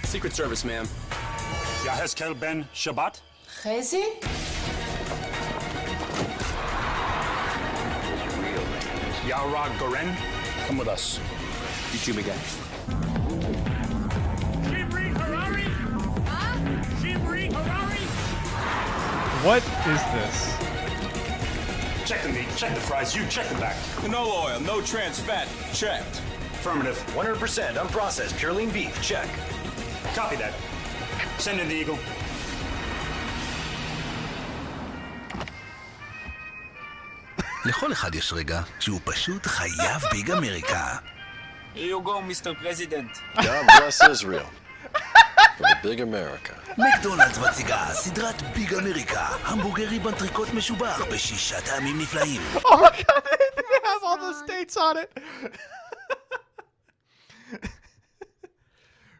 Secret Service, ma'am. Yaheskel Ben Shabbat? Chezi? Yara Goren? Come with us. YouTube again. Shimri Harari? Shimri Harari? What is this? Check the meat, check the fries, you check the back. No oil, no trans fat. Checked. Affirmative. 100% unprocessed pure lean beef. Check. Copy that. Send in the Eagle. לכל אחד יש רגע שהוא פשוט חייב ביג אמריקה. Here you go, Mr. President. God bless Israel. For the big America. מקדונלדס מציגה סדרת ביג אמריקה, המבורגרי בנטריקוט משובח בשישה טעמים נפלאים. Oh my god, they have all the states on it.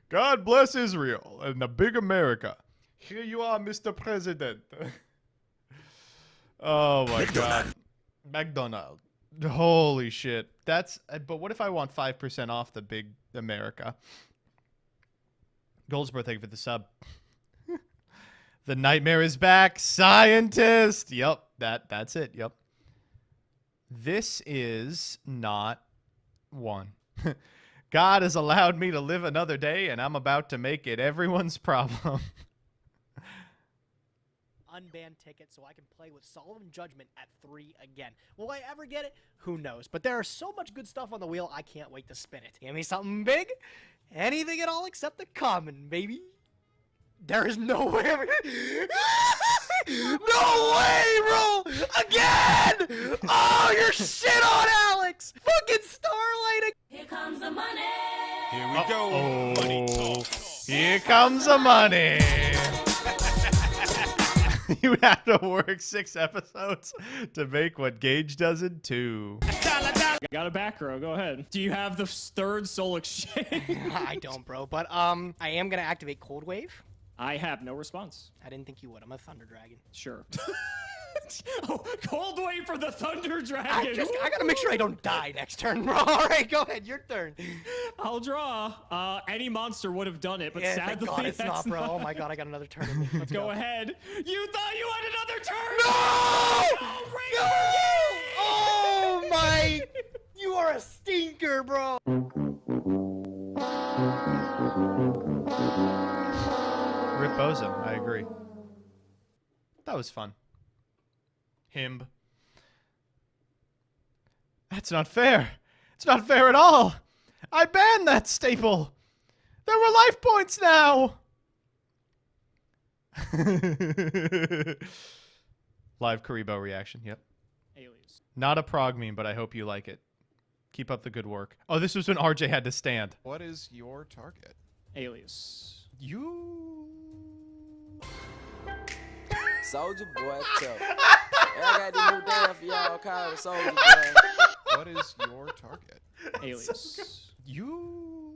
God bless Israel and the big America. Here you are, Mr. President. Oh my god. McDonald's. Holy shit. That's, but what if I want 5% off the big America? Goldsboro, thank you for the sub. The nightmare is back. Scientist. Yep. That's it. Yep. This is not one. God has allowed me to live another day, and I'm about to make it everyone's problem. Unbanned ticket so I can play with Solemn Judgment at 3 again. Will I ever get it? Who knows? But there is so much good stuff on the wheel, I can't wait to spin it. Give me something big? Anything at all except the common, baby. There is no way. No way, bro! Again! Oh, you're shit on Alex! Fucking Starlight! Here comes the money. Here we go. Money talk. Here comes the money. You have to work 6 episodes to make what Gage does in 2. Got a back row. Go ahead. Do you have the third soul exchange? I don't, bro. But I am gonna activate Cold Wave. I have no response. I didn't think you would. I'm a Thunder Dragon. Sure. Oh, Cold Wave for the Thunder Dragon. I gotta make sure I don't die next turn, bro. All right, go ahead. Your turn. I'll draw. Any monster would have done it, but Yeah, sadly, thank God it's that's not, bro. Oh my God, I got another turn. In me. Let's Go ahead. You thought you had another turn. No! Oh, Oh my! You are a stinker, bro. Rip Bosom, I agree. That was fun. Himb. That's not fair. It's not fair at all. I banned that staple. There were life points now. Live Karibo reaction. Yep. Alias. Not a prog meme, but I hope you like it. Keep up the good work. Oh, this was when RJ had to stand. What is your target? Alias. You. Soldier Boy, tough. I got the new dance for y'all called Soldier Boy. What is your target? Alias. So you.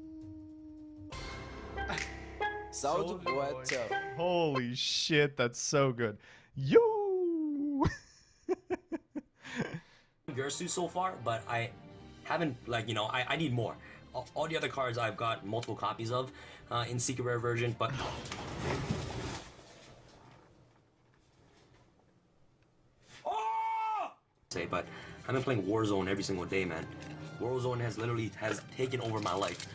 Soldier Boy, tough. Holy shit, that's so good. You. Gersu so far, but I haven't, like, you know, I need more. All the other cards I've got multiple copies of in Secret Rare version, but... But I've been playing Warzone every single day, man. Warzone has taken over my life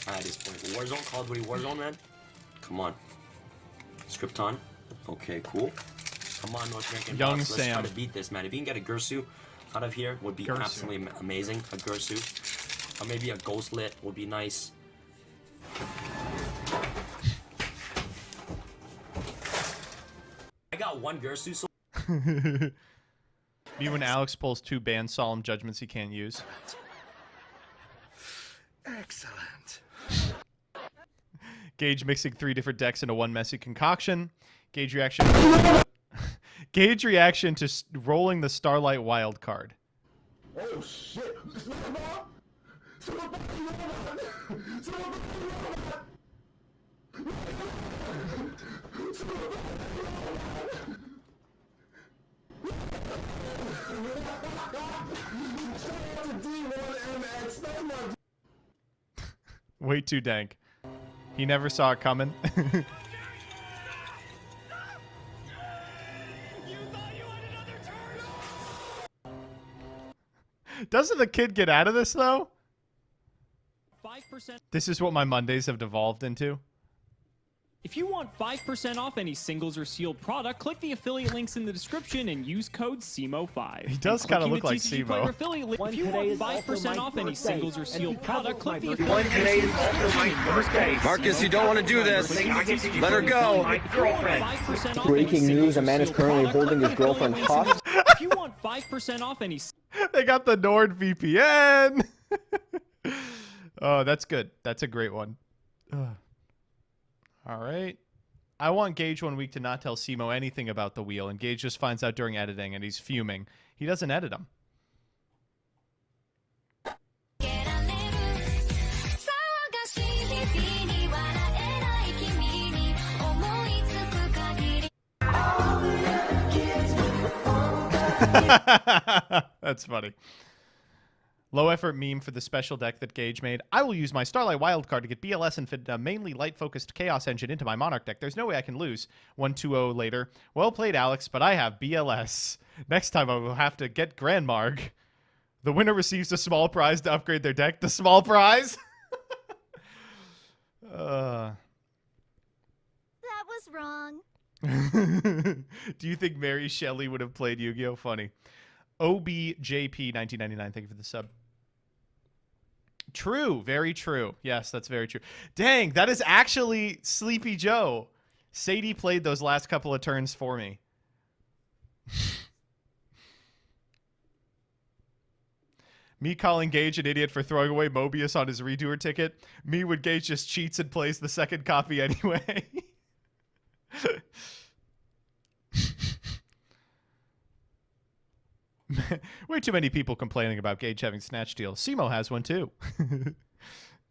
at this point. Warzone, Call of Duty Warzone, man. Come on. Scripton. Okay, cool. Come on, North American Young Box. Let's Sam. try to beat this, man. If you can get a Gersu out of here, would be absolutely amazing. A Gersu. Or maybe a Ghostlit would be nice. I got one Gersu, so... Me when Alex pulls 2 banned solemn judgments he can't use. Excellent. Gage mixing 3 different decks into one messy concoction. Gage reaction. Gage reaction to rolling the Starlight wild card. Oh shit! Way too dank. He never saw it coming. Doesn't the kid get out of this, though? 5%. This is what my Mondays have devolved into. If you want 5% off any singles or sealed product, click the affiliate links in the description and use code SEMO5. He does kind of look like Semo. If you want 5% off any singles or sealed product, click the affiliate links in the description. Marcus, you don't want to do this. Let her go. Breaking news, a man is currently holding his girlfriend hostage. If you want 5% off any... They got the NordVPN. Oh, that's good. That's a great one. All right. I want Gage 1 week to not tell Simo anything about the wheel, and Gage just finds out during editing, and he's fuming. He doesn't edit them. That's funny. Low effort meme for the special deck that Gage made. I will use my Starlight wildcard to get BLS and fit a mainly light-focused Chaos Engine into my Monarch deck. There's no way I can lose. 1-2-0 later. Well played, Alex, but I have BLS. Next time I will have to get Grandmarg. The winner receives a small prize to upgrade their deck. The small prize? That was wrong. Do you think Mary Shelley would have played Yu-Gi-Oh? Funny. OBJP1999, thank you for the sub. True, very true. Yes, that's very true. Dang, that is actually Sleepy Joe. Sadie played those last couple of turns for me. Me calling Gage an idiot for throwing away Mobius on his redoer ticket. Me when Gage just cheats and plays the second copy anyway. Way too many people complaining about Gage having snatch steal. Simo has one too.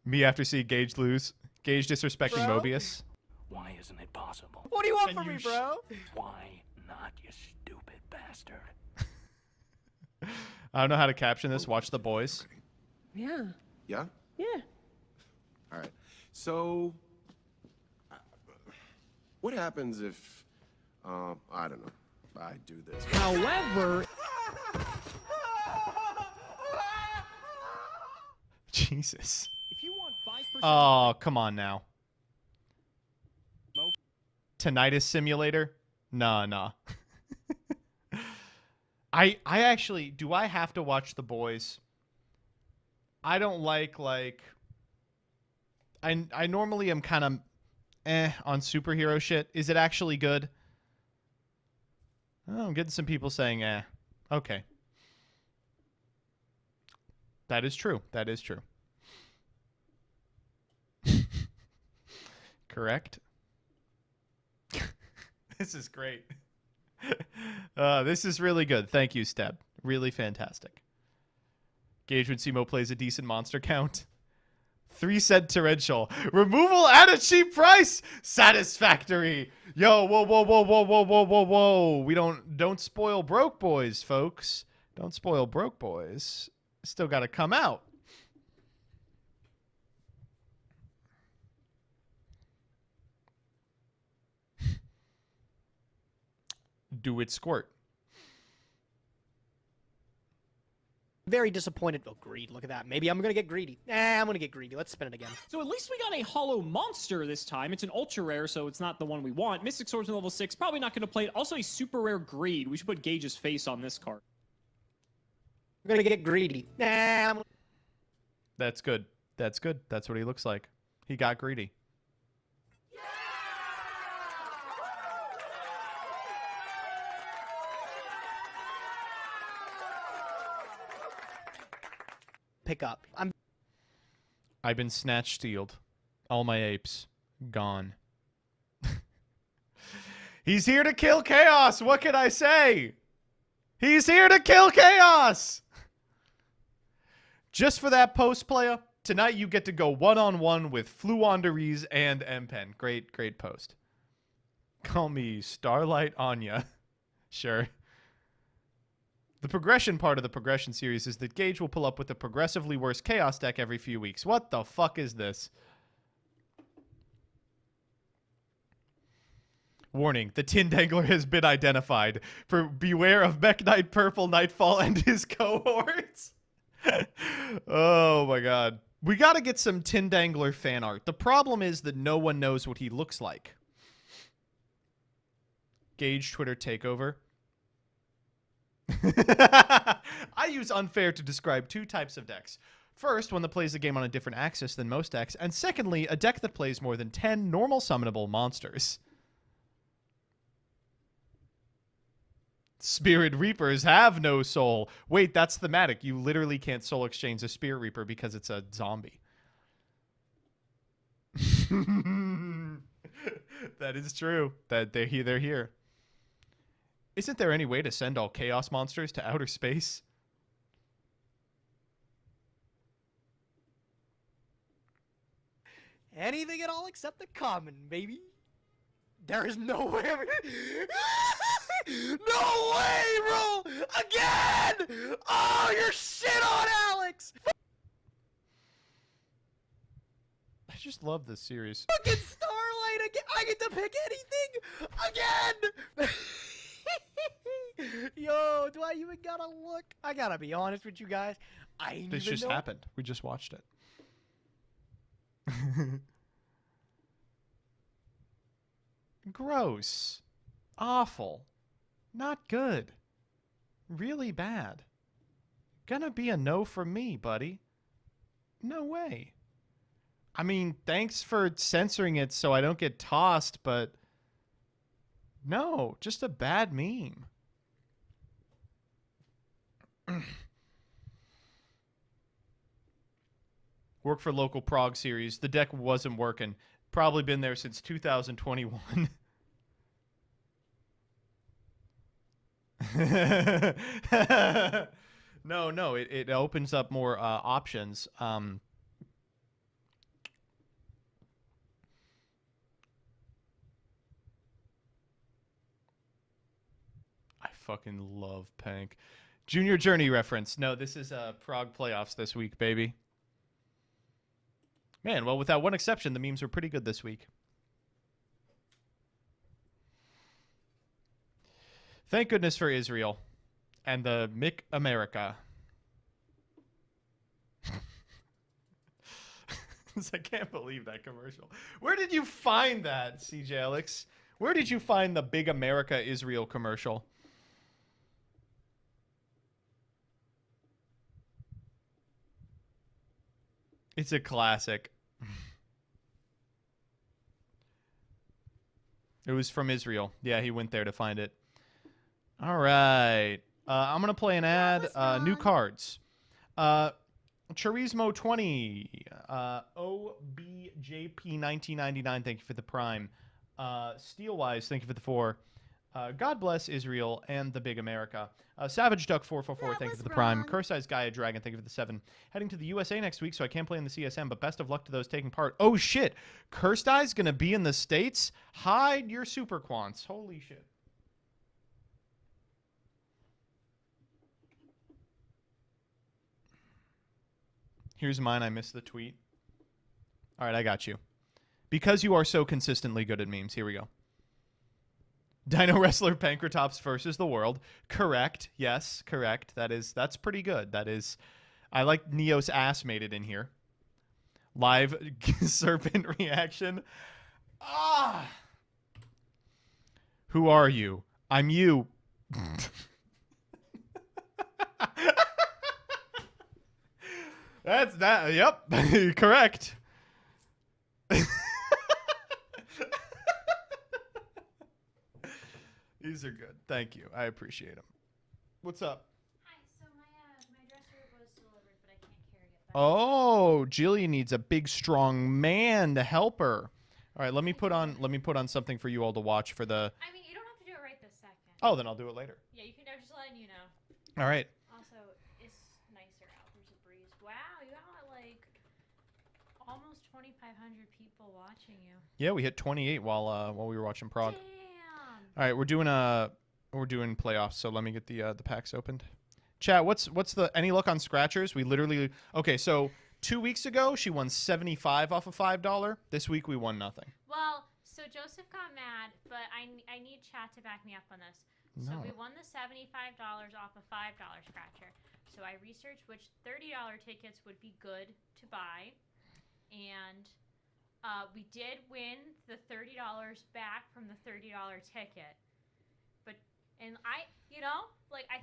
Me after seeing Gage lose. Gage disrespecting Mobius. Why isn't it possible? What do you want from me, bro? Why not, you stupid bastard? I don't know how to caption this. Watch The Boys. Yeah. Yeah? Yeah. All right. So, what happens if, I don't know, I do this? However... Jesus. If you want 5%... Oh, come on now. Tinnitus simulator? Nah. I actually, do I have to watch The Boys? I don't like I normally am kind of on superhero shit. Is it actually good? Oh, I'm getting some people saying okay. That is true. That is true. Correct. This is great. This is really good. Thank you, Steb. Really fantastic. Gage when Simo plays a decent monster count. 3-cent torrential. Removal at a cheap price. Satisfactory. Yo, whoa. We don't spoil broke boys, folks. Don't spoil broke boys. Still got to come out. Do it squirt. Very disappointed. Oh, greed. Look at that. Maybe I'm going to get greedy. I'm going to get greedy. Let's spin it again. So at least we got a hollow monster this time. It's an ultra rare, so it's not the one we want. Mystic Swordsman level 6, probably not going to play it. Also a super rare greed. We should put Gage's face on this card. I'm going to get greedy. That's good. That's good. That's what he looks like. He got greedy. Pick up. I've been snatch stealed. All my apes gone. He's here to kill chaos. What can I say? He's here to kill chaos. Just for that post, player, tonight you get to go one-on-one with Fluanderies and Mpen. Great post. Call me Starlight Anya. Sure. The progression part of the progression series is that Gage will pull up with a progressively worse chaos deck every few weeks. What the fuck is this? Warning, the Tin Dangler has been identified. Beware of Mech Knight Purple Nightfall and his cohorts. Oh my god. We gotta get some Tin Dangler fan art. The problem is that no one knows what he looks like. Gage Twitter takeover. I use unfair to describe two types of decks. First, one that plays the game on a different axis than most decks, and secondly, a deck that plays more than 10 normal summonable monsters. Spirit Reapers have no soul. Wait, that's thematic. You literally can't soul exchange a Spirit Reaper because it's a zombie. That is true. That they're here. They're here. Isn't there any way to send all chaos monsters to outer space? Anything at all except the common, baby. There is no way. No way, bro! Again! Oh, you're shit on Alex! I just love this series. Fucking Starlight again! I get to pick anything again! Yo, do I even gotta look? I gotta be honest with you guys. I ain't This even just know. happened. We just watched it. Gross. Awful. Not good. Really bad. Gonna be a no from me, buddy. No way. I mean, thanks for censoring it so I don't get tossed, but no, just a bad meme. Work for local Prague series. The deck wasn't working. Probably been there since 2021. No, it opens up more options. I fucking love Pank. Junior Journey reference. No, this is Prague playoffs this week, baby. Man, well, without one exception, the memes were pretty good this week. Thank goodness for Israel and the Mick America. I can't believe that commercial. Where did you find that, CJ Alex? Where did you find the Big America Israel commercial? It's a classic. It was from Israel. Yeah, he went there to find it. All right. I'm going to play an ad. New cards. Charismo 20. OBJP1999, thank you for the prime. Steelwise, thank you for the 4. God bless Israel and the Big America. Savage Duck 444, thank you for the prime. Curse Eyes Gaia Dragon, thank you for the 7. Heading to the USA next week, so I can't play in the CSM, but best of luck to those taking part. Oh shit! Cursed Eyes gonna be in the States? Hide your super quants. Holy shit. Here's mine. I missed the tweet. All right, I got you. Because you are so consistently good at memes. Here we go. Dino Wrestler Pankratops versus the World. Correct. Yes, correct. That's pretty good. That is, I like Neo's ass made it in here. Live serpent reaction. Ah. Who are you? I'm you. That's that. Yep. Correct. These are good. Thank you. I appreciate them. What's up? Hi. So my dresser was delivered, but I can't carry it. Oh, Jillian needs a big, strong man to help her. All right, let me put on something for you all to watch for the. I mean, you don't have to do it right this second. Oh, then I'll do it later. Yeah, you can. I'm just letting you know. All right. Also, it's nicer out. There's a breeze. Wow, you got like almost 2,500 people watching you. Yeah, we hit 28 while we were watching Prague. Damn. All right, we're doing playoffs, so let me get the packs opened. Chat, what's the any luck on scratchers? We literally okay. So 2 weeks ago, she won 75 off of $5. This week we won nothing. Well, so Joseph got mad, but I need chat to back me up on this. So No. we won the $75 off a $5 scratcher. So I researched which $30 tickets would be good to buy, and we did win the $30 back from the $30 ticket. And I think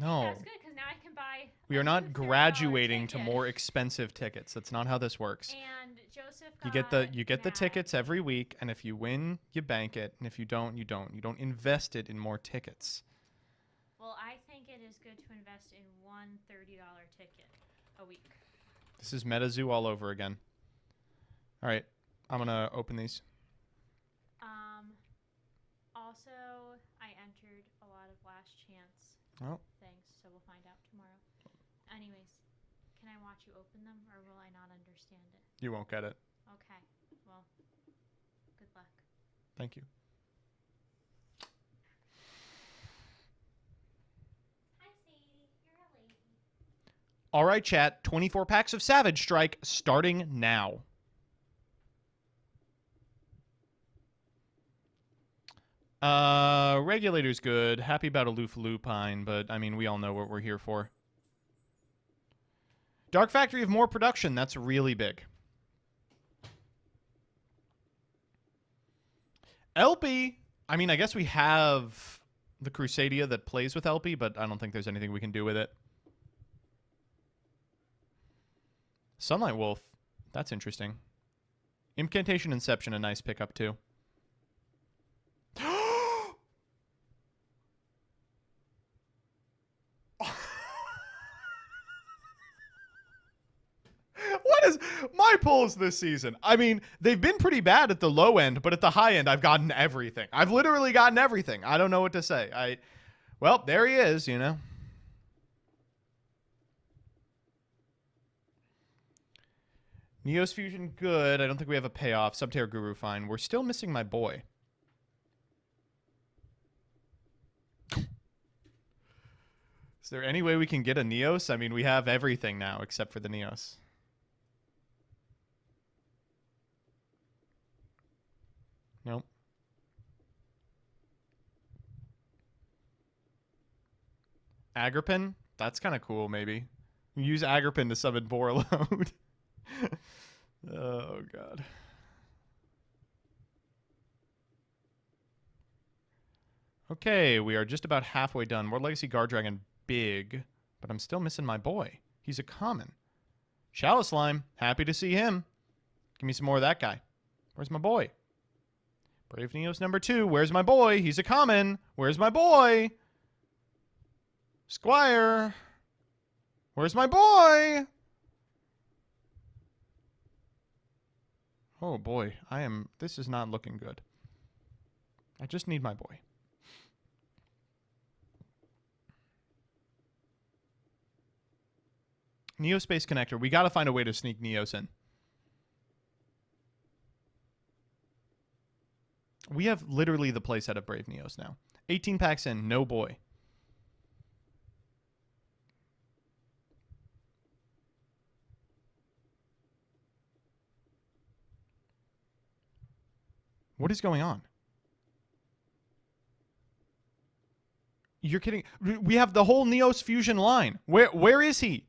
that's good because now I can buy. We are not graduating to more expensive tickets. That's not how this works. And Joseph You get the tickets every week, and if you win, you bank it, and if you don't, you don't. You don't invest it in more tickets. Well, I think it is good to invest in one $30 ticket a week. This is MetaZoo all over again. All right, I'm gonna open these. also, I entered a lot of last chance things, so we'll find out tomorrow. Anyways, can I watch you open them, or will I not understand it? You won't get it. Okay. Well, good luck. Thank you. Hi, Sadie. You're a lady. All right, chat. 24 packs of Savage Strike starting now. Regulator's good. Happy about a Lupine, but I mean, we all know what we're here for. Dark Factory of more production. That's really big. LP. I mean, I guess we have the Crusadia that plays with LP, but I don't think there's anything we can do with it. Sunlight Wolf. That's interesting. Incantation Inception, a nice pickup too. What is my pulls this season? I mean, they've been pretty bad at the low end, but at the high end, I've gotten everything. I've literally gotten everything. I don't know what to say. Well, there he is, you know. Neos Fusion, good. I don't think we have a payoff. Subterra Guru, fine. We're still missing my boy. Is there any way we can get a Neos? I mean, we have everything now except for the Neos. Nope. Agrippin? That's kind of cool, maybe. Use Agrippin to summon Borreload. Oh, God. Okay, we are just about halfway done. More Legacy Guard Dragon, big. But I'm still missing my boy. He's a common. Shallow Slime, happy to see him. Give me some more of that guy. Where's my boy? Brave Neos number 2. Where's my boy? He's a common. Where's my boy? Squire. Where's my boy? Oh boy, this is not looking good. I just need my boy. Neo Space Connector. We got to find a way to sneak Neos in. We have literally the playset of Brave Neos now. 18 packs in, no boy. What is going on? You're kidding. We have the whole Neos Fusion line. Where is he?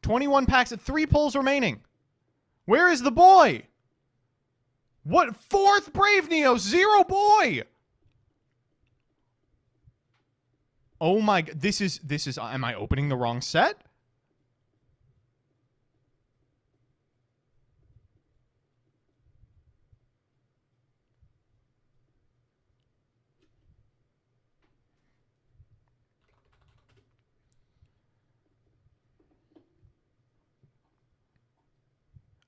21 packs at 3 pulls remaining. Where is the boy? What? 4th Brave Neos, 0 boy. Oh my, this is, am I opening the wrong set?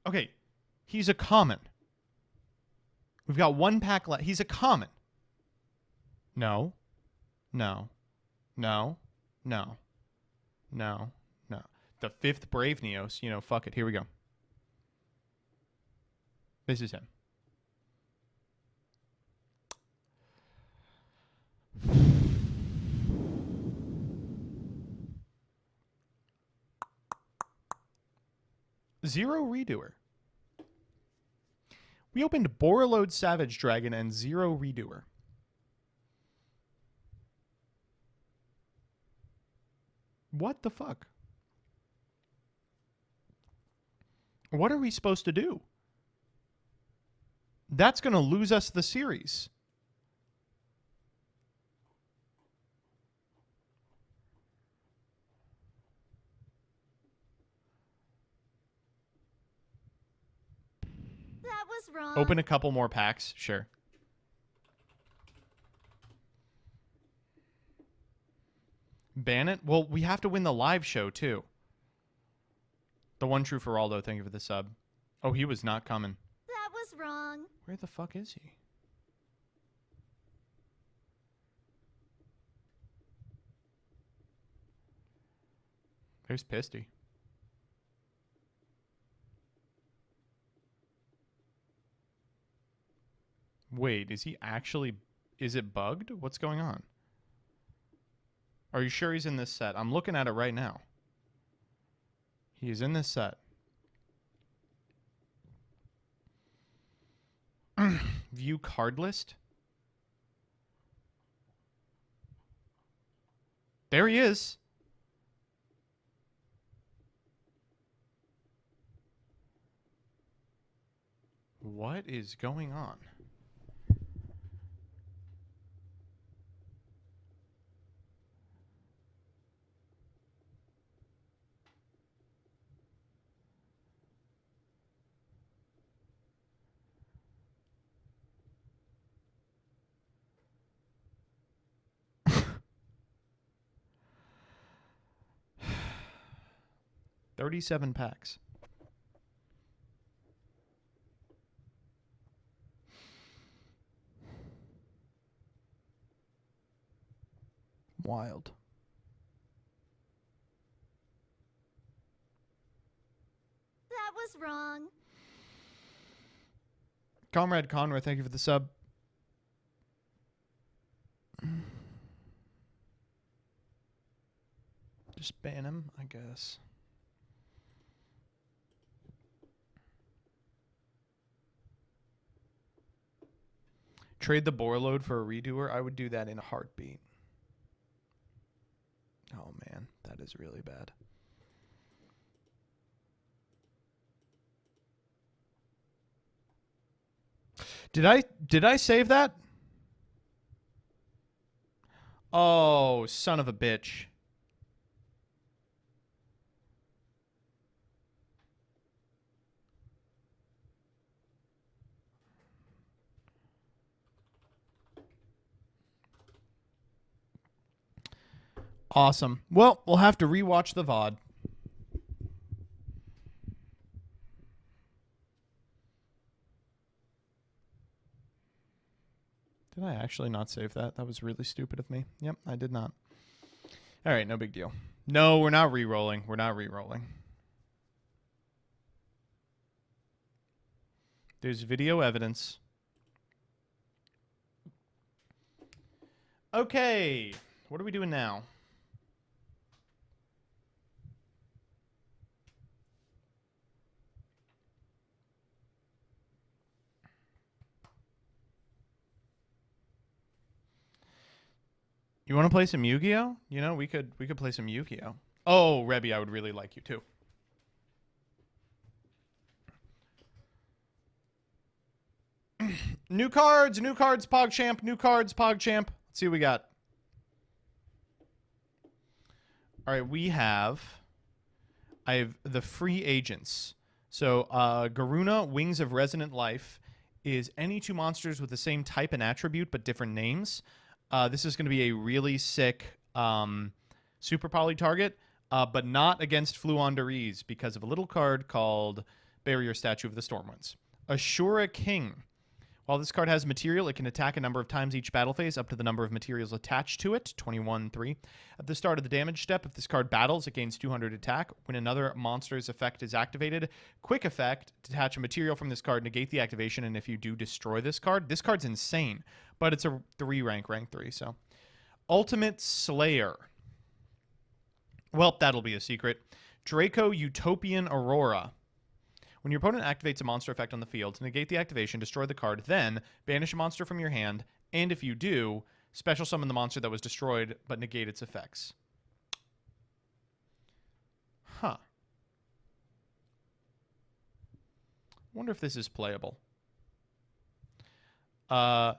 Okay, he's a common. We've got 1 pack left. He's a common. No. No. No. No. No. No. The 5th Brave Neos. You know, fuck it. Here we go. This is him. Zero Redoer. We opened Borreload Savage Dragon and Zero Redoer. What the fuck? What are we supposed to do? That's going to lose us the series. That was wrong. Open a couple more packs, sure. Ban it? Well, we have to win the live show, too. The one true for Aldo, thank you for the sub. Oh, he was not coming. That was wrong. Where the fuck is he? There's Pisty. Wait, is he actually... Is it bugged? What's going on? Are you sure he's in this set? I'm looking at it right now. He is in this set. View card list. There he is. What is going on? $37 packs. Wild. That was wrong. Comrade Conrad, thank you for the sub. Just ban him, I guess. Trade the bore load for a redoer. I would do that in a heartbeat. Oh man, that is really bad. Did I save that? Oh, son of a bitch. Awesome. Well, we'll have to rewatch the VOD. Did I actually not save that? That was really stupid of me. Yep, I did not. All right, no big deal. No, we're not re-rolling. We're not re-rolling. There's video evidence. Okay, what are we doing now? You want to play some Yu-Gi-Oh? You know, we could play some Yu-Gi-Oh. Oh, Rebby, I would really like you too. New cards, PogChamp, new cards, PogChamp. Let's see what we got. All right, I have the free agents. So, Garuna, Wings of Resonant Life, is any two monsters with the same type and attribute but different names. This is going to be a really sick super poly target, but not against Fluonderies because of a little card called Barrier Statue of the Stormwinds. Ashura King. While this card has material, it can attack a number of times each battle phase up to the number of materials attached to it, 21-3. At the start of the damage step, if this card battles, it gains 200 attack. When another monster's effect is activated, quick effect, detach a material from this card, negate the activation, and if you do destroy this card's insane, but it's a 3 rank 3, so. Ultimate Slayer. Well, that'll be a secret. Draco Utopian Aurora. When your opponent activates a monster effect on the field, to negate the activation, destroy the card, then banish a monster from your hand, and if you do, special summon the monster that was destroyed, but negate its effects. Huh. Wonder if this is playable. And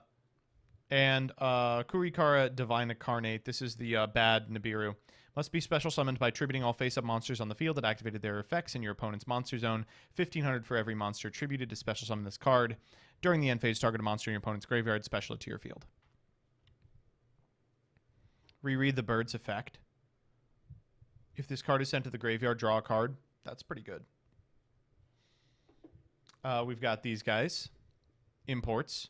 Kurikara Divine Incarnate. This is the bad Nibiru. Must be special summoned by tributing all face-up monsters on the field that activated their effects in your opponent's monster zone. 1,500 for every monster attributed to special summon this card. During the end phase, target a monster in your opponent's graveyard, special it to your field. Reread the bird's effect. If this card is sent to the graveyard, draw a card. That's pretty good. We've got these guys. Imports.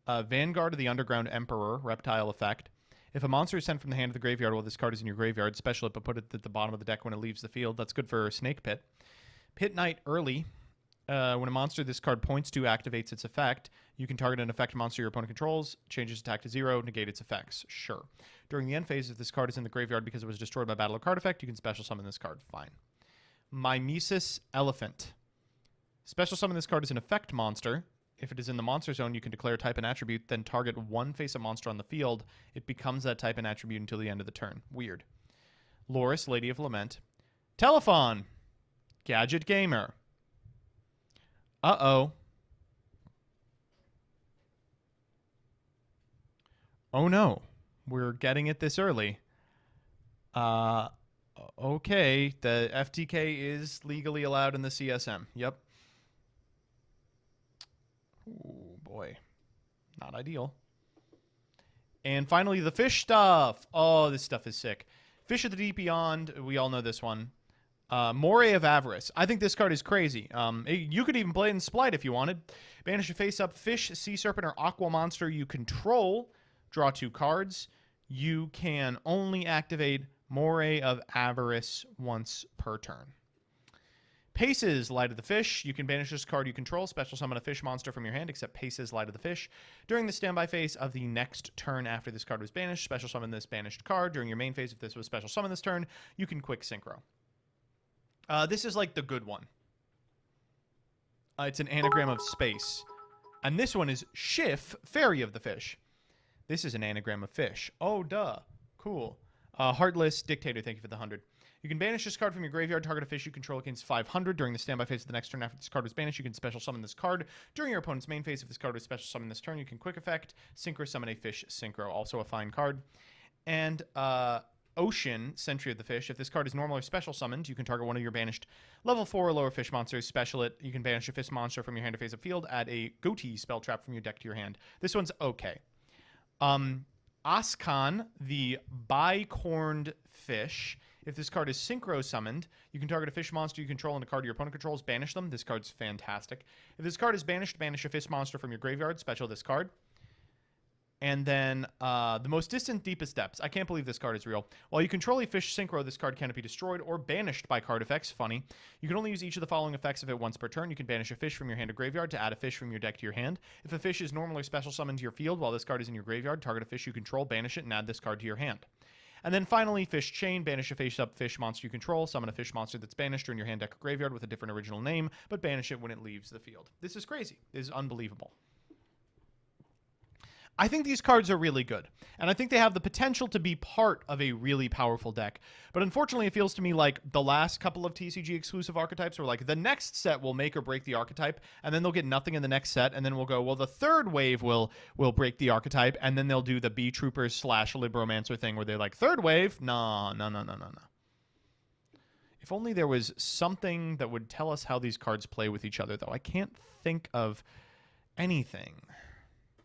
Vanguard of the Underground Emperor, reptile effect. If a monster is sent from the hand to the graveyard while this card is in your graveyard, special it but put it at the bottom of the deck when it leaves the field. That's good for Snake Pit. Pit Knight early. When a monster this card points to activates its effect, you can target an effect monster your opponent controls, change its attack to 0, negate its effects. Sure. During the end phase, if this card is in the graveyard because it was destroyed by battle or card effect, you can special summon this card. Fine. Mimesis Elephant. Special summon this card as an effect monster. If it is in the monster zone, you can declare type and attribute, then target one face-up monster on the field. It becomes that type and attribute until the end of the turn. Weird. Loris, Lady of Lament. Telephon. Gadget Gamer. Uh-oh. Oh no. We're getting it this early. Okay. The FTK is legally allowed in the CSM. Yep. Ooh, boy. Not ideal. And finally, the fish stuff. Oh, this stuff is sick. Fish of the Deep Beyond. We all know this one. Moray of Avarice. I think this card is crazy. You could even play it in Splight if you wanted. Banish a face-up fish, sea serpent, or aqua monster you control. Draw 2 cards. You can only activate Moray of Avarice once per turn. Paces, Light of the Fish. You can banish this card you control. Special summon a fish monster from your hand, except Paces, Light of the Fish. During the standby phase of the next turn after this card was banished, special summon this banished card. During your main phase, if this was special summon this turn, you can quick synchro. This is like the good one. It's an anagram of space. And this one is Schiff, Fairy of the Fish. This is an anagram of fish. Oh, duh. Cool. Heartless Dictator, thank you for the 100. You can banish this card from your graveyard, target a fish you control against 500. During the standby phase of the next turn after this card was banished, you can special summon this card. During your opponent's main phase, if this card was special summoned this turn, you can quick effect, synchro summon a fish synchro. Also a fine card. And, Ocean, Sentry of the Fish. If this card is normal or special summoned, you can target one of your banished level 4 or lower fish monsters. Special it. You can banish a fish monster from your hand to face of field. Add a Goatee spell trap from your deck to your hand. This one's okay. Askan, the bicorned fish. If this card is synchro summoned, you can target a fish monster you control and a card your opponent controls. Banish them. This card's fantastic. If this card is banished, banish a fish monster from your graveyard. Special this card. And then the most distant, deepest depths. I can't believe this card is real. While you control a fish synchro, this card cannot be destroyed or banished by card effects. Funny. You can only use each of the following effects of it once per turn. You can banish a fish from your hand to graveyard to add a fish from your deck to your hand. If a fish is normal or special summoned to your field while this card is in your graveyard, target a fish you control, banish it, and add this card to your hand. And then finally, Fish Chain. Banish a face-up fish monster you control. Summon a fish monster that's banished during your hand, deck, or graveyard with a different original name, but banish it when it leaves the field. This is crazy. This is unbelievable. I think these cards are really good, and I think they have the potential to be part of a really powerful deck. But unfortunately, it feels to me like the last couple of TCG exclusive archetypes were like, the next set will make or break the archetype, and then they'll get nothing in the next set, and then we'll go, well, the third wave will break the archetype, and then they'll do the B-Troopers / Libromancer thing where they're like, third wave? No. If only there was something that would tell us how these cards play with each other, though. I can't think of anything.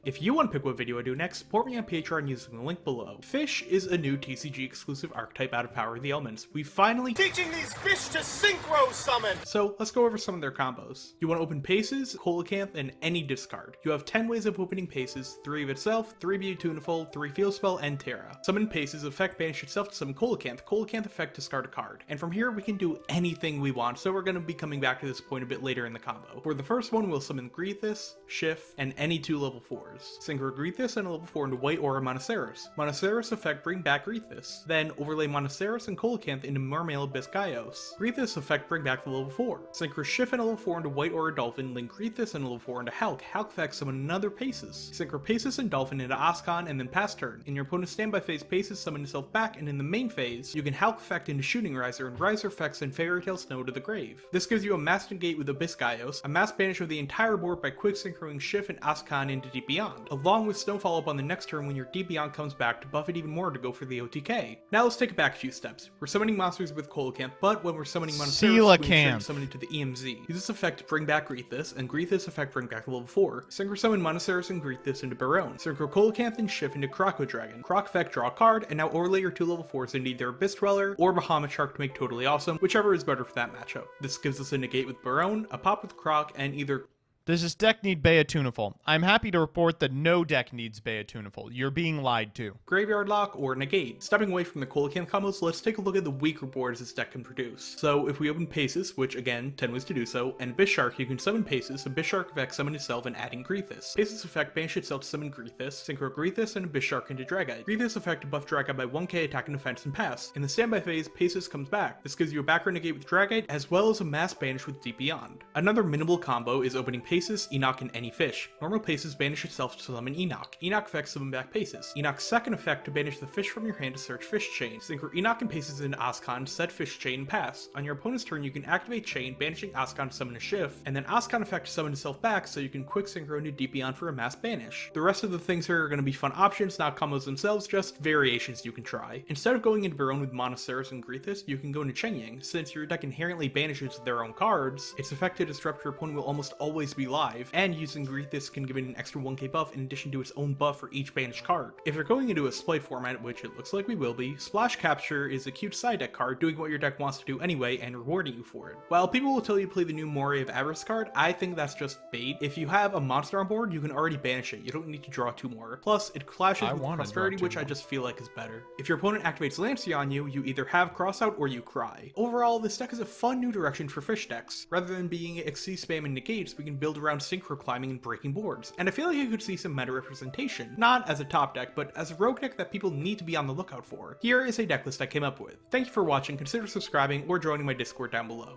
If you want to pick what video I do next, support me on Patreon using the link below. Fish is a new TCG exclusive archetype out of Power of the Elements. We finally Teaching these fish to synchro summon! So let's go over some of their combos. You want to open Paces, Coelacanth, and any discard. You have 10 ways of opening Paces, 3 of itself, 3 Be Tuneful, 3 Field Spell, and Terra. Summon Paces, effect banish itself to summon Coelacanth, Coelacanth effect discard a card. And from here we can do anything we want, so we're going to be coming back to this point a bit later in the combo. For the first one, we'll summon Greethus, Schiff, and any 2 level 4s. Synchro Greethus and a level 4 into White Aura Monoceros. Monoceros effect bring back Greethus. Then overlay Monoceros and Coelacanth into Marmail Biscayos. Greethus effect bring back the level 4. Synchro Schiff and a level 4 into White Aura Dolphin, link Greethus and a level 4 into Hulk. Hulk effect summon another Paces. Synchro Paces and Dolphin into Askan and then pass turn. In your opponent's standby phase, Paces summon itself back, and in the main phase, you can Hulk effect into Shooting Riser and Riser effects and Fairy Tale Snow to the grave. This gives you a mass negate with the Biscayos, a mass banish of the entire board by quick synchroing Schiff and Askan into Deep Beyond, along with Snow follow-up on the next turn when your Deep Beyond comes back to buff it even more to go for the OTK. Now let's take it back a few steps. We're summoning monsters with Coelacanth, but when we're summoning Monoceros, we summon it to the EMZ. Use this effect to bring back Greethus, and Greethus effect bring back level 4. Synchro summon Monoceros and Greethus into Barone. Synchro Coelacanth and Schiff into Croco Dragon. Croc effect draw a card, and now overlay your 2 level 4s into either Abyss Dweller or Bahamut Shark to make Totally Awesome, whichever is better for that matchup. This gives us a negate with Barone, a pop with Croc, and either Does this deck need Beatuniful? I'm happy to report that no deck needs Beatuniful. You're being lied to. Graveyard Lock, or Negate. Stepping away from the Coelacanth combos, let's take a look at the weaker boards this deck can produce. So if we open Paces, which again, 10 ways to do so, and Bishark, you can summon Paces, and Bishark effect summon itself and adding Greethus. Paces effect banish itself to summon Greethus, synchro Greethus, and Bishark into Dragite. Greethus effect buff Dragite by 1k attack and defense and pass. In the standby phase, Paces comes back. This gives you a background Negate with Dragite, as well as a mass banish with Deep Beyond. Another minimal combo is opening Paces, Enoch, and any fish. Normal Paces banish itself to summon Enoch. Enoch effect summon back Paces. Enoch's second effect to banish the fish from your hand to search Fish Chain. Synchro Enoch and Paces into Ascon, set Fish Chain, and pass. On your opponent's turn, you can activate Chain, banishing Ascon to summon a Shift, and then Ascon effect to summon itself back so you can quick synchro into Deep Beyond for a mass banish. The rest of the things here are going to be fun options, not combos themselves, just variations you can try. Instead of going into Baron with Monoceros and Greethus, you can go into Chenyang. Since your deck inherently banishes their own cards, its effect to disrupt your opponent will almost always be live, and using Greethus can give it an extra 1k buff in addition to its own buff for each banished card. If you're going into a Splite format, which it looks like we will be, Splash Capture is a cute side deck card doing what your deck wants to do anyway and rewarding you for it. While people will tell you to play the new Moray of Avarice card, I think that's just bait. If you have a monster on board, you can already banish it. You don't need to draw 2 more. Plus, it clashes with Prosperity, which I just feel like is better. If your opponent activates Lancia on you, you either have Crossout or you cry. Overall, this deck is a fun new direction for fish decks. Rather than being XC spam and negates, we can build around synchro climbing and breaking boards. And I feel like you could see some meta representation, not as a top deck, but as a rogue deck that people need to be on the lookout for. Here is a deck list I came up with. Thank you for watching, consider subscribing or joining my Discord down below.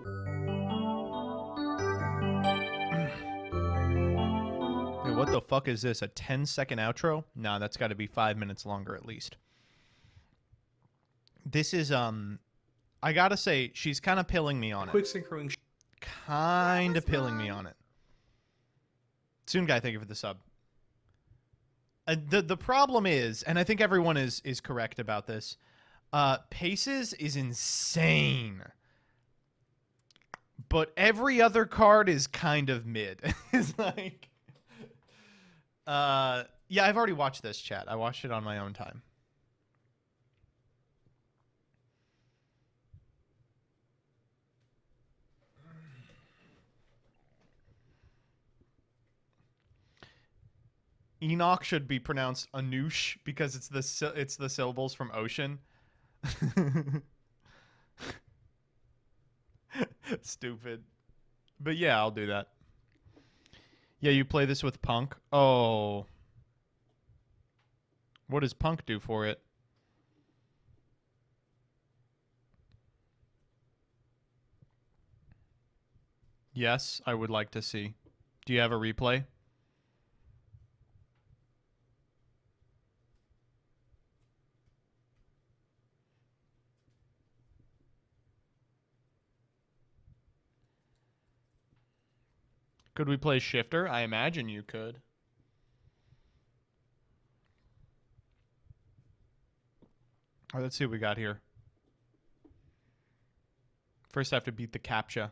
Wait, what the fuck is this? A 10-second outro? Nah, that's got to be 5 minutes longer at least. This is, I gotta say, she's kind of pilling me on it. Quick synchroing. Kind of pilling me on it. Soon Guy, thank you for the sub. The problem is, and I think everyone is correct about this, Paces is insane. But every other card is kind of mid. It's like... yeah, I've already watched this, chat. I watched it on my own time. Enoch should be pronounced Anoush because it's the syllables from ocean. Stupid. But yeah, I'll do that. Yeah, you play this with Punk? Oh. What does Punk do for it? Yes, I would like to see. Do you have a replay? Could we play Shifter? I imagine you could. All right, let's see what we got here. First, I have to beat the CAPTCHA.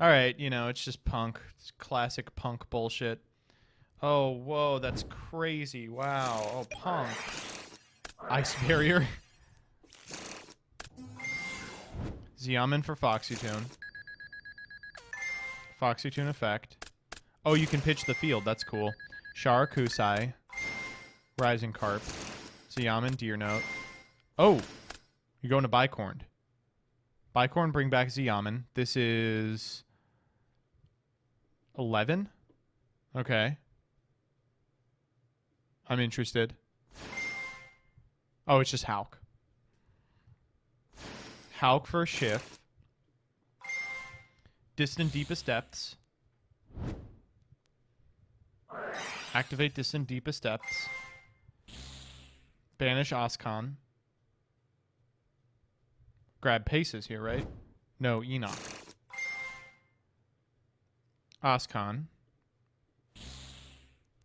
All right, you know, it's just Punk. It's classic Punk bullshit. Oh, whoa, that's crazy. Wow. Oh, Punk. Ice Barrier. Xiamen for Foxy Tune. Foxy Tune effect. Oh, you can pitch the field. That's cool. Shara Kusai. Rising Carp. Xiamen, Deer Note. Oh! You're going to Bicorn. Bicorn, bring back Xiamen. This is... 11? Okay. I'm interested. Oh, it's just Hulk. Hulk for a Shift. Distant Deepest Depths. Activate Distant Deepest Depths. Banish Ascon. Grab Paces here, right? No, Enoch. Ascon.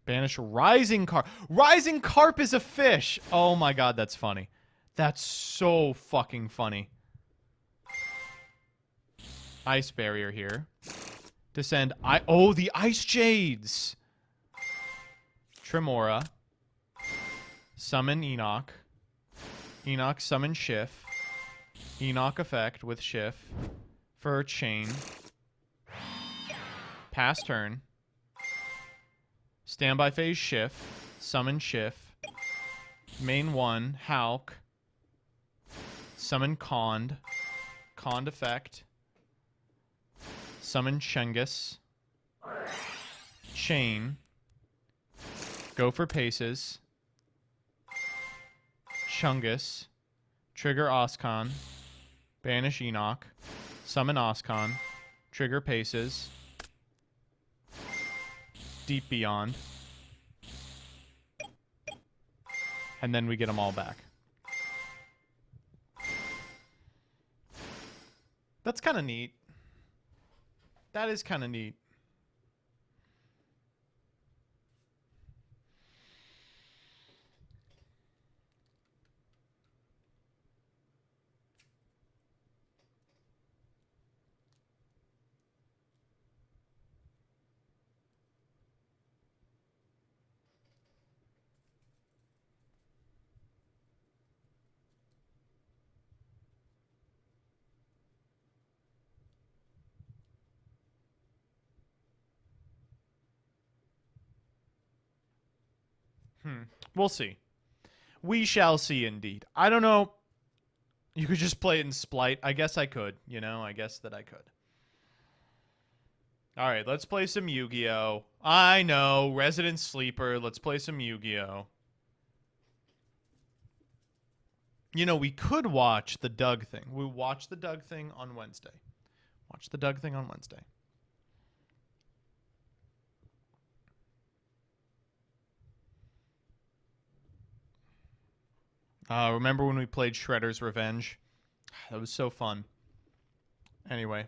Banish Rising Carp. Rising Carp is a fish! Oh my god, that's funny. That's so fucking funny. Ice Barrier here. Descend. Oh, the Ice Jades! Tremora. Summon Enoch. Enoch summon Shift. Enoch effect with Shift. For Chain. Pass turn. Standby phase Shift. Summon Shift. Main 1, Hulk. Summon Cond. Cond effect. Summon Chungus. Chain. Go for paces. Chungus. Trigger Oscon. Banish Enoch. Summon Oscon. Trigger paces. Deep Beyond. And then we get them all back. That's kind of neat. That is kind of neat. We'll see. We shall see indeed. I don't know. You could just play it in Splite. I guess I could. You know, I guess that I could. All right, let's play some Yu-Gi-Oh. I know, Resident Sleeper. Let's play some Yu-Gi-Oh. You know, we could watch the Doug thing. We watch the Doug thing on Wednesday. Watch the Doug thing on Wednesday. Remember when we played Shredder's Revenge? That was so fun. Anyway.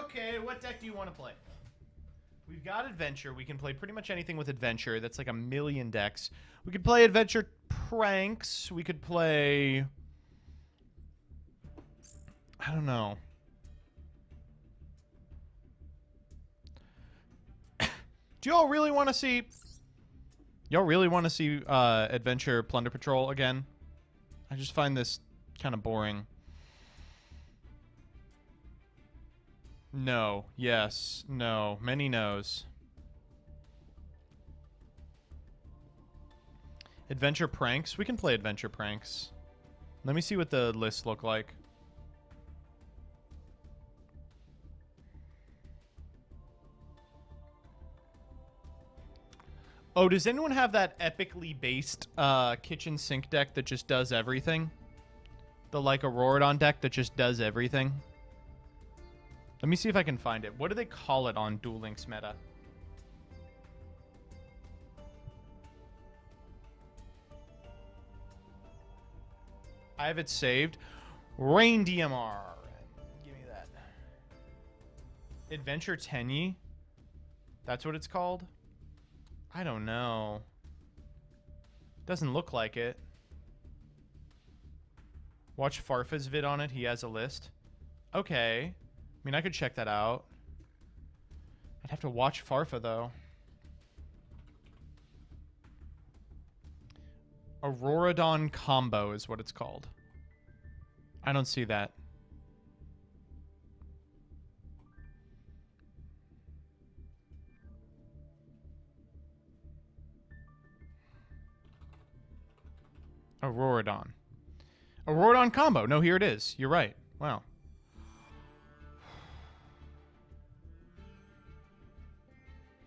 Okay, what deck do you want to play? We've got Adventure. We can play pretty much anything with Adventure. That's like a million decks. We could play Adventure Pranks. We could play... I don't know. Do y'all really want to see... Y'all really want to see Adventure Plunder Patrol again? I just find this kind of boring. No. Yes. No. Many no's. Adventure Pranks? We can play Adventure Pranks. Let me see what the lists look like. Oh, does anyone have that epically based kitchen sink deck that just does everything? The like Auroradon deck that just does everything? Let me see if I can find it. What do they call it on Duel Links meta? I have it saved. Rain DMR. Give me that. Adventure Tenyi? That's what it's called? I don't know. Doesn't look like it. Watch Farfa's vid on it. He has a list. Okay. I mean, I could check that out. I'd have to watch Farfa, though. Auroradon Combo is what it's called. I don't see that. Auroradon. Auroradon Combo. No, here it is. You're right. Wow.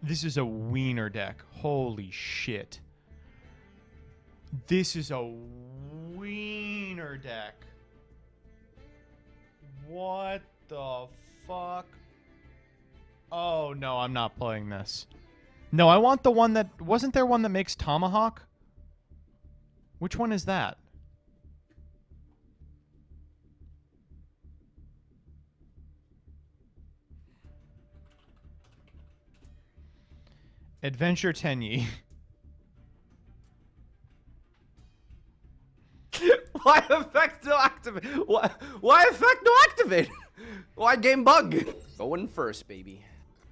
This is a wiener deck. Holy shit. This is a wiener deck. What the fuck? Oh, no, I'm not playing this. No, I want the one that... Wasn't there one that makes Tomahawk? Which one is that? Adventure Tenyi. Why effect no activate? Why effect no activate? Why game bug? Going first, baby.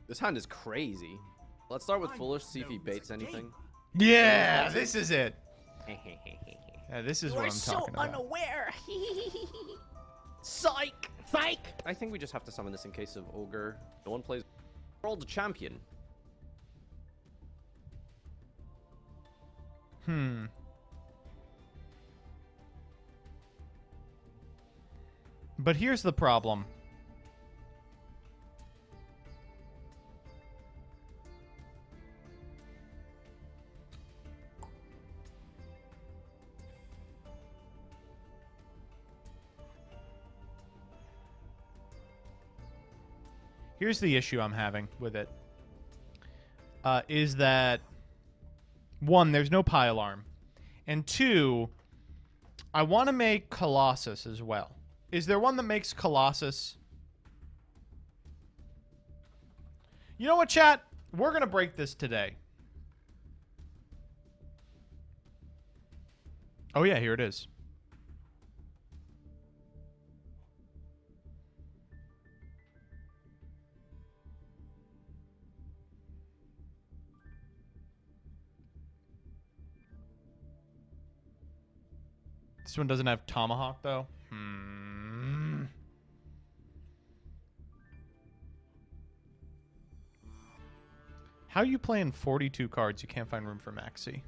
This hand is crazy. Let's start with Foolish, see if he baits anything. Yeah, this is it. Yeah, this is what I'm talking about. Unaware. Psych. Psych. I think we just have to summon this in case of Ogre. No one plays World Champion. But here's the problem. Here's the issue I'm having with it. Is that, one, there's no pile arm. And two, I want to make Colossus as well. Is there one that makes Colossus? You know what, chat? We're going to break this today. Oh, yeah, here it is. This one doesn't have Tomahawk, though. How are you playing 42 cards? You can't find room for Maxi.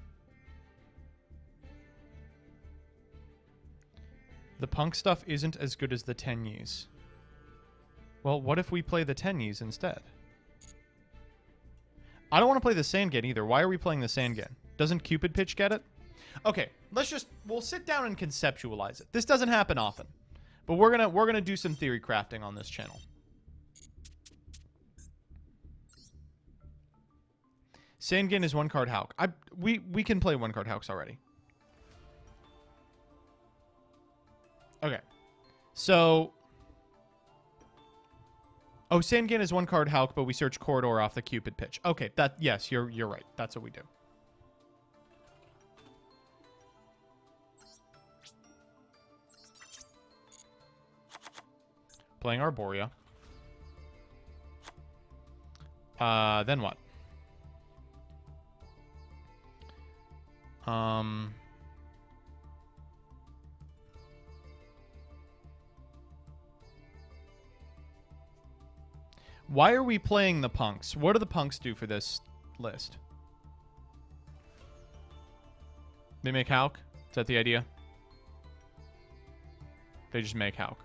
The punk stuff isn't as good as the Tenyis. Well, what if we play the Tenyis instead? I don't want to play the Sangan either. Why are we playing the Sangan? Doesn't Cupid Pitch get it? Okay, we'll sit down and conceptualize it. This doesn't happen often, but we're gonna do some theory crafting on this channel. Sangan is one card Hauk. We can play one card Hauks already. Okay, so Sangan is one card Hauk, but we search Corridor off the Cupid Pitch. Okay, yes, you're right. That's what we do. Playing Arborea. Then what? Why are we playing the punks? What do the punks do for this list? They make Hauk? Is that the idea? They just make Hauk.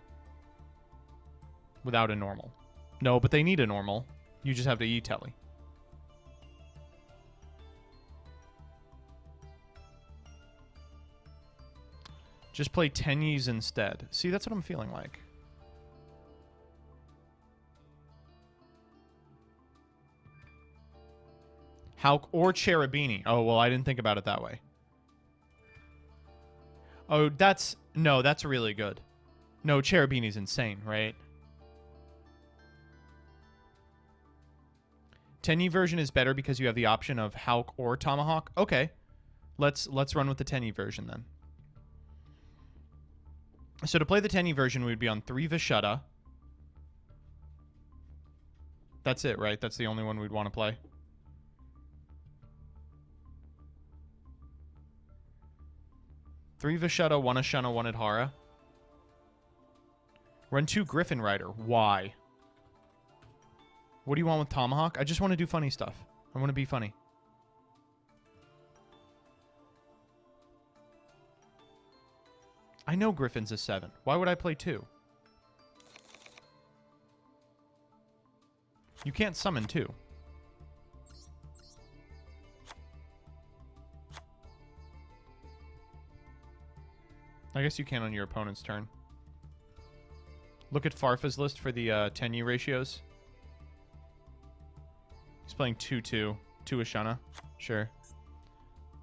Without a normal. No, but they need a normal. You just have to E-Telly. Just play Tenyis instead. See, that's what I'm feeling like. Hauk or Cherubini. Oh, well, I didn't think about it that way. Oh, that's really good. No, Cherubini's insane, right? Tenyi version is better because you have the option of Hauk or Tomahawk. Okay. Let's run with the Tenyi version then. So to play the Tenyi version, we would be on 3 Vishutta. That's it, right? That's the only one we'd want to play. Three Vishutta, 1 Ashana, 1 Adhara. Run 2 Griffin Rider. Why? What do you want with Tomahawk? I just want to do funny stuff. I want to be funny. I know Griffin's a 7. Why would I play 2? You can't summon 2. I guess you can on your opponent's turn. Look at Farfa's list for the 10U ratios. He's playing 2-2. 2 Ashana. Sure.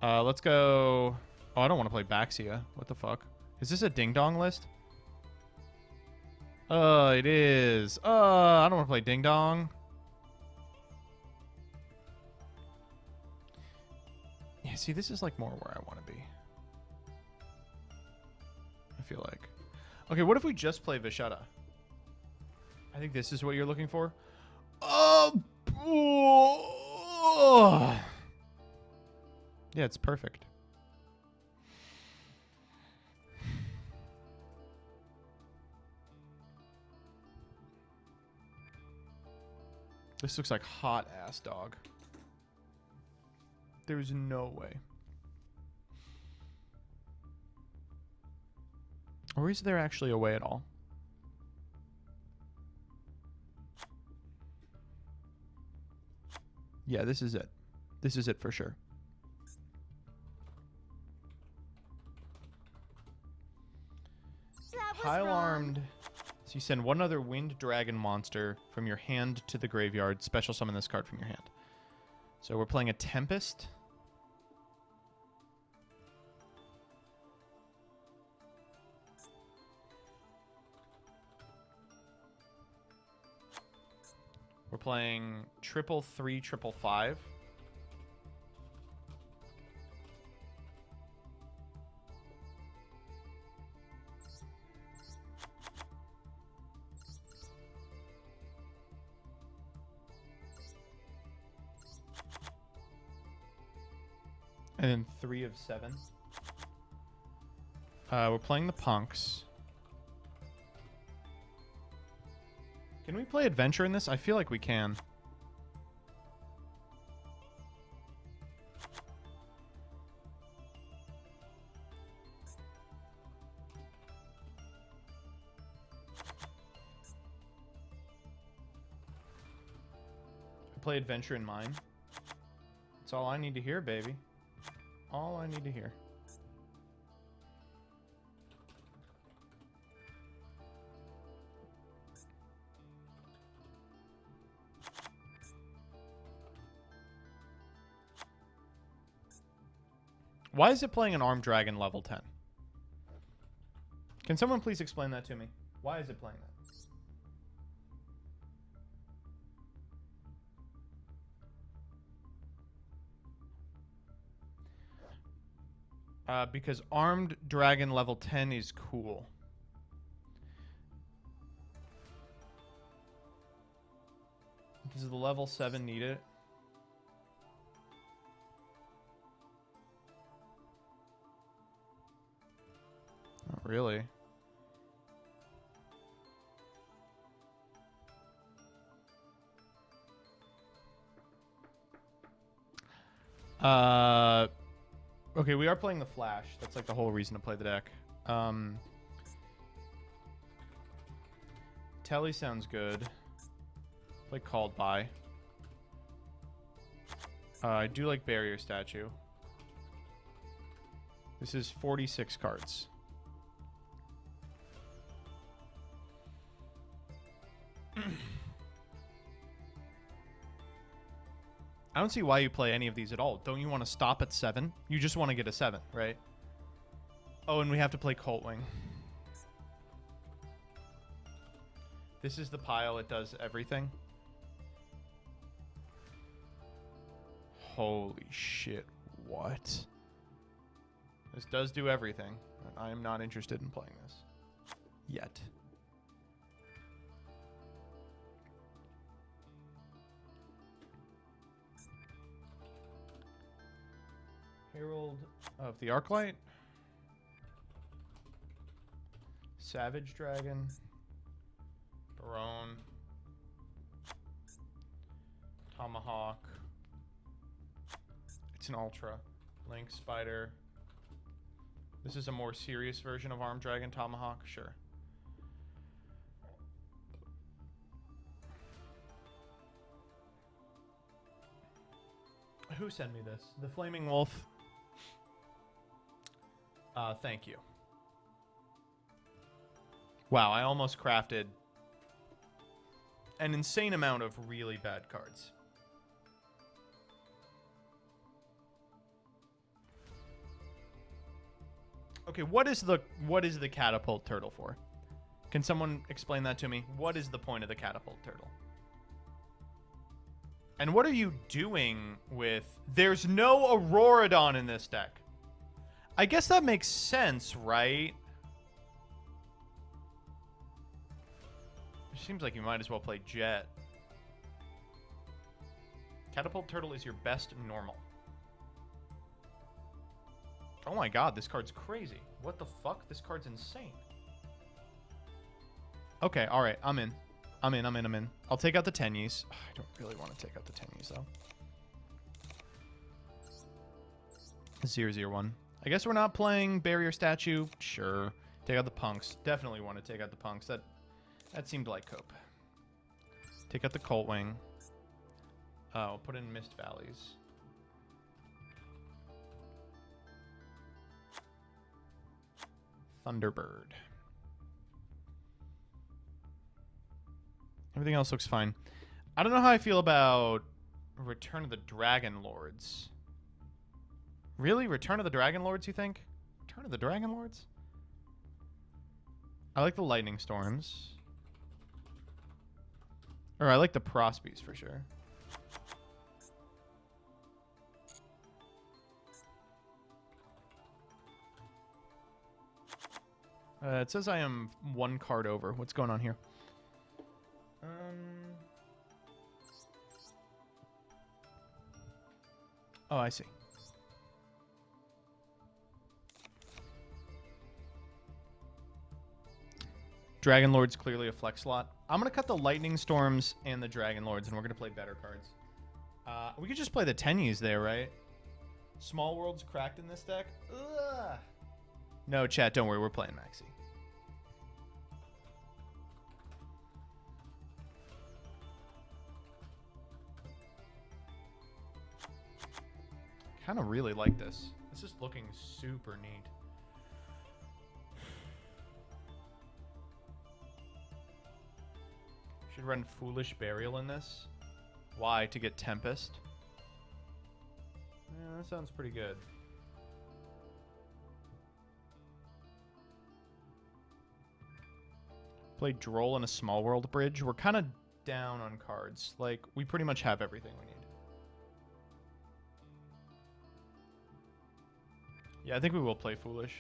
Let's go... Oh, I don't want to play Baxia. What the fuck? Is this a ding-dong list? It is. I don't want to play ding-dong. Yeah, see, this is like more where I want to be. I feel like. Okay, what if we just play Vishada? I think this is what you're looking for. Oh! Yeah, it's perfect. This looks like hot ass dog. There's no way. Or is there actually a way at all? Yeah, this is it. This is it for sure. Pile armed. So you send one other wind dragon monster from your hand to the graveyard. Special summon this card from your hand. So we're playing a Tempest. We're playing 3/3 5/5. And then 3 of 7. We're playing the Punks. Can we play Adventure in this? I feel like we can. Play Adventure in mine. That's all I need to hear, baby. All I need to hear. Why is it playing an Armed Dragon level 10? Can someone please explain that to me? Why is it playing that? Because Armed Dragon level 10 is cool. Does the level 7 need it? Not really. Okay, we are playing the Flash. That's like the whole reason to play the deck. Telly sounds good. Play Called By. I do like Barrier Statue. This is 46 cards. I don't see why you play any of these at all. Don't you want to stop at 7? You just want to get a 7, right? Oh, and we have to play Coltwing. This is the pile. It does everything. Holy shit. What? This does do everything. I am not interested in playing this. Yet. Herald of the Arclight. Savage Dragon. Barone. Tomahawk. It's an Ultra. Link Spider. This is a more serious version of Armed Dragon Tomahawk? Sure. Who sent me this? The Flaming Wolf. Thank you. Wow, I almost crafted an insane amount of really bad cards. Okay, what is the catapult turtle for? Can someone explain that to me? What is the point of the catapult turtle? And what are you doing with... There's no Auroradon in this deck. I guess that makes sense, right? It seems like you might as well play Jet. Catapult turtle is your best normal. Oh my god, this card's crazy. What the fuck? This card's insane. Okay, alright, I'm in. I'm in. I'll take out the Tenyis. I don't really want to take out the Tenyis, though. 0-0-1. I guess we're not playing Barrier Statue. Sure. Take out the Punks. Definitely want to take out the Punks. That seemed like Cope. Take out the Coltwing. Oh, put in Mist Valleys. Thunderbird. Everything else looks fine. I don't know how I feel about Return of the Dragon Lords. Really? Return of the Dragon Lords, you think? Return of the Dragon Lords? I like the Lightning Storms. Or I like the Prospies for sure. It says I am one card over. What's going on here? Oh, I see. Dragon Lord's clearly a flex slot. I'm going to cut the Lightning Storms and the Dragon Lords, and we're going to play better cards. We could just play the Tenyis there, right? Small World's cracked in this deck? Ugh. No, chat, don't worry. We're playing Maxi. Kind of really like this. This is looking super neat. Should run Foolish Burial in this. Why? To get Tempest? Yeah, that sounds pretty good. Play Droll and a Small World Bridge. We're kind of down on cards. Like, we pretty much have everything we need. Yeah, I think we will play Foolish.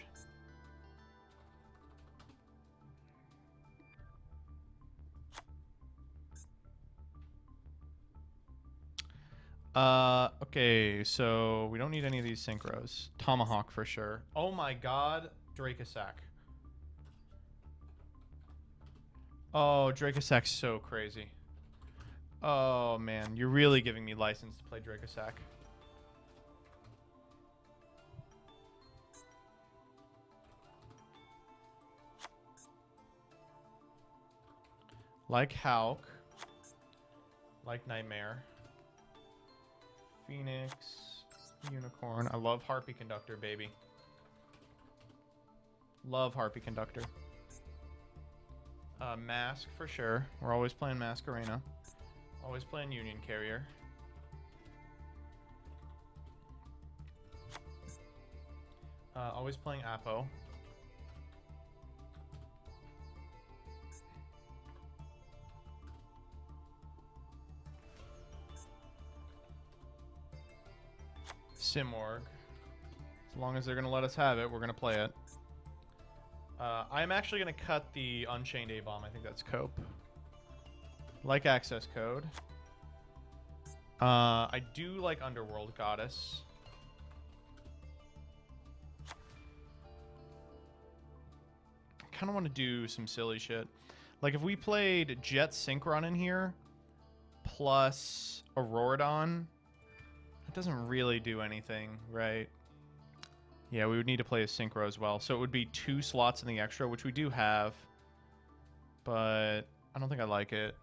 Okay, so we don't need any of these synchros. Tomahawk for sure. Oh my god, Dracosac. Oh, Dracosac's so crazy. Oh man, you're really giving me license to play Dracosac. Like Hawk. Like Nightmare. Phoenix. Unicorn. I love Harpy Conductor, baby. Love Harpy Conductor. Mask for sure. We're always playing Masquerena. Always playing Union Carrier. Always playing Apo. Simorg. As long as they're going to let us have it, we're going to play it. I'm actually going to cut the Unchained A-Bomb. I think that's Cope. Like Access Code. I do like Underworld Goddess. I kind of want to do some silly shit. Like if we played Jet Synchron in here, plus Auroradon, it doesn't really do anything, right? Yeah, we would need to play a Synchro as well. So it would be 2 slots in the extra, which we do have. But I don't think I like it.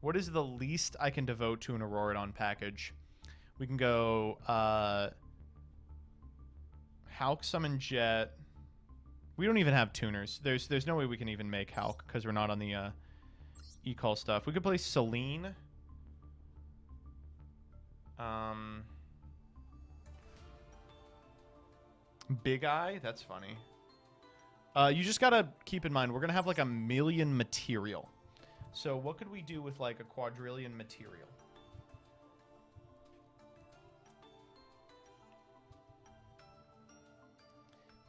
What is the least I can devote to an Auroradon package? We can go Hulk Summon Jet. We don't even have tuners. There's no way we can even make Hulk because we're not on the e-call stuff. We could play Celine. Big Eye. That's funny. You just gotta keep in mind we're gonna have like 1 million material. So what could we do with like a quadrillion material?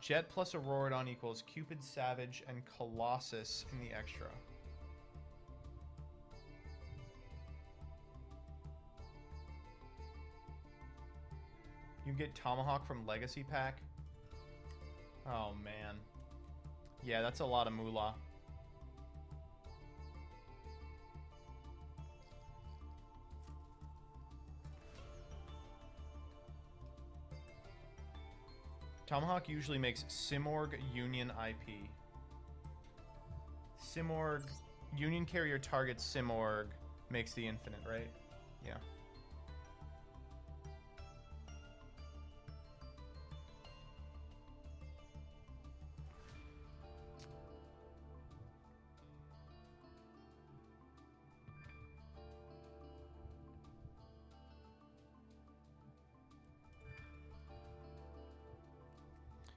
Jet plus Auroradon equals Cupid, Savage, and Colossus in the extra. You can get Tomahawk from Legacy Pack. Oh, man. Yeah, that's a lot of moolah. Tomahawk usually makes Simorg Union IP. Simorg Union Carrier targets Simorg makes the infinite, right? Yeah.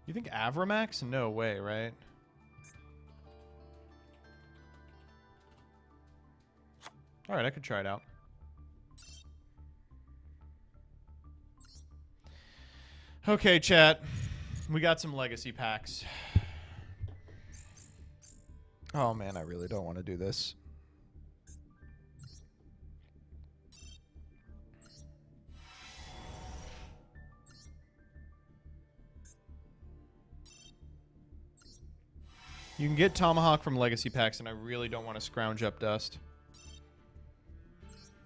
You think Avramax? No way, right? All right, I could try it out. Okay, chat. We got some legacy packs. Oh man, I really don't want to do this. You can get Tomahawk from legacy packs, and I really don't want to scrounge up dust.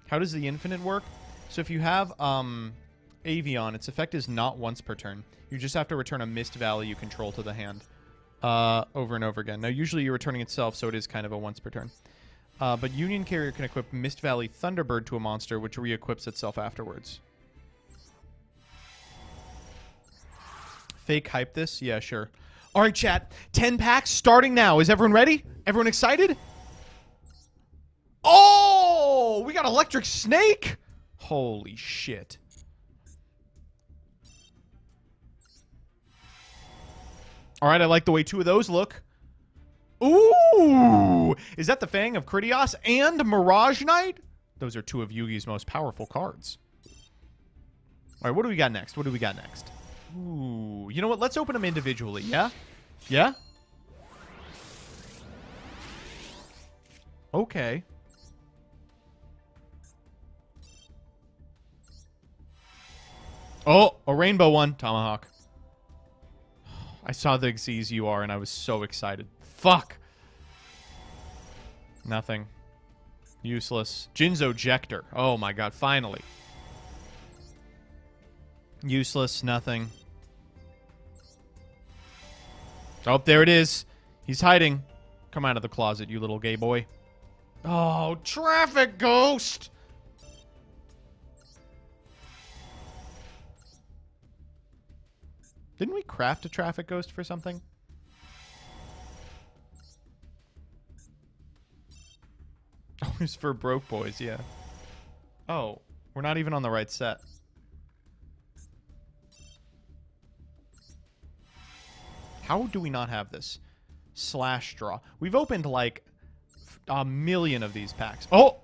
How does the infinite work? So if you have Avion, its effect is not once per turn. You just have to return a Mist Valley you control to the hand over and over again. Now, usually you're returning itself, so it is kind of a once per turn. But Union Carrier can equip Mist Valley Thunderbird to a monster, which re-equips itself afterwards. Fake hype this? Yeah, sure. All right, chat. 10 packs starting now. Is everyone ready? Everyone excited? Oh, we got Electric Snake. Holy shit. All right, I like the way 2 of those look. Ooh, is that the Fang of Critias and Mirage Knight? Those are 2 of Yugi's most powerful cards. All right, what do we got next? What do we got next? Ooh, you know what? Let's open them individually, yeah? Yeah? Okay. Oh, a rainbow one. Tomahawk. I saw the Xyz UR and I was so excited. Fuck. Nothing. Useless. Jinzo Jector. Oh my god, finally. Useless. Nothing. Oh, there it is. He's hiding. Come out of the closet, you little gay boy. Oh, Traffic Ghost! Didn't we craft a Traffic Ghost for something? Oh, it's for broke boys, yeah. Oh, we're not even on the right set. How do we not have this? Slash draw. We've opened like 1 million of these packs. Oh!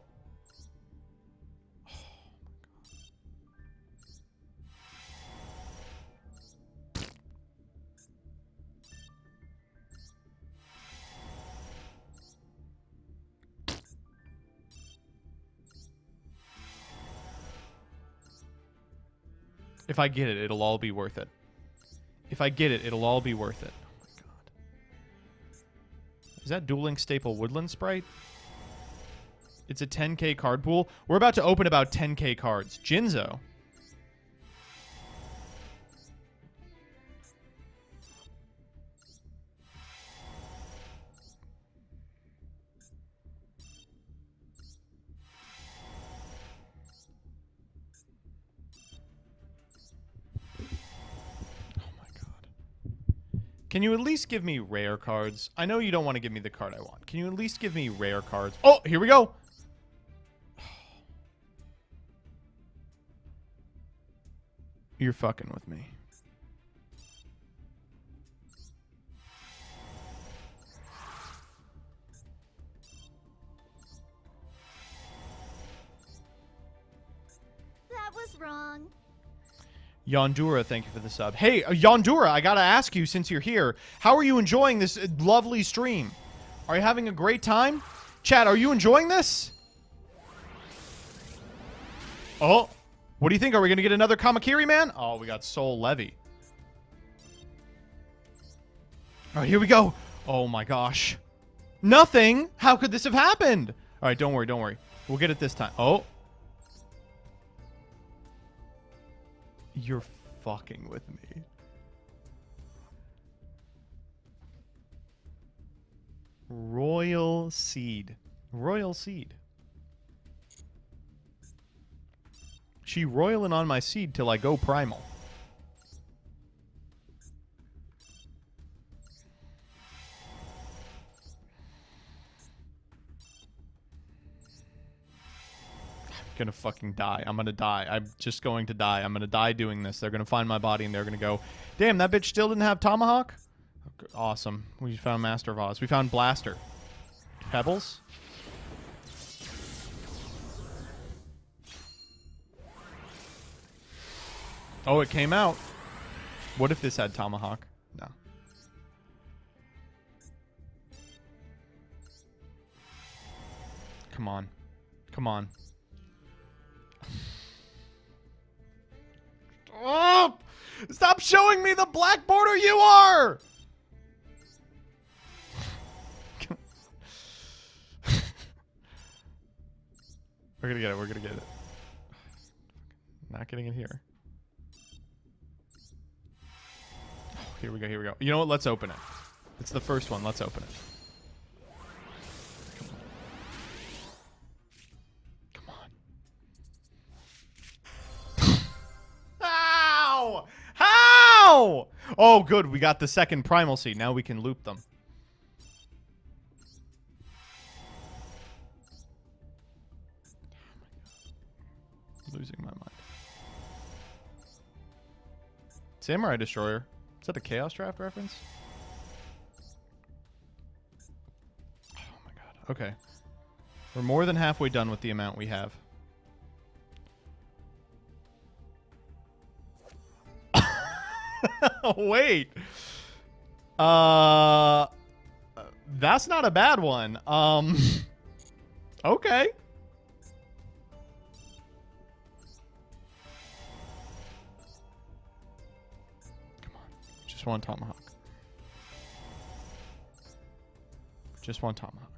If I get it, it'll all be worth it. If I get it, it'll all be worth it. Oh my god. Is that Dueling Staple Woodland Sprite? It's a 10k card pool. We're about to open about 10k cards. Jinzo. Can you at least give me rare cards? I know you don't want to give me the card I want. Can you at least give me rare cards? Oh, here we go. You're fucking with me. That was wrong. Yondura, thank you for the sub. Hey, Yondura, I gotta ask you since you're here, how are you enjoying this lovely stream? Are you having a great time? Chat, are you enjoying this? Oh, what do you think? Are we gonna get another Kamakiri man? Oh, we got Soul Levy. All right, here we go. Oh my gosh. Nothing? How could this have happened? All right, don't worry, don't worry. We'll get it this time. Oh. You're fucking with me. Royal Seed. Royal Seed. She roiling on my seed till I go primal. Gonna fucking die. I'm gonna die. I'm just going to die. I'm gonna die doing this. They're gonna find my body and they're gonna go, damn, that bitch still didn't have Tomahawk? Okay, awesome. We found Master of Oz. We found Blaster. Pebbles? Oh, it came out. What if this had Tomahawk? No. Come on. Come on. Stop! Stop showing me the black border you are! We're gonna get it. We're gonna get it. Not getting it here. Oh, here we go. Here we go. You know what? Let's open it. It's the first one. Let's open it. How? How? Oh, good. We got the second primal seed. Now we can loop them. Losing my mind. Samurai Destroyer. Is that a Chaos Draft reference? Oh my god. Okay. We're more than halfway done with the amount we have. Wait. That's not a bad one. Okay. Come on. Just one Tomahawk. Just one Tomahawk.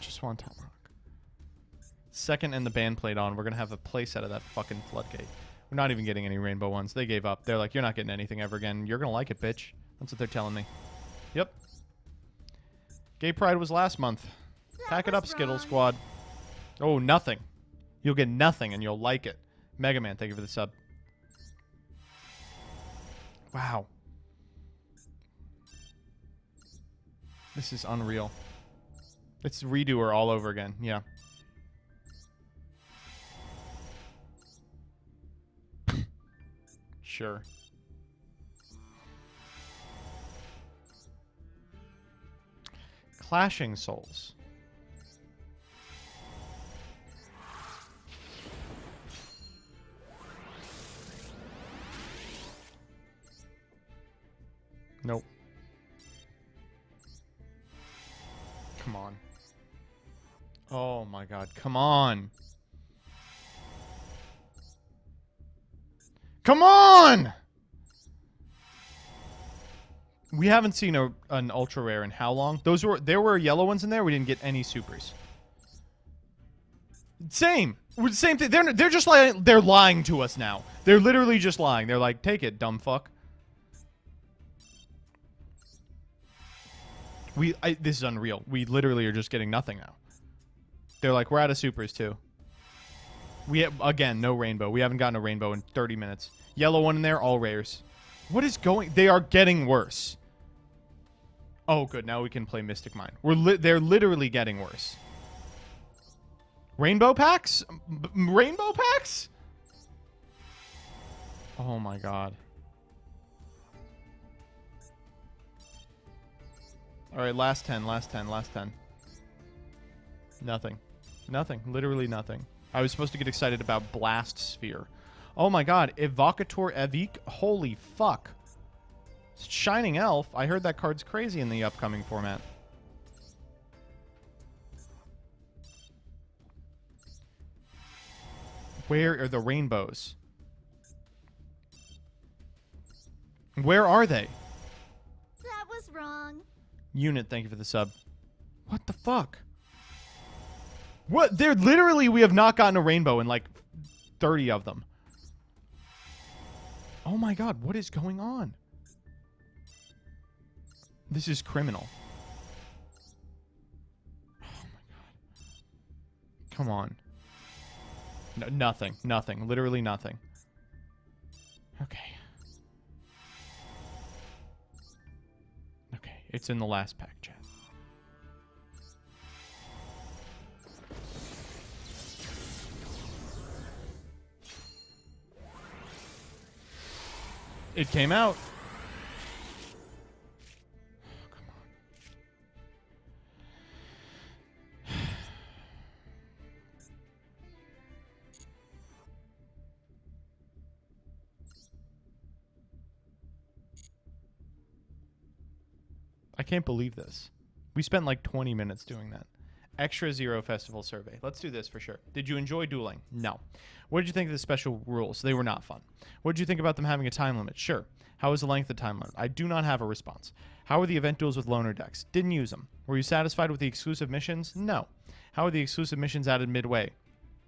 Just one Tomahawk. Second and the band played on, we're going to have a playset of that fucking Floodgate. We're not even getting any rainbow ones. They gave up. They're like, you're not getting anything ever again. You're going to like it, bitch. That's what they're telling me. Yep. Gay Pride was last month. Pack it up, Skittle Squad. Oh, nothing. You'll get nothing and you'll like it. Mega Man, thank you for the sub. Wow. This is unreal. It's Redoer all over again. Yeah. Sure. Clashing Souls. Nope. Come on. Oh my god, come on. Come on! We haven't seen an ultra rare in how long? There were yellow ones in there. We didn't get any supers. Same thing. They're just like they're lying to us now. They're literally just lying. They're like, take it, dumb fuck. This is unreal. We literally are just getting nothing now. They're like, we're out of supers too. We have, again, no rainbow. We haven't gotten a rainbow in 30 minutes. Yellow one in there, all rares. What is going... They are getting worse. Oh, good. Now we can play Mystic Mine. They're literally getting worse. Rainbow packs? Rainbow packs? Oh my god. Alright, last 10, last 10, last 10. Nothing. Nothing. Literally nothing. I was supposed to get excited about Blast Sphere. Oh my god. Evocator Evic? Holy fuck. Shining Elf? I heard that card's crazy in the upcoming format. Where are the rainbows? Where are they? That was wrong. Unit, thank you for the sub. What the fuck? What? They're literally, we have not gotten a rainbow in like 30 of them. Oh my god, what is going on? This is criminal. Oh my god. Come on. No, nothing. Nothing. Literally nothing. Okay. Okay, it's in the last pack, chat. It came out. I can't believe this. We spent like 20 minutes doing that. Extra Zero Festival survey. Let's do this for sure. Did you enjoy dueling? No. What did you think of the special rules? They were not fun. What did you think about them having a time limit? Sure. How was the length of the time limit? I do not have a response. How were the event duels with loner decks? Didn't use them. Were you satisfied with the exclusive missions? No. How were the exclusive missions added midway?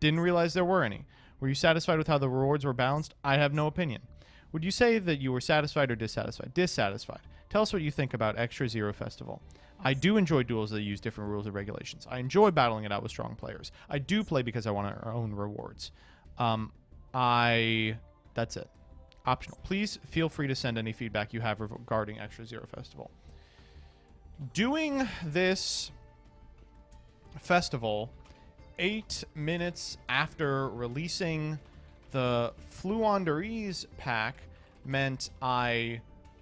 Didn't realize there were any. Were you satisfied with how the rewards were balanced? I have no opinion. Would you say that you were satisfied or dissatisfied? Dissatisfied. Tell us what you think about Extra Zero Festival. I do enjoy duels that use different rules and regulations. I enjoy battling it out with strong players. I do play because I want our own rewards. That's it. Optional. Please feel free to send any feedback you have regarding Extra Zero Festival. Doing this festival 8 minutes after releasing the Fluanderies pack meant I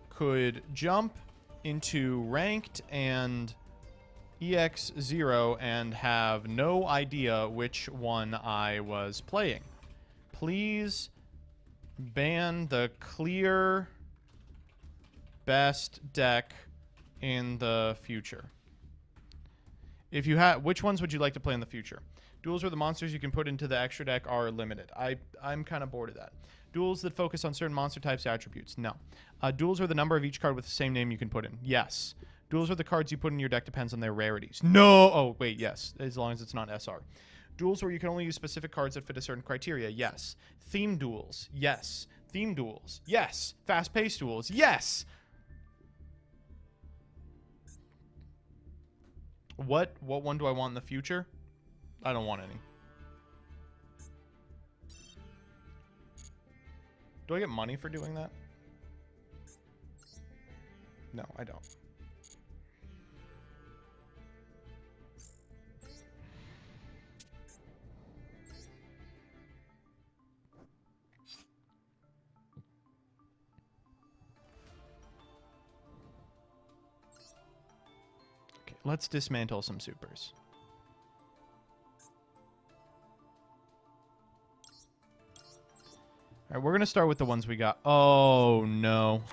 could jump into Ranked and EX0 and have no idea which one I was playing. Please ban the clear best deck in the future. If you have, which ones would you like to play in the future? Duels where the monsters you can put into the extra deck are limited. I'm kind of bored of that. Duels that focus on certain monster types attributes. No. Duels where the number of each card with the same name you can put in. Yes. Duels where the cards you put in your deck depends on their rarities. No. Oh, wait, yes. As long as it's not SR. Duels where you can only use specific cards that fit a certain criteria. Yes. Theme duels. Yes. Theme duels. Yes. Fast-paced duels. Yes. What one do I want in the future? I don't want any. Do I get money for doing that? No, I don't. Okay, let's dismantle some supers. All right, we're going to start with the ones we got. Oh, no.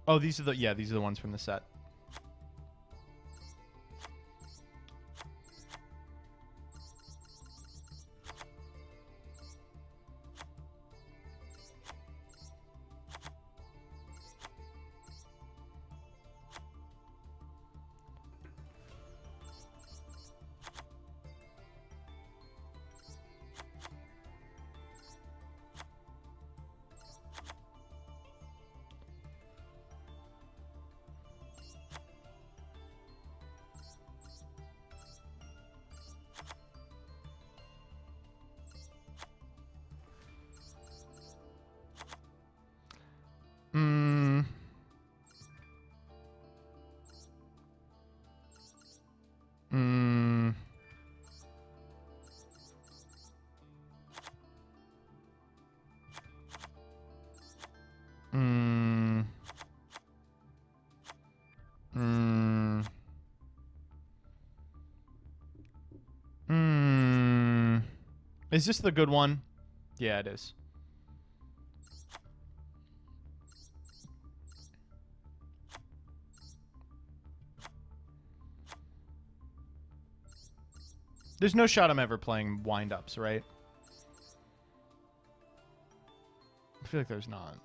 Oh, these are the ones from the set. Is this the good one? Yeah, it is. There's no shot I'm ever playing wind-ups, right? I feel like there's not.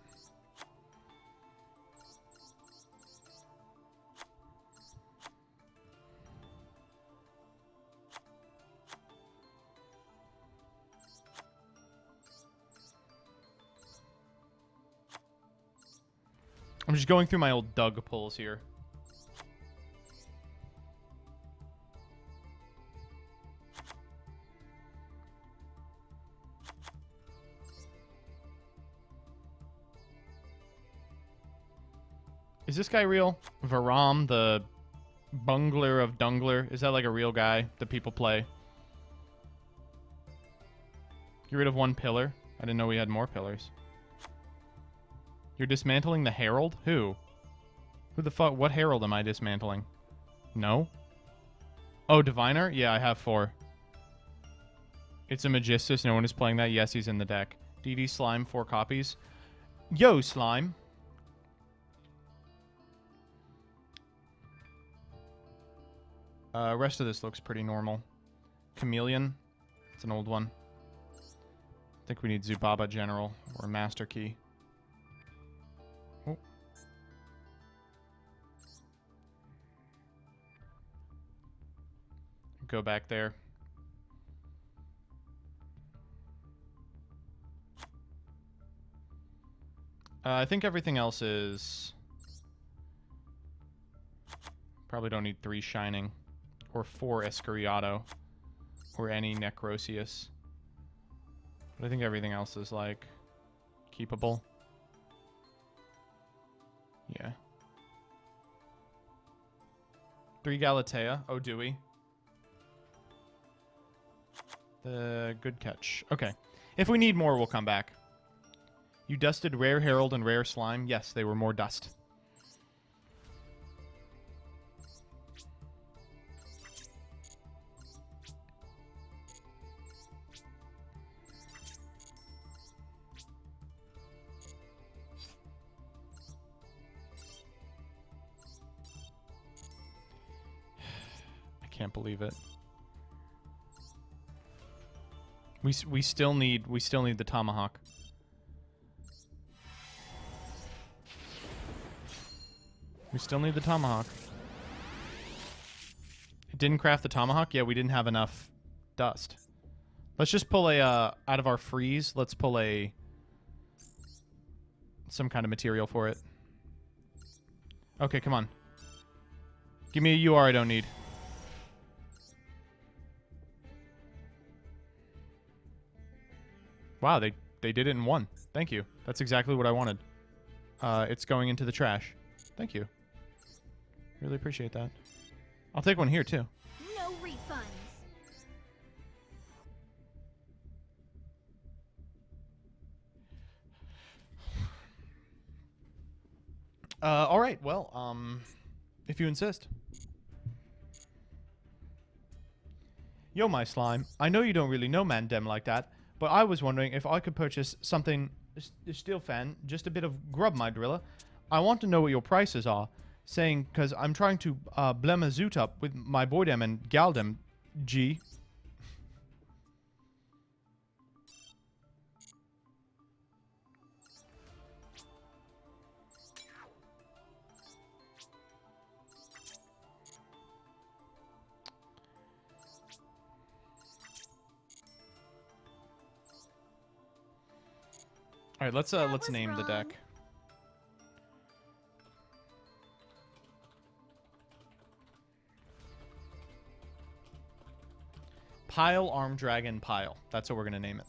I'm just going through my old Doug pulls here. Is this guy real? Varam, the bungler of Dungler. Is that like a real guy that people play? Get rid of one pillar. I didn't know we had more pillars. You're dismantling the Herald? Who? Who the fuck? What Herald am I dismantling? No? Oh, Diviner? Yeah, I have 4. It's a Magistus. No one is playing that. Yes, he's in the deck. DD Slime, 4 copies. Yo, Slime. Rest of this looks pretty normal. Chameleon. It's an old one. I think we need Zubaba General or Master Key. Oh. Go back there. I think everything else is... Probably don't need 3 Shining. Or 4 Escuriato. Or any Necrosius. But I think everything else is, like, keepable. Yeah. 3 Galatea. Oh, do we? Good catch. Okay. If we need more, we'll come back. You dusted Rare Herald and Rare Slime? Yes, they were more dust. I can't believe it. We still need the Tomahawk. We still need the Tomahawk. It didn't craft the Tomahawk? Yeah, we didn't have enough dust. Let's just pull a out of our freeze, let's pull a some kind of material for it. Okay, come on. Give me a UR I don't need. Wow, they did it in 1. Thank you. That's exactly what I wanted. It's going into the trash. Thank you. Really appreciate that. I'll take one here, too. No refunds. All right. Well, if you insist. Yo, my slime. I know you don't really know Mandem like that, but I was wondering if I could purchase something, a steel fan, just a bit of grub, my driller. I want to know what your prices are. Saying, because I'm trying to blem a zoot up with my boydem and galdem, G. All right, let's name the deck. Pile Arm Dragon Pile. That's what we're gonna name it.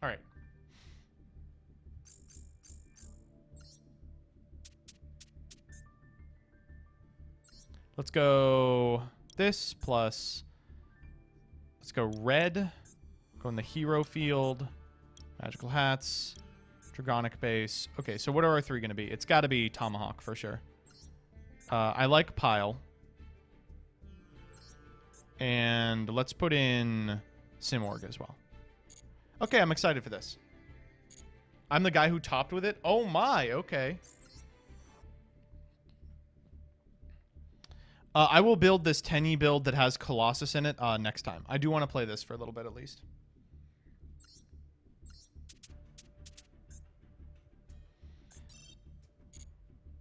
All right. Let's go this plus, let's go red, go in the hero field, magical hats, Dragonic base. Okay, so what are our 3 going to be? It's got to be Tomahawk for sure. I like Pile. And let's put in Simorg as well. Okay, I'm excited for this. I'm the guy who topped with it? Oh my, okay. I will build this Tenny build that has Colossus in it next time. I do want to play this for a little bit at least.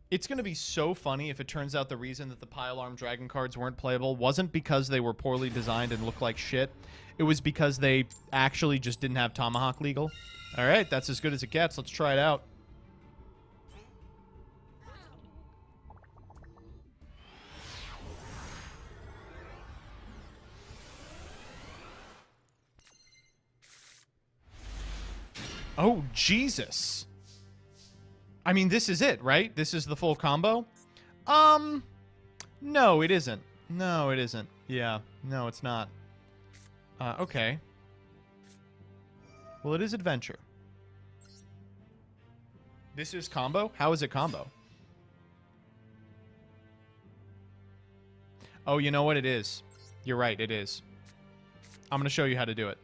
It's going to be so funny if it turns out the reason that the Pile Arm Dragon cards weren't playable wasn't because they were poorly designed and looked like shit. It was because they actually just didn't have Tomahawk legal. All right, that's as good as it gets. Let's try it out. Oh, Jesus. I mean, this is it, right? This is the full combo? No, it isn't. No, it isn't. Yeah, no, it's not. Okay. Well, it is adventure. This is combo? How is it combo? Oh, you know what it is? You're right, it is. I'm going to show you how to do it.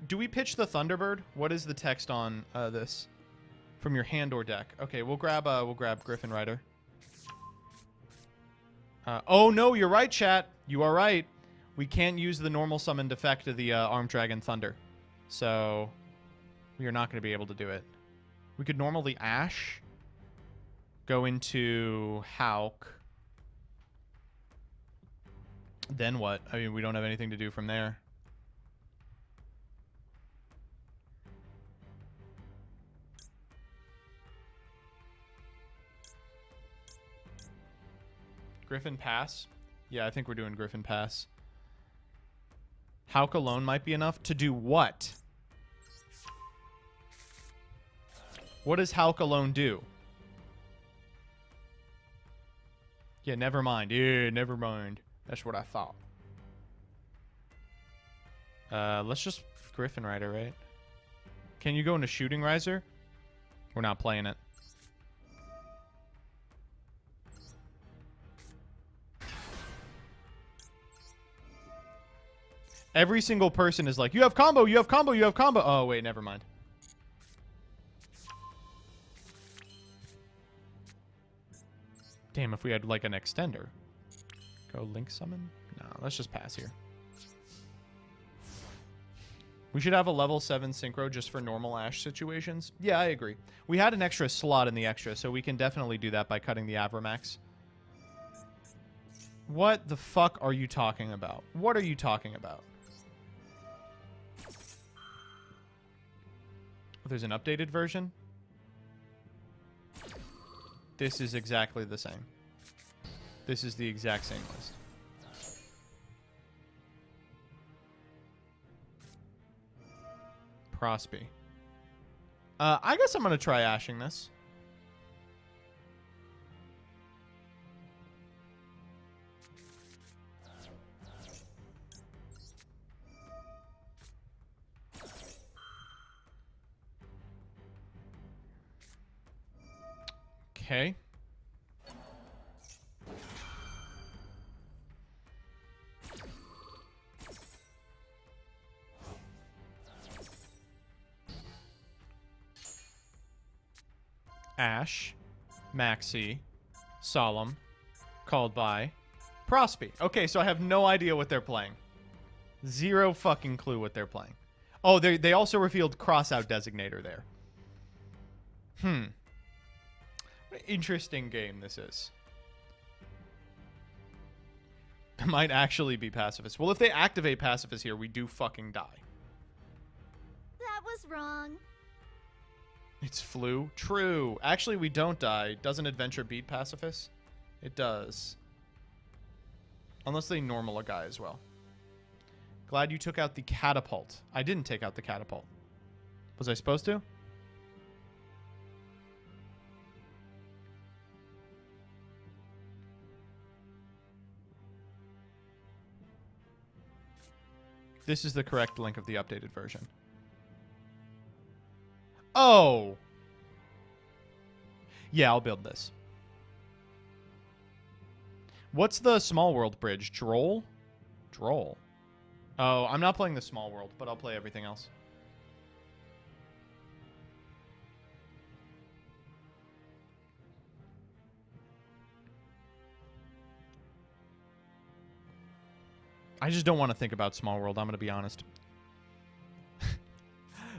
Do we pitch the Thunderbird? What is the text on this? From your hand or deck. Okay, we'll grab Griffin Rider. Oh no, you're right, chat. You are right. We can't use the normal summoned effect of the Armed Dragon Thunder. So we are not going to be able to do it. We could normally Ash. Go into Hauk. Then what? I mean, we don't have anything to do from there. Griffin Pass? Yeah, I think we're doing Griffin Pass. Hauk alone might be enough. To do what? What does Hauk alone do? Yeah, never mind. Yeah, never mind. That's what I thought. Let's just Griffin Rider, right? Can you go into Shooting Riser? We're not playing it. Every single person is like, you have combo, you have combo, you have combo. Oh, wait, never mind. Damn, if we had like an extender. Go Link Summon? No, let's just pass here. We should have a level 7 synchro just for normal Ash situations. Yeah, I agree. We had an extra slot in the extra, so we can definitely do that by cutting the Avramax. What the fuck are you talking about? What are you talking about? There's an updated version. This is exactly the same. This is the exact same list. Prosby. I guess I'm going to try ashing this. Okay. Ash, Maxi, Solemn, Called By, Prosby. Okay, so I have no idea what they're playing. Zero fucking clue what they're playing. Oh, they also revealed Crossout Designator there. What an interesting game this is. It might actually be Pacifist. Well, if they activate Pacifist here, we do fucking die. That was wrong. It's Flu? True. Actually, we don't die. Doesn't Adventure beat Pacifist? It does. Unless they normal a guy as well. Glad you took out the Catapult. I didn't take out the Catapult. Was I supposed to? This is the correct link of the updated version. Oh! Yeah, I'll build this. What's the Small World bridge? Droll? Droll. Oh, I'm not playing the Small World, but I'll play everything else. I just don't want to think about Small World, I'm going to be honest.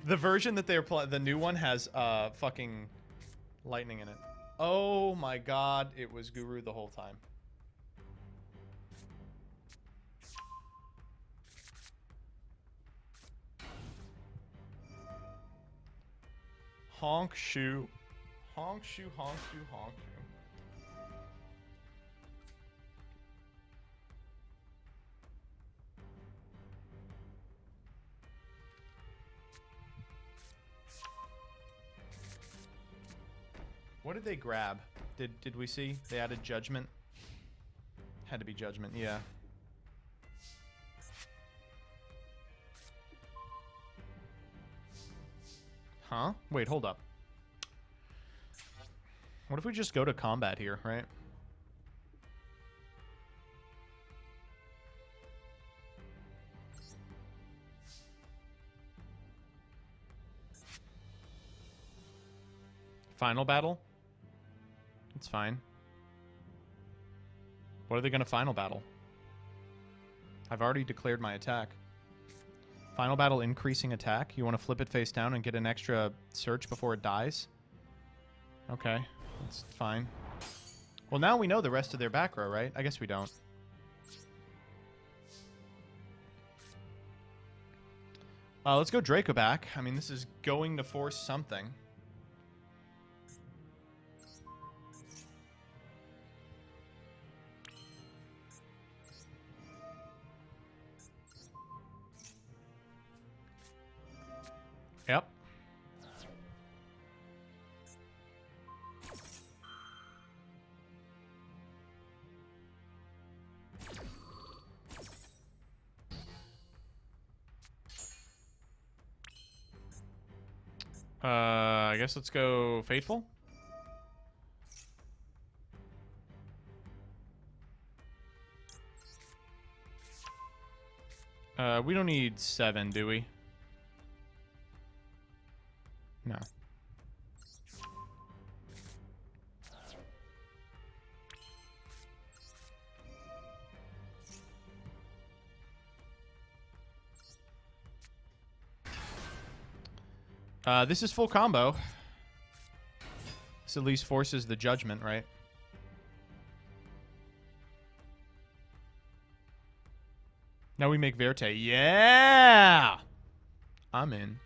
The version that they're playing, the new one has fucking lightning in it. Oh my god, it was Guru the whole time. Honk shoe. Honk shoe, honk shoe, honk shoe. What did they grab? Did we see? They added Judgment. Had to be Judgment, yeah. Huh? Wait, hold up. What if we just go to combat here, right? Final battle? It's fine. What are they going to final battle? I've already declared my attack. Final battle increasing attack? You want to flip it face down and get an extra search before it dies? Okay, that's fine. Well, now we know the rest of their back row, right? I guess we don't. Let's go Draco back. I mean, this is going to force something. Yep. I guess let's go Fateful. We don't need 7, do we? No. This is full combo. This at least forces the Judgment, right? Now we make Verte. Yeah! I'm in.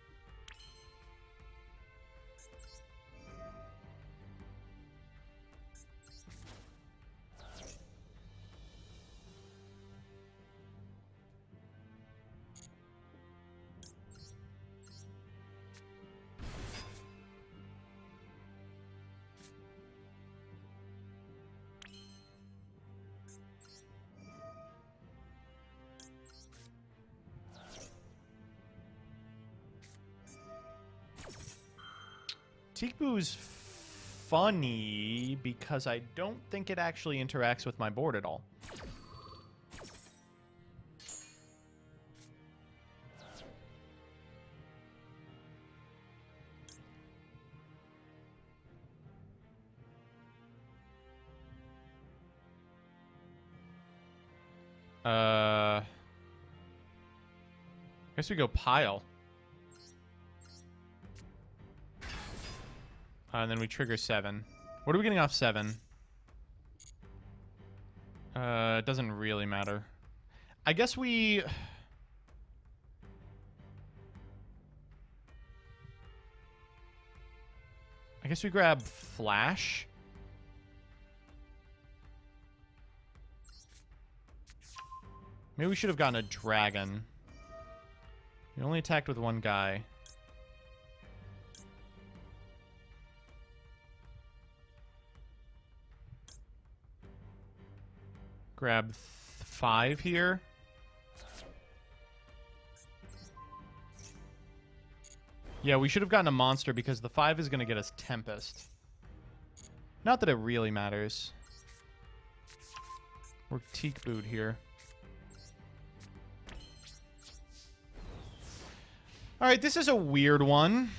Tikbu's funny because I don't think it actually interacts with my board at all. Guess we go Pile. And then we trigger 7. What are we getting off 7? It doesn't really matter. I guess we... I guess we grab Flash. Maybe we should have gotten a Dragon. We only attacked with one guy. Grab 5 here. Yeah, we should have gotten a monster because the 5 is going to get us Tempest. Not that it really matters. We're Teak Boot here. Alright, this is a weird one.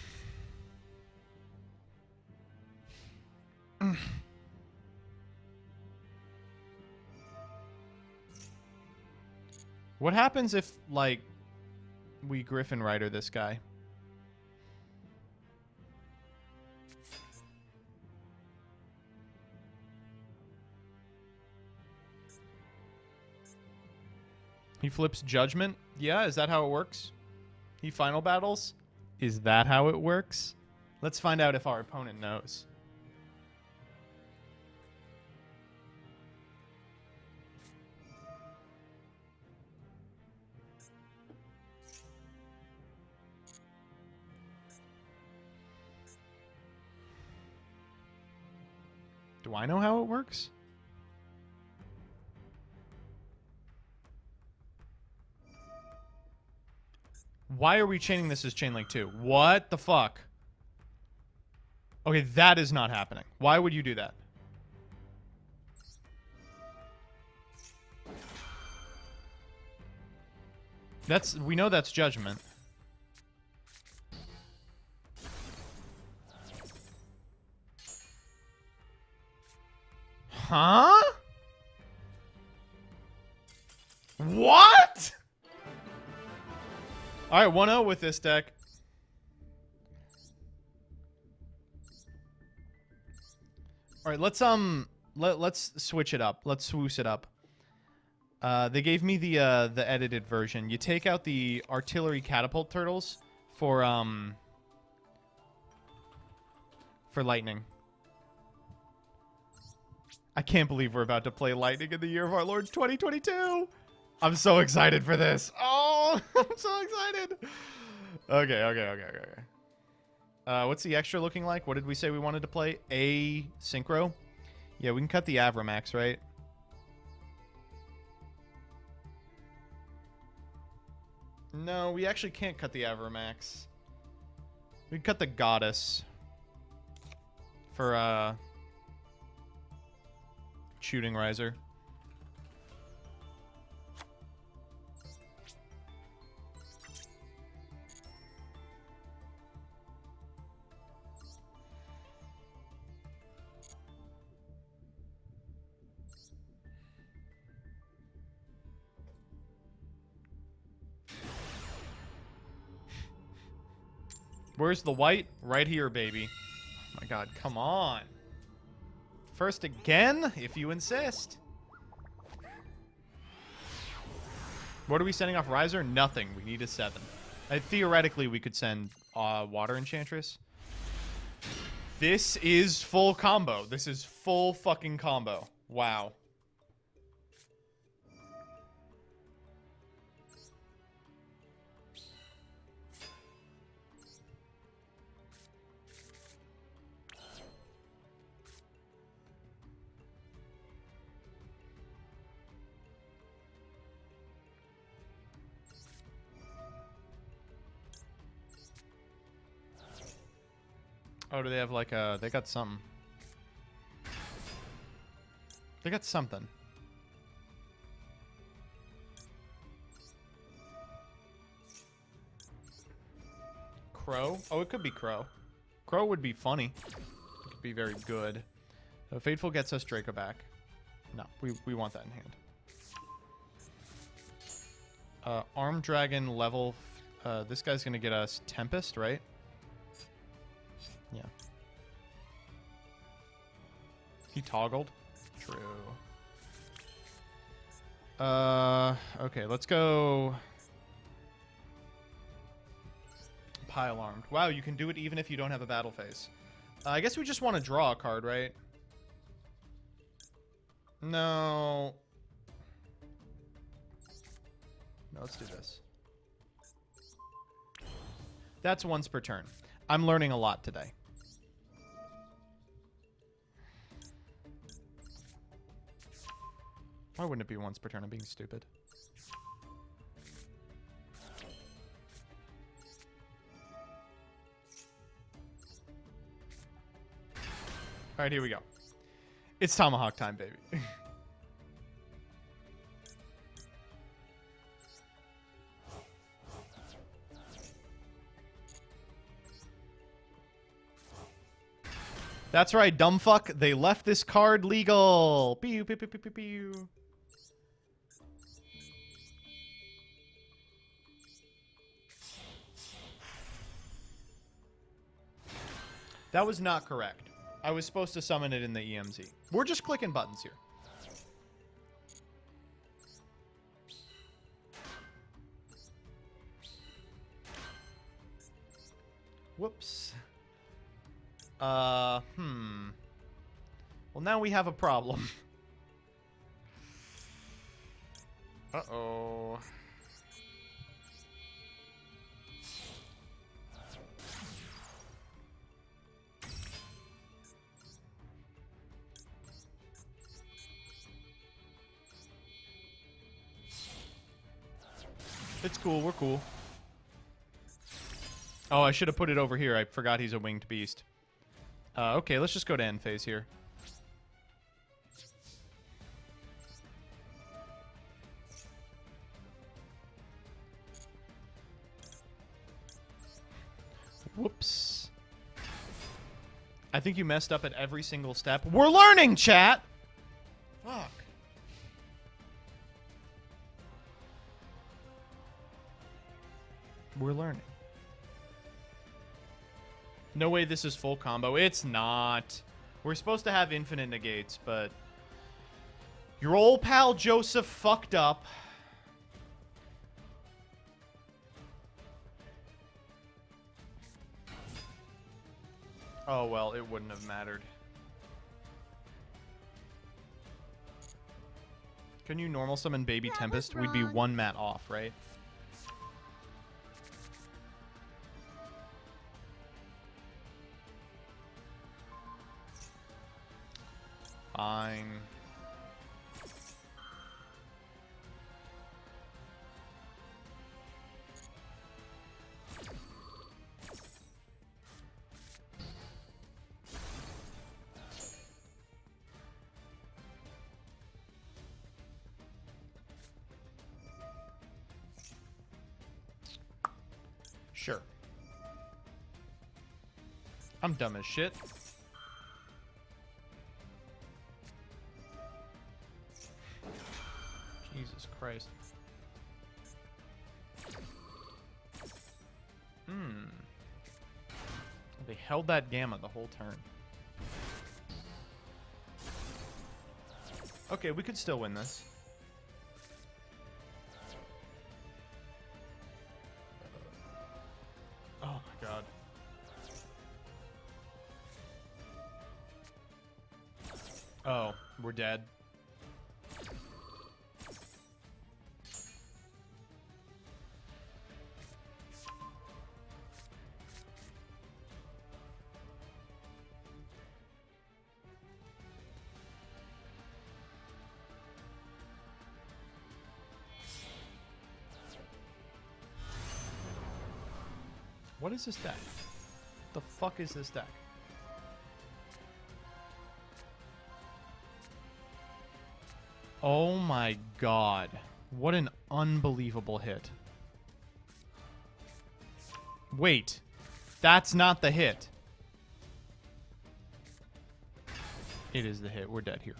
What happens if, like, we Griffin Rider this guy? He flips Judgment? Yeah, is that how it works? He final battles? Is that how it works? Let's find out if our opponent knows. Do I know how it works? Why are we chaining this as Chain Link 2? What the fuck? Okay, that is not happening. Why would you do that? We know that's Judgment. Huh? What? All right, 1-0 with this deck. All right, let's switch it up. Let's swoosh it up. They gave me the edited version. You take out the artillery catapult turtles for lightning. I can't believe we're about to play lightning in the year of our Lord 2022. I'm so excited for this. Oh, I'm so excited. Okay. What's the extra looking like? What did we say we wanted to play? A synchro? Yeah, we can cut the Avramax, right? No, we actually can't cut the Avramax. We can cut the Goddess for Shooting Riser. Where's the white? Right here, baby. Oh my god, come on. First again, if you insist. What are we sending off Riser? Nothing. We need a 7. Theoretically, we could send Water Enchantress. This is full combo. This is full fucking combo. Wow. Oh, do they have like a... They got something. They got something. Crow? Oh, it could be Crow. Crow would be funny. It could be very good. Fateful gets us Draco back. No, we want that in hand. Armed Dragon level... this guy's gonna get us Tempest, right? Yeah. He toggled? True. Okay, let's go... Pile Armed. Wow, you can do it even if you don't have a battle phase. I guess we just want to draw a card, right? No. No, let's do this. That's once per turn. I'm learning a lot today. Why wouldn't it be once per turn? I'm being stupid. All right, here we go. It's tomahawk time, baby. That's right, dumb fuck. They left this card legal. Pew, pew, pew, pew, pew, pew. That was not correct. I was supposed to summon it in the EMZ. We're just clicking buttons here. Whoops. Well, now we have a problem. Uh-oh. It's cool. We're cool. Oh, I should have put it over here. I forgot he's a winged beast. Okay, let's just go to end phase here. Whoops. I think you messed up at every single step. We're learning, chat! Fuck. We're learning. No way this is full combo. It's not. We're supposed to have infinite negates, but your old pal Joseph fucked up. Oh, well, it wouldn't have mattered. Can you normal summon Baby Tempest? We'd be one mat off, right? Fine. Sure. I'm dumb as shit. Jesus Christ. They held that gamma the whole turn. Okay, we could still win this. Oh my god. Oh, we're dead. What is this deck? The fuck is this deck? Oh my god. What an unbelievable hit. Wait. That's not the hit. It is the hit. We're dead here.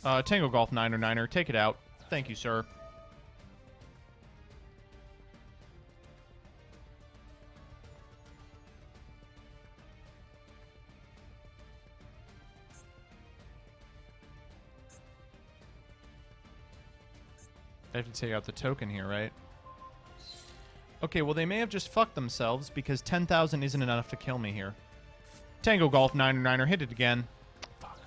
Tango Golf 9er. Take it out. Thank you, sir. I have to take out the token here, right? Okay, well, they may have just fucked themselves because 10,000 isn't enough to kill me here. Tango Golf 9er. Hit it again. Fuck.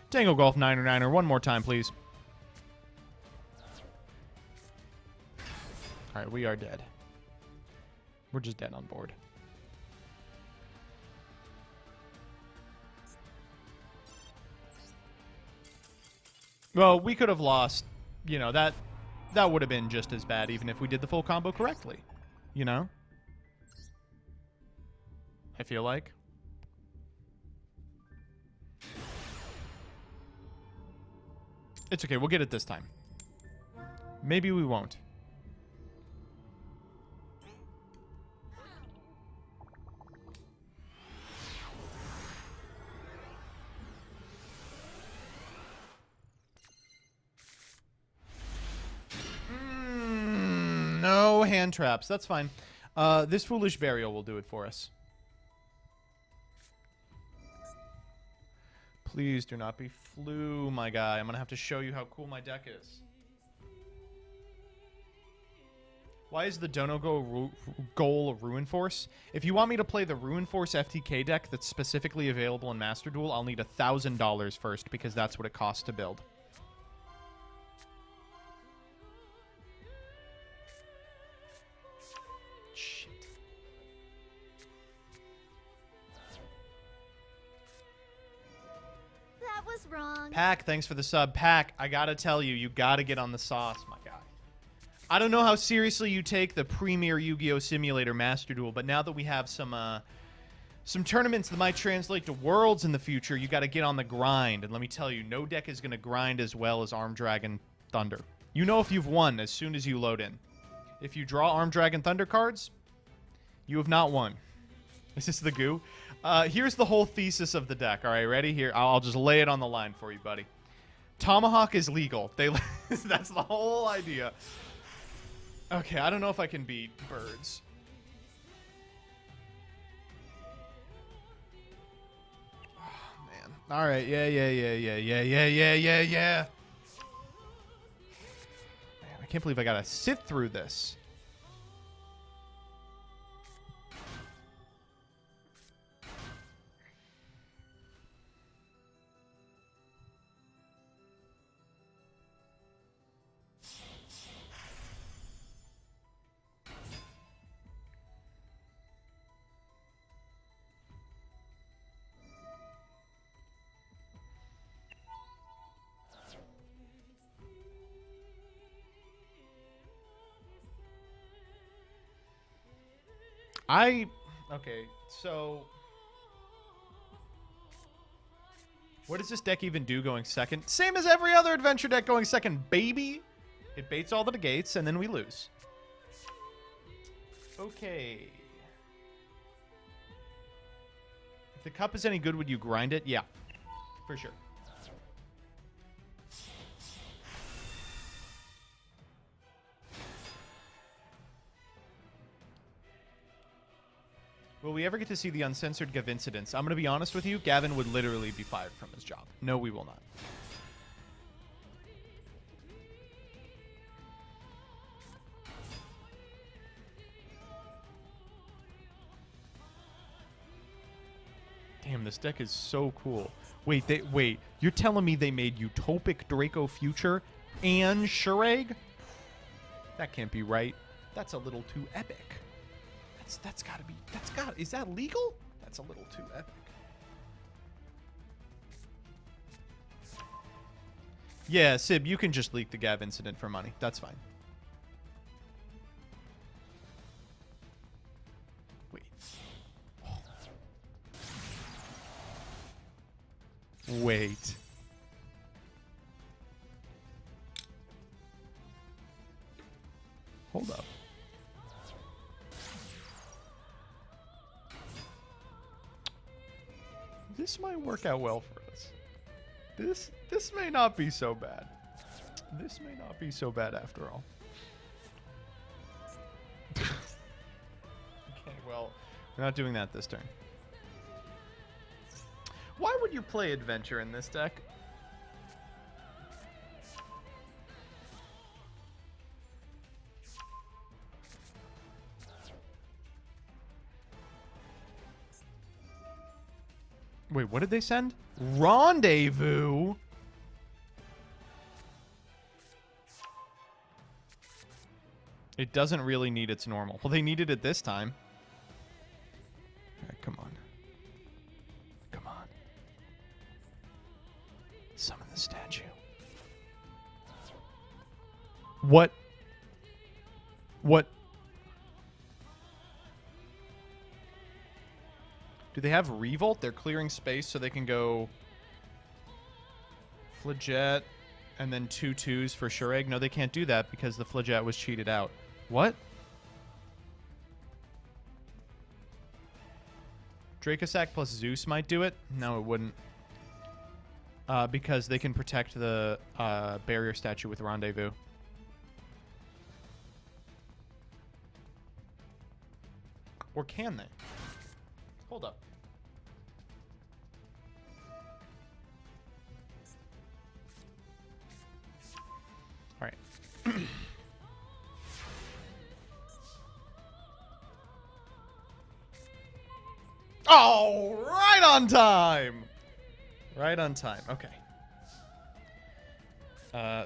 Tango Golf 9er. One more time, please. Alright, we are dead. We're just dead on board. Well, we could have lost. You know, that would have been just as bad even if we did the full combo correctly. You know? I feel like. It's okay. We'll get it this time. Maybe we won't. No hand traps. That's fine. This Foolish Burial will do it for us. Please do not be Flu, my guy. I'm going to have to show you how cool my deck is. Why is the Dono goal a Ruin Force? If you want me to play the Ruin Force FTK deck that's specifically available in Master Duel, I'll need $1,000 first because that's what it costs to build. Shit. That was wrong. Pack, thanks for the sub. Pack, I gotta tell you, you gotta get on the sauce, my guy. I don't know how seriously you take the premier Yu-Gi-Oh! Simulator Master Duel, but now that we have some tournaments that might translate to Worlds in the future, you gotta get on the grind. And let me tell you, no deck is gonna grind as well as Arm Dragon Thunder. You know if you've won as soon as you load in. If you draw Arm Dragon Thunder cards, you have not won. Is this the goo? Here's the whole thesis of the deck. All right, ready? Here, I'll just lay it on the line for you, buddy. Tomahawk is legal. That's the whole idea. Okay, I don't know if I can beat birds. Oh, man. All right, yeah. Man, I can't believe I gotta sit through this. Okay, so what does this deck even do going second? Same as every other adventure deck going second, baby. It baits all the negates, and then we lose. Okay. If the cup is any good, would you grind it? Yeah, for sure. Will we ever get to see the uncensored Gav incidents? I'm going to be honest with you. Gavin would literally be fired from his job. No, we will not. Damn, this deck is so cool. Wait, you're telling me they made Utopic Draco Future and Shurag? That can't be right. That's a little too epic. Is that legal? That's a little too epic. Yeah, Sib, you can just leak the Gav incident for money. That's fine. Wait. Oh. Wait. Hold up. This might work out well for us. This may not be so bad. This may not be so bad after all. Okay, well, we're not doing that this turn. Why would you play Adventure in this deck? Wait, what did they send? Rendezvous? It doesn't really need its normal. Well, they needed it this time. Okay, come on. Come on. Summon the statue. What? Do they have Revolt? They're clearing space so they can go Flaget and then 2/2s for Sure Egg. No, they can't do that because the Flaget was cheated out. What? Dracosac plus Zeus might do it? No, it wouldn't. Because they can protect the barrier statue with Rendezvous. Or can they? Hold up. All right. Oh, right on time. Right on time. Okay.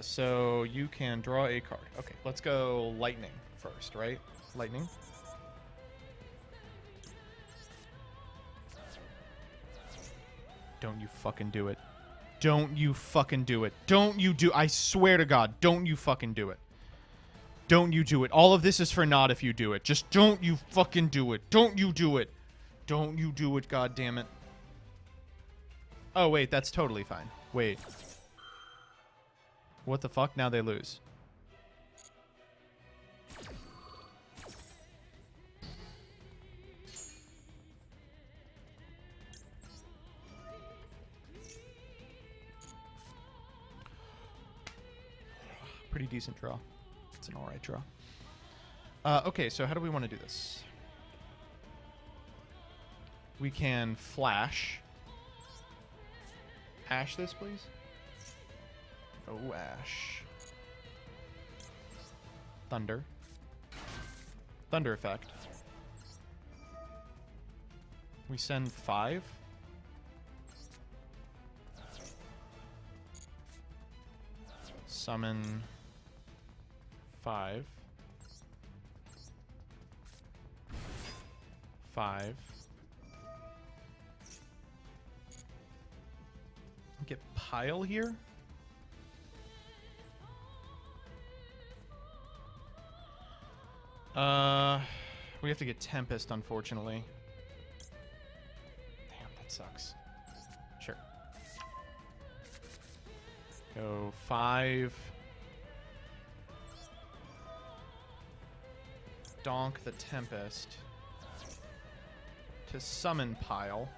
So you can draw a card. Okay, let's go lightning first, right? Lightning. Don't you fucking do it. Don't you fucking do it. Don't you do... I swear to God, don't you fucking do it. Don't you do it. All of this is for naught if you do it. Just don't you fucking do it. Don't you do it. Don't you do it, God damn it. Oh, wait, that's totally fine. Wait. What the fuck? Now they lose. Pretty decent draw. It's an alright draw. Okay, so how do we want to do this? We can flash. Ash this, please. Oh, Ash. Thunder. Thunder effect. We send 5. Summon 5. 5. Get pile here. We have to get Tempest, unfortunately. Damn, that sucks. Sure. Go 5. Donk the Tempest to summon pile.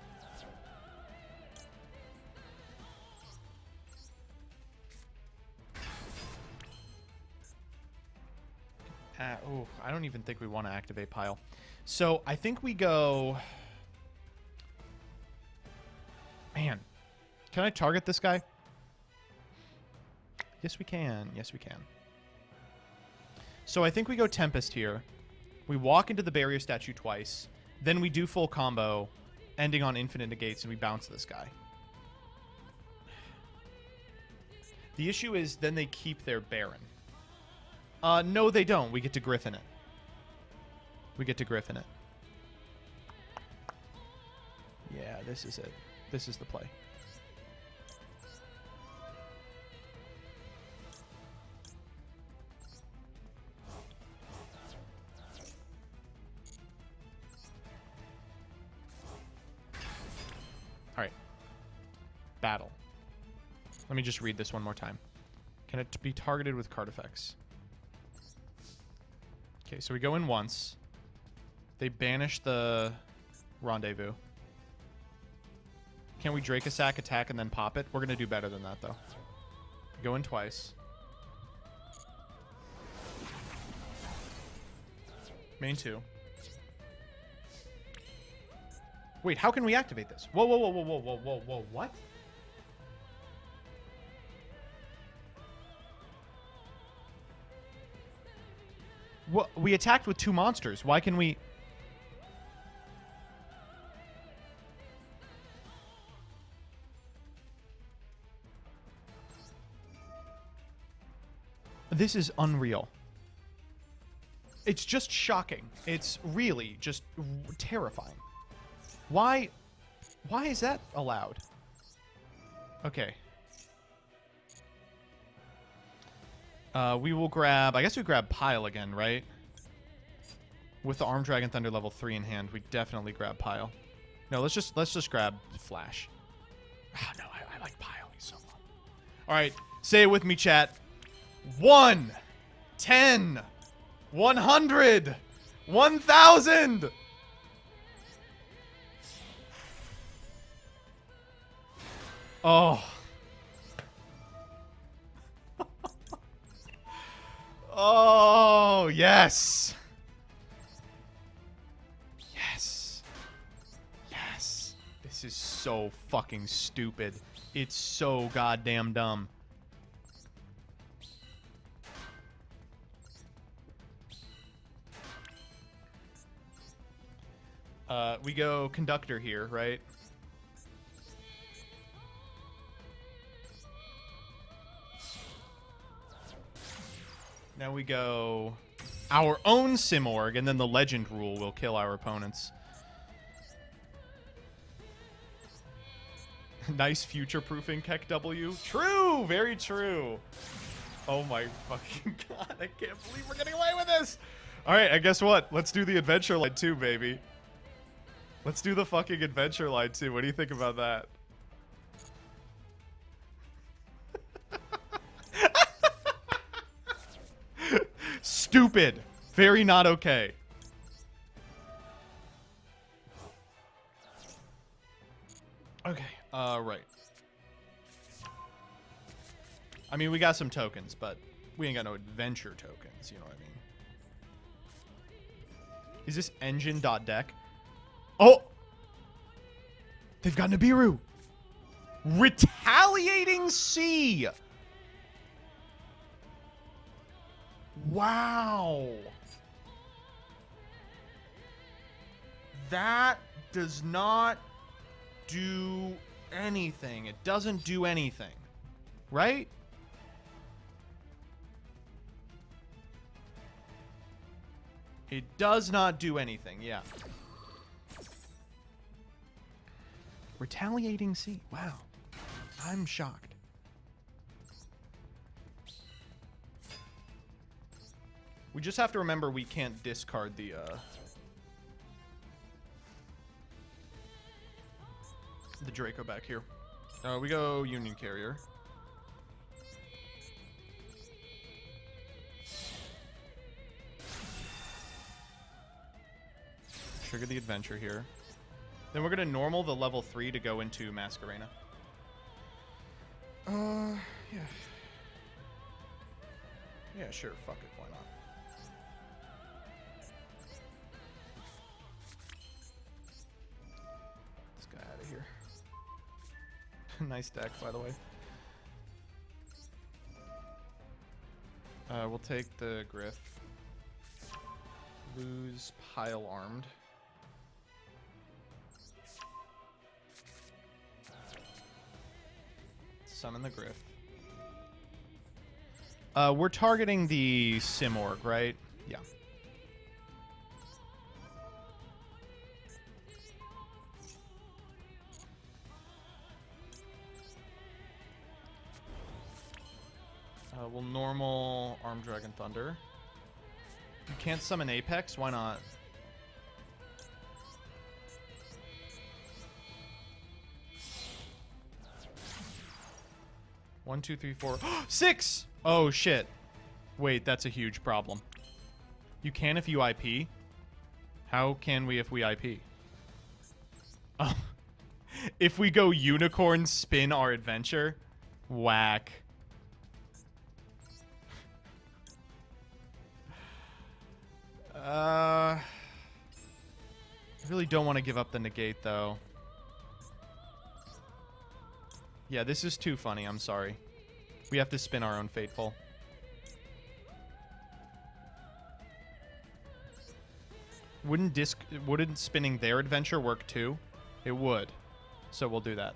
Oh, I don't even think we want to activate pile. So I think we go... Man. Can I target this guy? Yes, we can. Yes, we can. So I think we go Tempest here. We walk into the barrier statue twice. Then we do full combo, ending on infinite negates, and we bounce this guy. The issue is then they keep their Baron. No, they don't. We get to Griffin it. We get to Griffin it. Yeah, this is it. This is the play. All right. Battle. Let me just read this one more time. Can it be targeted with card effects? Okay, so we go in once. They banish the Rendezvous. Can we Dracosac attack and then pop it? We're going to do better than that, though. Go in twice. Main 2. Wait, how can we activate this? Whoa, whoa, whoa, whoa, whoa, whoa, whoa, whoa, what? What? We attacked with 2 monsters. Why can we... This is unreal. It's just shocking. It's really just terrifying. Why is that allowed? Okay. We will grab... I guess we grab Pile again, right? With the Armed Dragon Thunder level 3 in hand, we definitely grab Pile. No, let's just grab Flash. Oh, no, I like Pile. He's so fun. All right, say it with me, chat. 1, 10, 100, 1,000. Oh. Oh, yes. Yes. Yes. This is so fucking stupid. It's so goddamn dumb. We go Conductor here, right? Now we go our own Simorg, and then the Legend rule will kill our opponents. Nice future-proofing, Keck W. True! Very true. Oh my fucking god, I can't believe we're getting away with this! Alright, and guess what? Let's do the Adventure Line too, baby. Let's do the fucking Adventure Line too. What do you think about that? Stupid. Very not okay. Okay, right. I mean, we got some tokens, but we ain't got no adventure tokens, you know what I mean? Is this engine.deck? Oh! They've got Nibiru! Retaliating Sea! Wow! That does not do anything. It doesn't do anything. Right? It does not do anything, yeah. Retaliating Sea. Wow. I'm shocked. We just have to remember we can't discard the Draco back here. We go Union Carrier. Trigger the Adventure here. Then we're going to normal the level 3 to go into Masquerena. Yeah. Yeah, sure. Fuck it. Why not? This guy out of here. Nice deck, by the way. We'll take the Griff. Lose Pile Armed. Summon the Griff. We're targeting the Simorg, right? Yeah. We'll normal Armed Dragon Thunder. You can't summon Apex? Why not? One, two, three, four. 6! Oh, shit. Wait, that's a huge problem. You can if you IP? How can we if we IP? Oh. If we go Unicorn spin our adventure? Whack. I really don't want to give up the negate, though. Yeah, this is too funny. I'm sorry. We have to spin our own Fateful. Wouldn't spinning their adventure work too? It would. So we'll do that.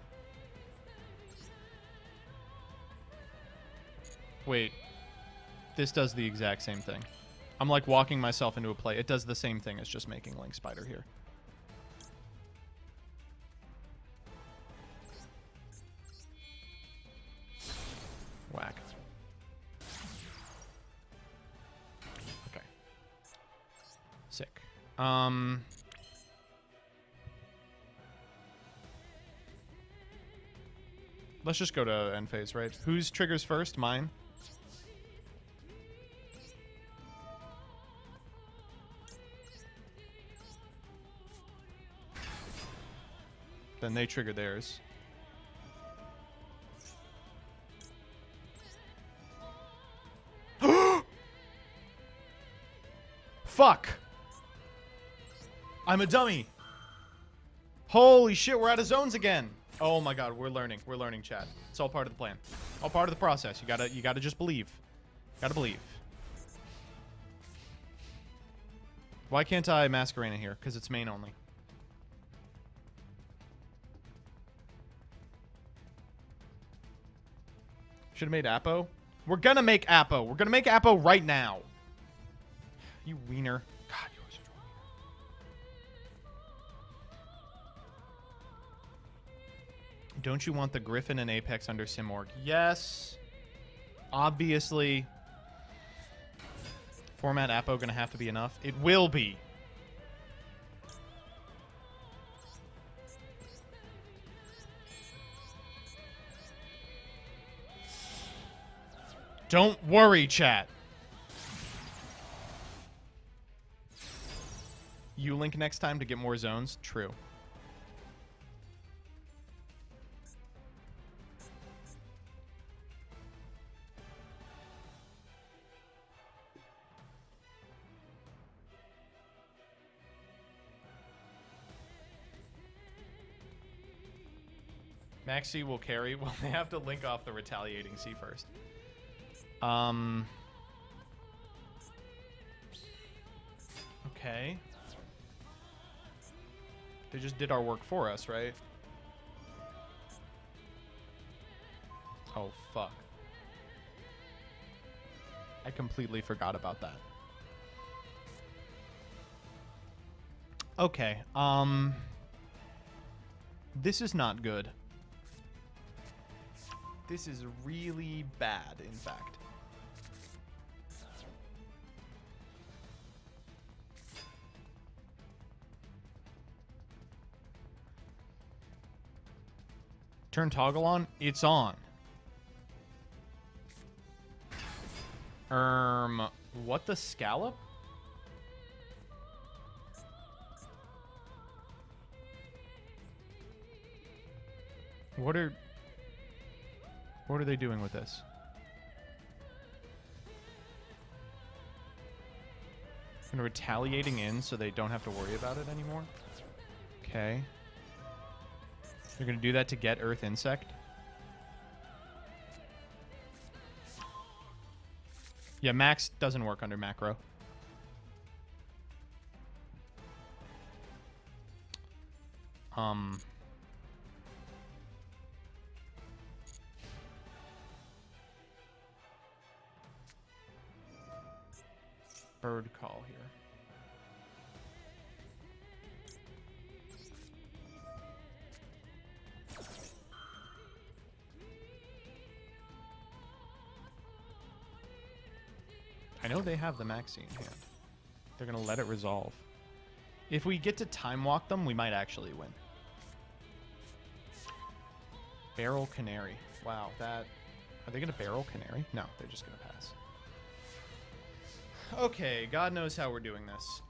Wait. This does the exact same thing. I'm like walking myself into a play. It does the same thing as just making Link Spider here. Whack. Let's just go to end phase, right? Whose triggers first? Mine? Then they trigger theirs. Fuck! I'm a dummy! Holy shit, we're out of zones again! Oh my god, we're learning, chat. It's all part of the plan. All part of the process. You gotta just believe. Gotta believe. Why can't I Masquerena here? Because it's main only. Should have made Appo. We're gonna make Appo. We're gonna make Appo right now. You wiener. God, you are such a wiener. Don't you want the Griffin and Apex under Simorg? Yes. Obviously. Format Appo gonna have to be enough? It will be. Don't worry, chat. You link next time to get more zones? True. Maxi will carry. Well, they have to link off the retaliating C first. Okay. They just did our work for us, right? Oh, fuck. I completely forgot about that. Okay, this is not good. This is really bad, in fact. Turn toggle on? It's on. What the scallop? What are they doing with this? And retaliating in so they don't have to worry about it anymore? Okay. They're gonna do that to get Earth Insect? Yeah, Max doesn't work under macro. Bird call here. I know they have the Maxi in hand. They're gonna let it resolve. If we get to time walk them, we might actually win. Barrel Canary. Wow, that... Are they gonna Barrel Canary? No, they're just gonna pass. Okay, God knows how we're doing this.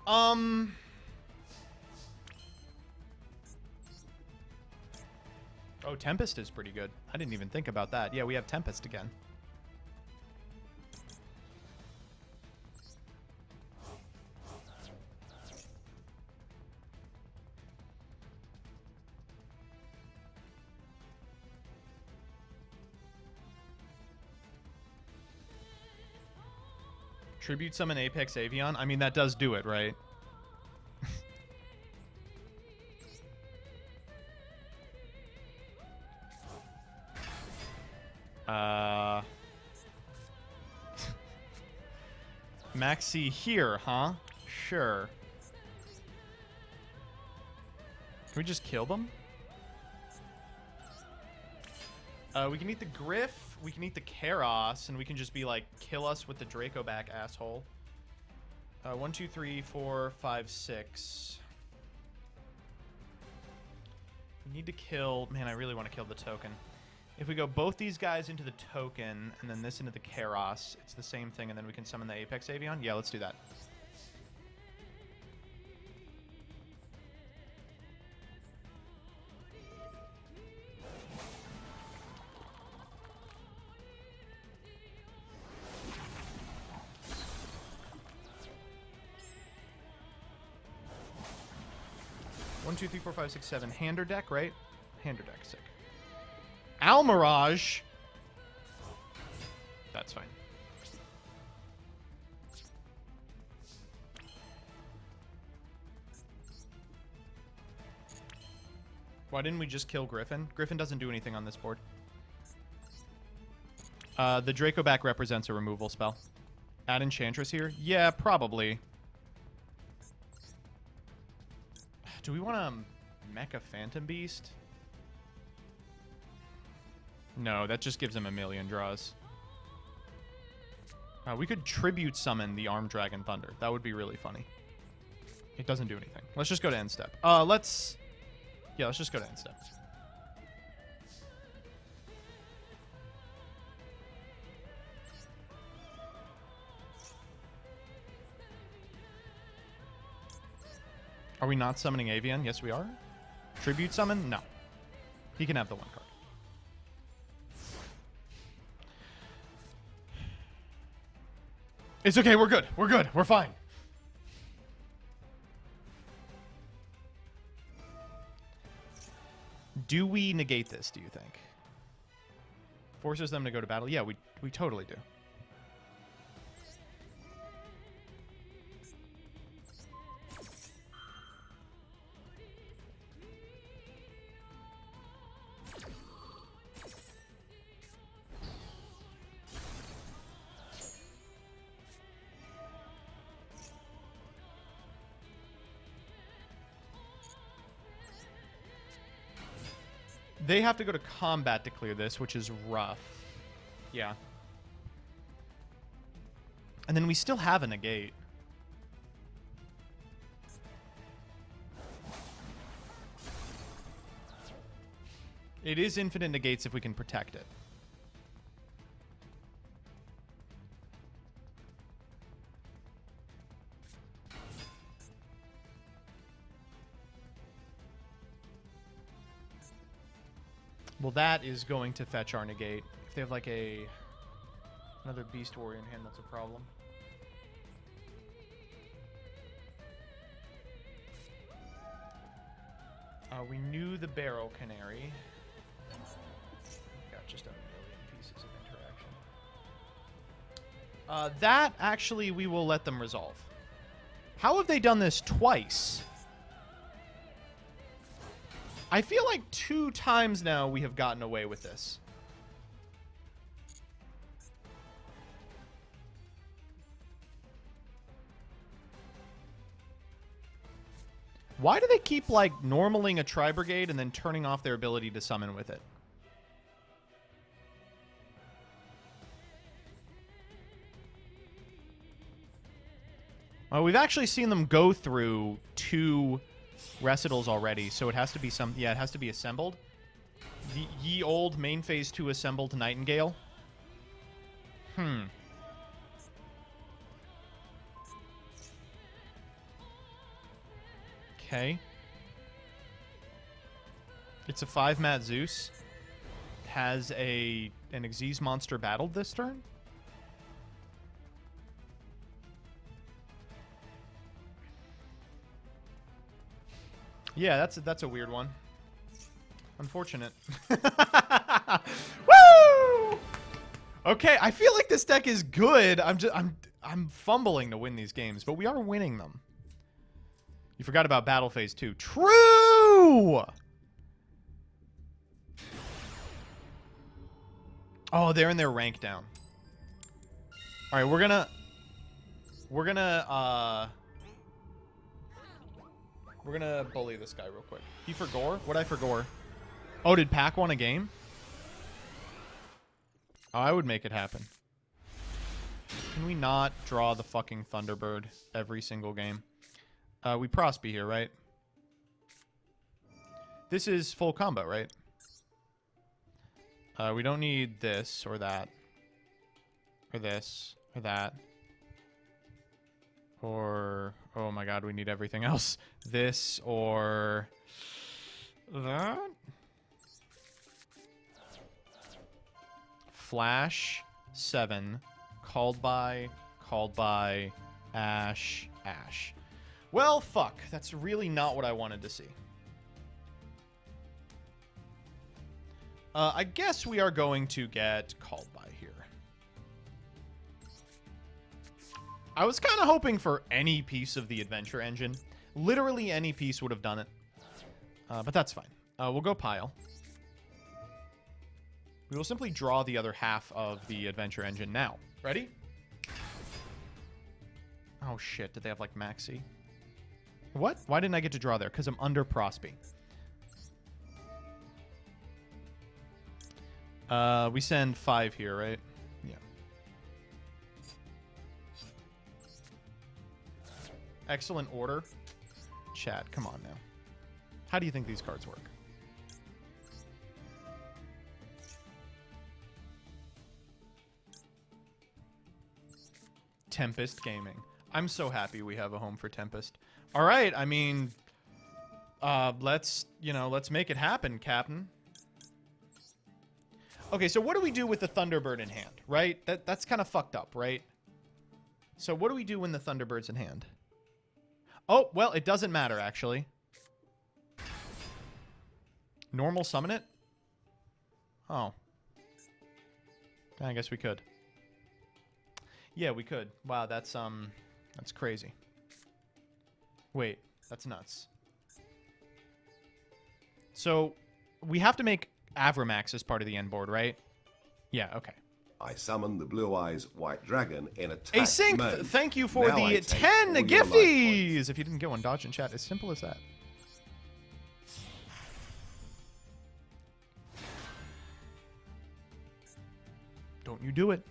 Oh, Tempest is pretty good. I didn't even think about that. Yeah, we have Tempest again. Tribute summon Apex Avion? I mean, that does do it, right? Maxi here, huh? Sure. Can we just kill them? We can eat the Griff, we can eat the Karos, and we can just be like, kill us with the Draco back, asshole. 1, 2, 3, 4, 5, 6. We need to kill... Man, I really want to kill the token. If we go both these guys into the token, and then this into the Karos, it's the same thing, and then we can summon the Apex Avian? Yeah, let's do that. One, 2, 3, 4, 5, 6, 7. Hander deck, right? Hander deck, sick. Almirage. That's fine. Why didn't we just kill Griffin? Griffin doesn't do anything on this board. The Draco back represents a removal spell. Add Enchantress here? Yeah, probably. Do we want to Mecha Phantom Beast? No, that just gives him a million draws. We could Tribute Summon the Armed Dragon Thunder. That would be really funny. It doesn't do anything. Let's just go to end step. Let's just go to end step. Are we not summoning Avian? Yes, we are. Tribute Summon? No. He can have the 1 card. It's okay, we're good. We're good. We're fine. Do we negate this, do you think? Forces them to go to battle? Yeah, we totally do. They have to go to combat to clear this, which is rough. Yeah. And then we still have a negate. It is infinite negates if we can protect it. Well, that is going to fetch our negate. If they have like another Beast Warrior in hand, that's a problem. We knew the Barrel Canary. Got just a million pieces of interaction. That, actually, we will let them resolve. How have they done this twice? I feel like 2 times now we have gotten away with this. Why do they keep, like, normaling a Tri-Brigade and then turning off their ability to summon with it? Well, we've actually seen them go through 2 recitals already, so it has to be it has to be assembled. The ye old main phase 2 assembled Nightingale. Okay. It's a 5-mat Zeus. Has an Xyz monster battled this turn? Yeah, that's a weird one. Unfortunate. Woo! Okay, I feel like this deck is good. I'm fumbling to win these games, but we are winning them. You forgot about Battle Phase 2. True! Oh, they're in their rank down. All right, we're gonna bully this guy real quick. He for gore? What'd I for gore? Oh, did Pac want a game? Oh, I would make it happen. Can we not draw the fucking Thunderbird every single game? We Prosby here, right? This is full combo, right? We don't need this or that. Or this or that. Or, oh my god, we need everything else. This or that. Flash 7. Called by, Ash. Well, fuck. That's really not what I wanted to see. I guess we are going to get called by here. I was kind of hoping for any piece of the adventure engine. Literally any piece would have done it. But that's fine. We'll go pile. We will simply draw the other half of the adventure engine now. Ready? Oh shit, did they have like Maxi? What? Why didn't I get to draw there? Because I'm under Prosby. We send 5 here, right? Yeah. Excellent order. Chat, come on now. How do you think these cards work? Tempest Gaming. I'm so happy we have a home for Tempest. All right, I mean, let's make it happen, Captain. Okay, so what do we do with the Thunderbird in hand, right? That's kind of fucked up, right? So what do we do when the Thunderbird's in hand? Oh, well, it doesn't matter, actually. Normal summon it? Oh. I guess we could. Yeah, we could. Wow, that's crazy. Wait, that's nuts. So, we have to make Avramax as part of the end board, right? Yeah, okay. I summon the Blue Eyes White Dragon in attack Async, mode. thank you for Now I the take 10 all your life gifties! If you didn't get one, dodge in chat. As simple as that. Don't you do it.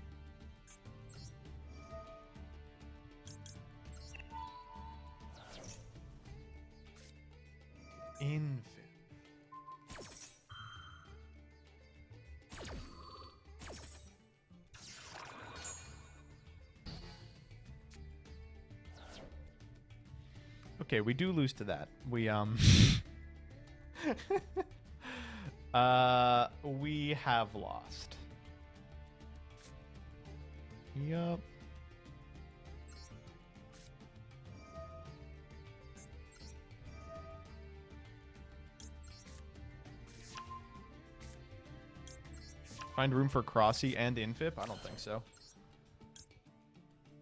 Infant. Okay, we do lose to that. We we have lost. Yup. Find room for Crossy and Infip? I don't think so.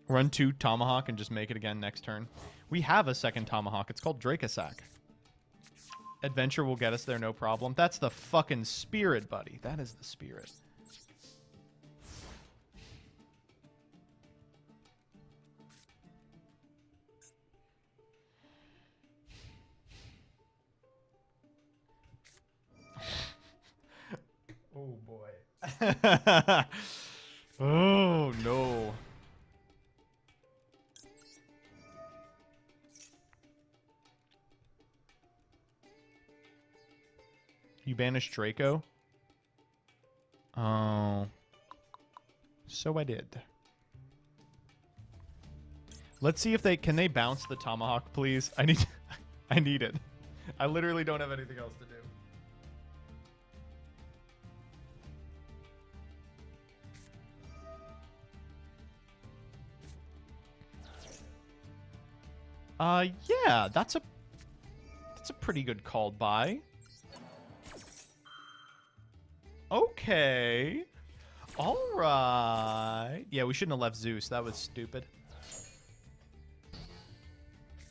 Run 2 Tomahawk and just make it again next turn. We have a second Tomahawk. It's called Dracosac. Adventure will get us there, no problem. That's the fucking spirit, buddy. That is the spirit. Oh, boy. Oh, no. You banished Draco? Oh. So I did. Let's see if they... Can they bounce the Tomahawk, please? I need it. I literally don't have anything else to do. Yeah, that's a pretty good called by. Okay. All right. Yeah, we shouldn't have left Zeus. That was stupid.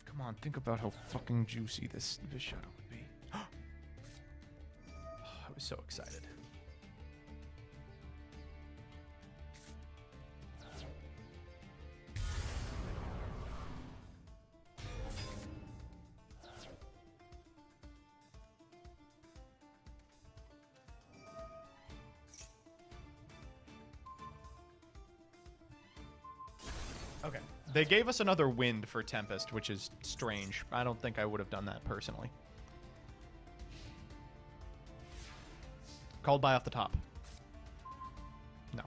Come on, think about how fucking juicy this shadow would be. Oh, I was so excited. Okay. They gave us another wind for Tempest, which is strange. I don't think I would have done that personally. Called by off the top. No.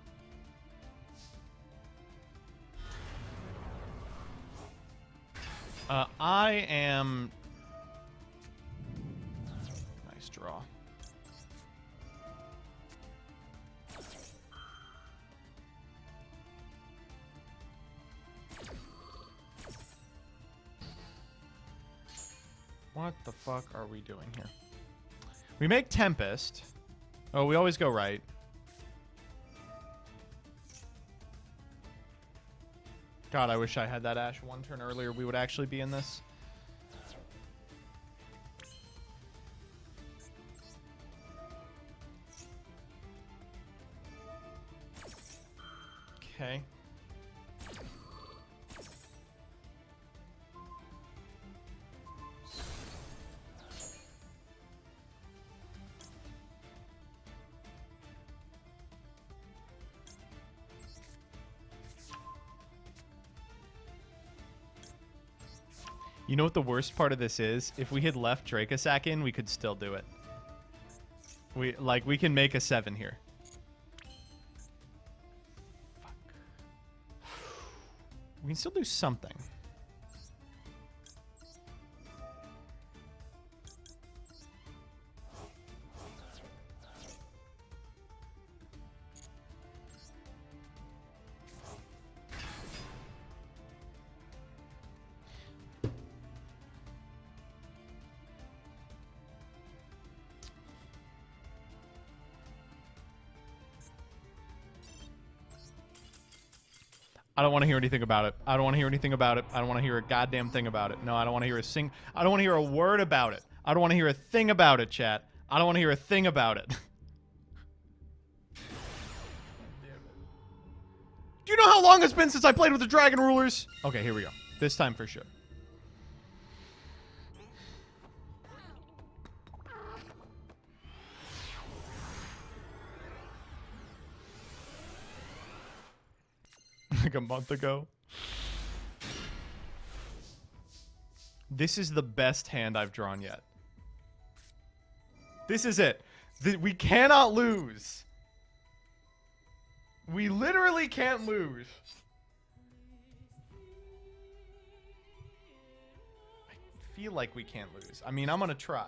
I am... Nice draw. What the fuck are we doing here? We make Tempest. Oh, we always go right. God, I wish I had that Ash one turn earlier. We would actually be in this. Okay. You know what the worst part of this is? If we had left Dracosac in, we could still do it. We can make a 7 here. Fuck. We can still do something. I don't want to hear anything about it. I don't want to hear anything about it. I don't want to hear a goddamn thing about it. No, I don't want to hear I don't want to hear a word about it. I don't want to hear a thing about it, chat. I don't want to hear a thing about it. Do you know how long it's been since I played with the Dragon Rulers? Okay, here we go. This time for sure. Like a month ago. This is the best hand I've drawn yet. This is it. We cannot lose. We literally can't lose. I feel like we can't lose. I mean, I'm gonna try.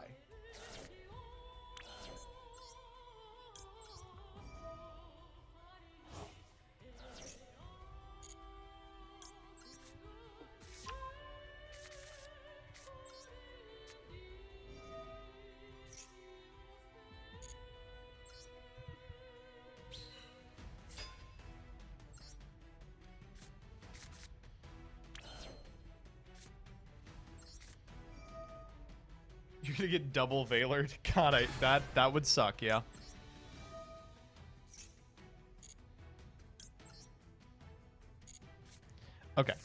You're gonna get double Veilered? God, that would suck, yeah. Okay.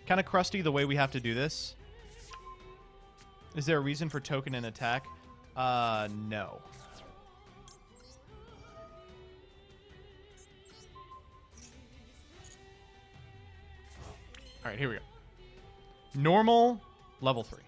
Kind of crusty the way we have to do this. Is there a reason for token and attack? No. All right, here we go. Normal, level 3.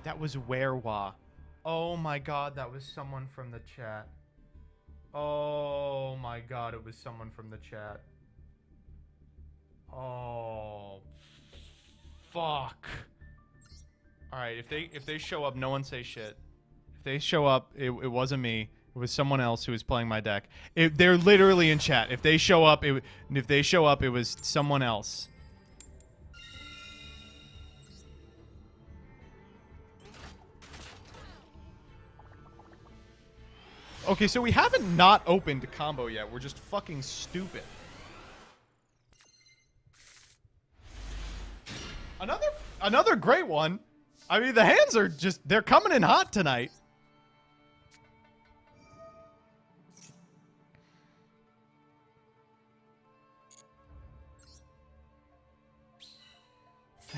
That was Werwa. Oh my god, that was someone from the chat. Oh my god, it was someone from the chat. Oh, fuck. All right, if they show up, no one say shit. If they show up, it wasn't me. It was someone else who was playing my deck. They're literally in chat. If they show up, it was someone else. Okay, so we haven't not opened combo yet. We're just fucking stupid. Another great one. I mean, the hands are just, they're coming in hot tonight.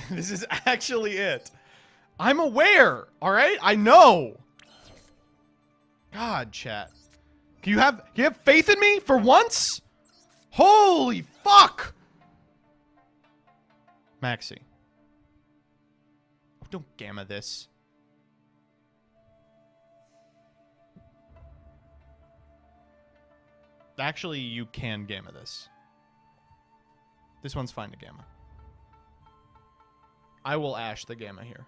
This is actually it. I'm aware, all right? I know. God, chat. Can you have faith in me for once? Holy fuck! Maxi. Oh, don't gamma this. Actually, you can gamma this. This one's fine to gamma. I will ash the gamma here.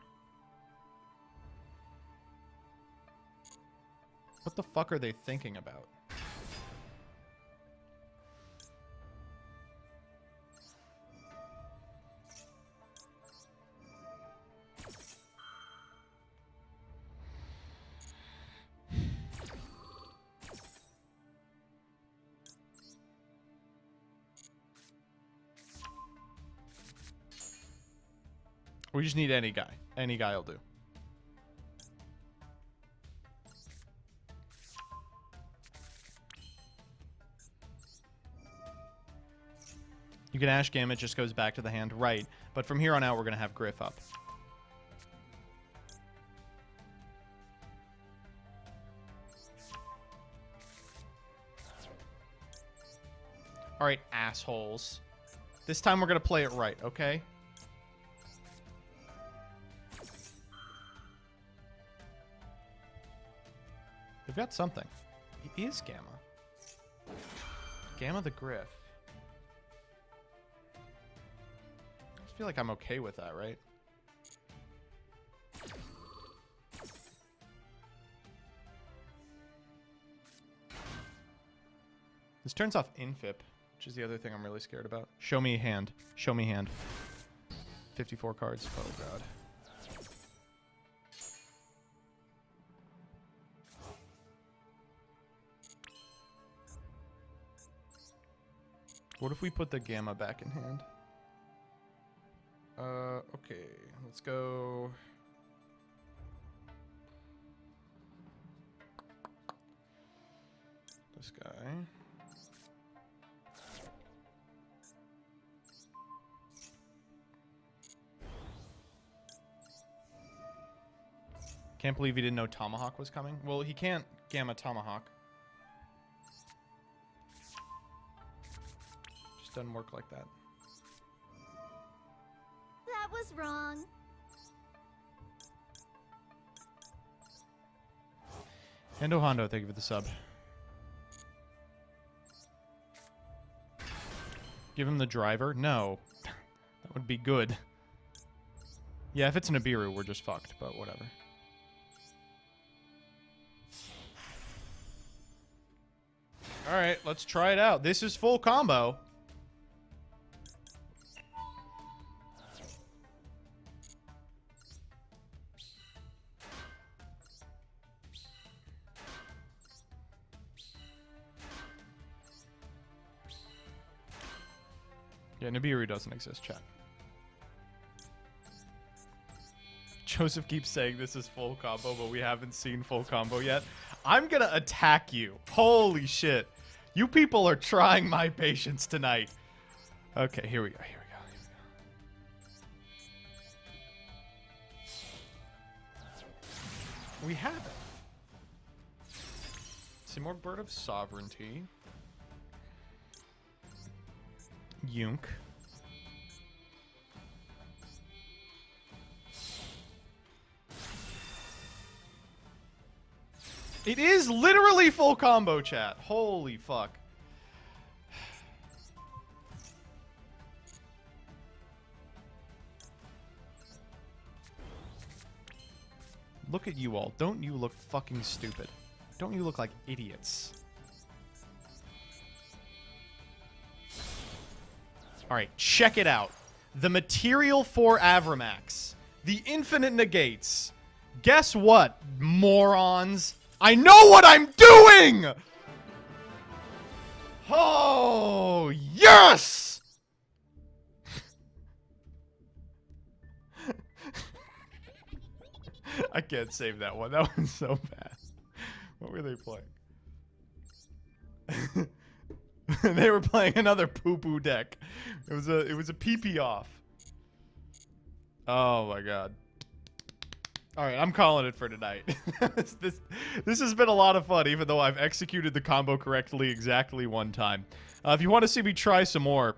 What the fuck are they thinking about? We just need any guy. Any guy will do. You can Ash Gam, it just goes back to the hand. Right. But from here on out, we're going to have Griff up. Alright, assholes. This time we're going to play it right, okay? They've got something. He is Gamma. Gamma the Griff. I feel like I'm okay with that, right? This turns off Infip, which is the other thing I'm really scared about. Show me hand. Show me hand. 54 cards. Oh, God. What if we put the Gamma back in hand? Okay. Let's go... This guy. Can't believe he didn't know Tomahawk was coming. Well, he can't Gamma Tomahawk. Just doesn't work like that. That was wrong. Hendo Hondo, thank you for the sub. Give him the driver? No. That would be good. Yeah, if it's an Nibiru, we're just fucked, but whatever. Alright, let's try it out. This is full combo. Yeah, Nibiru doesn't exist, chat. Joseph keeps saying this is full combo, but we haven't seen full combo yet. I'm gonna attack you. Holy shit. You people are trying my patience tonight. Okay, here we go, here we go, here we go. We have it. Simorgh Bird of Sovereignty. Yunk. It is literally full combo, chat. Holy fuck. Look at you all. Don't you look fucking stupid? Don't you look like idiots? Alright, check it out. The material for Avramax. The infinite negates. Guess what, morons? I know what I'm doing! Oh, yes! I can't save that one. That one's so bad. What were they playing? They were playing another poo-poo deck. It was a pee-pee off. Oh my god. All right, I'm calling it for tonight. This has been a lot of fun, even though I've executed the combo correctly exactly one time. If you want to see me try some more,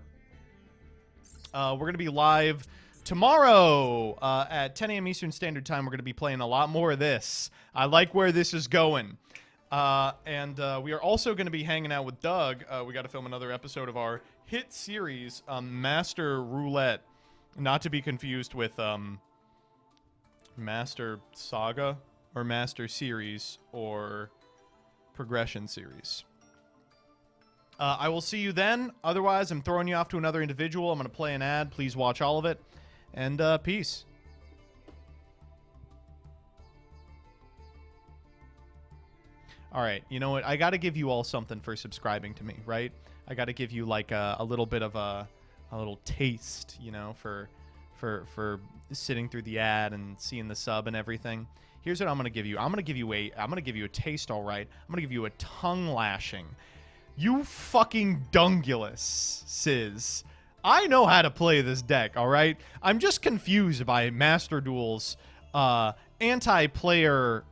we're going to be live tomorrow at 10 a.m. Eastern Standard Time. We're going to be playing a lot more of this. I like where this is going. And we are also going to be hanging out with Doug. We got to film another episode of our hit series, Master Roulette. Not to be confused with Master Saga or Master Series or Progression Series. I will see you then. Otherwise, I'm throwing you off to another individual. I'm going to play an ad. Please watch all of it. And peace. All right, you know what? I got to give you all something for subscribing to me, right? I got to give you like a little bit of a little taste, you know, for sitting through the ad and seeing the sub and everything. Here's what I'm going to give you. I'm going to give you a taste, all right. I'm going to give you a tongue lashing. You fucking dungulus, Sis. I know how to play this deck, all right? I'm just confused by Master Duel's anti-player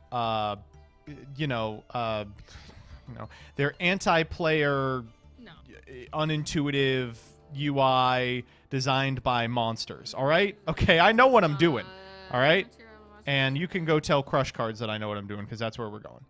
their anti-player, unintuitive UI designed by monsters. All right, okay, I know what I'm doing. All right, and you can go tell Crush Cards that I know what I'm doing because that's where we're going.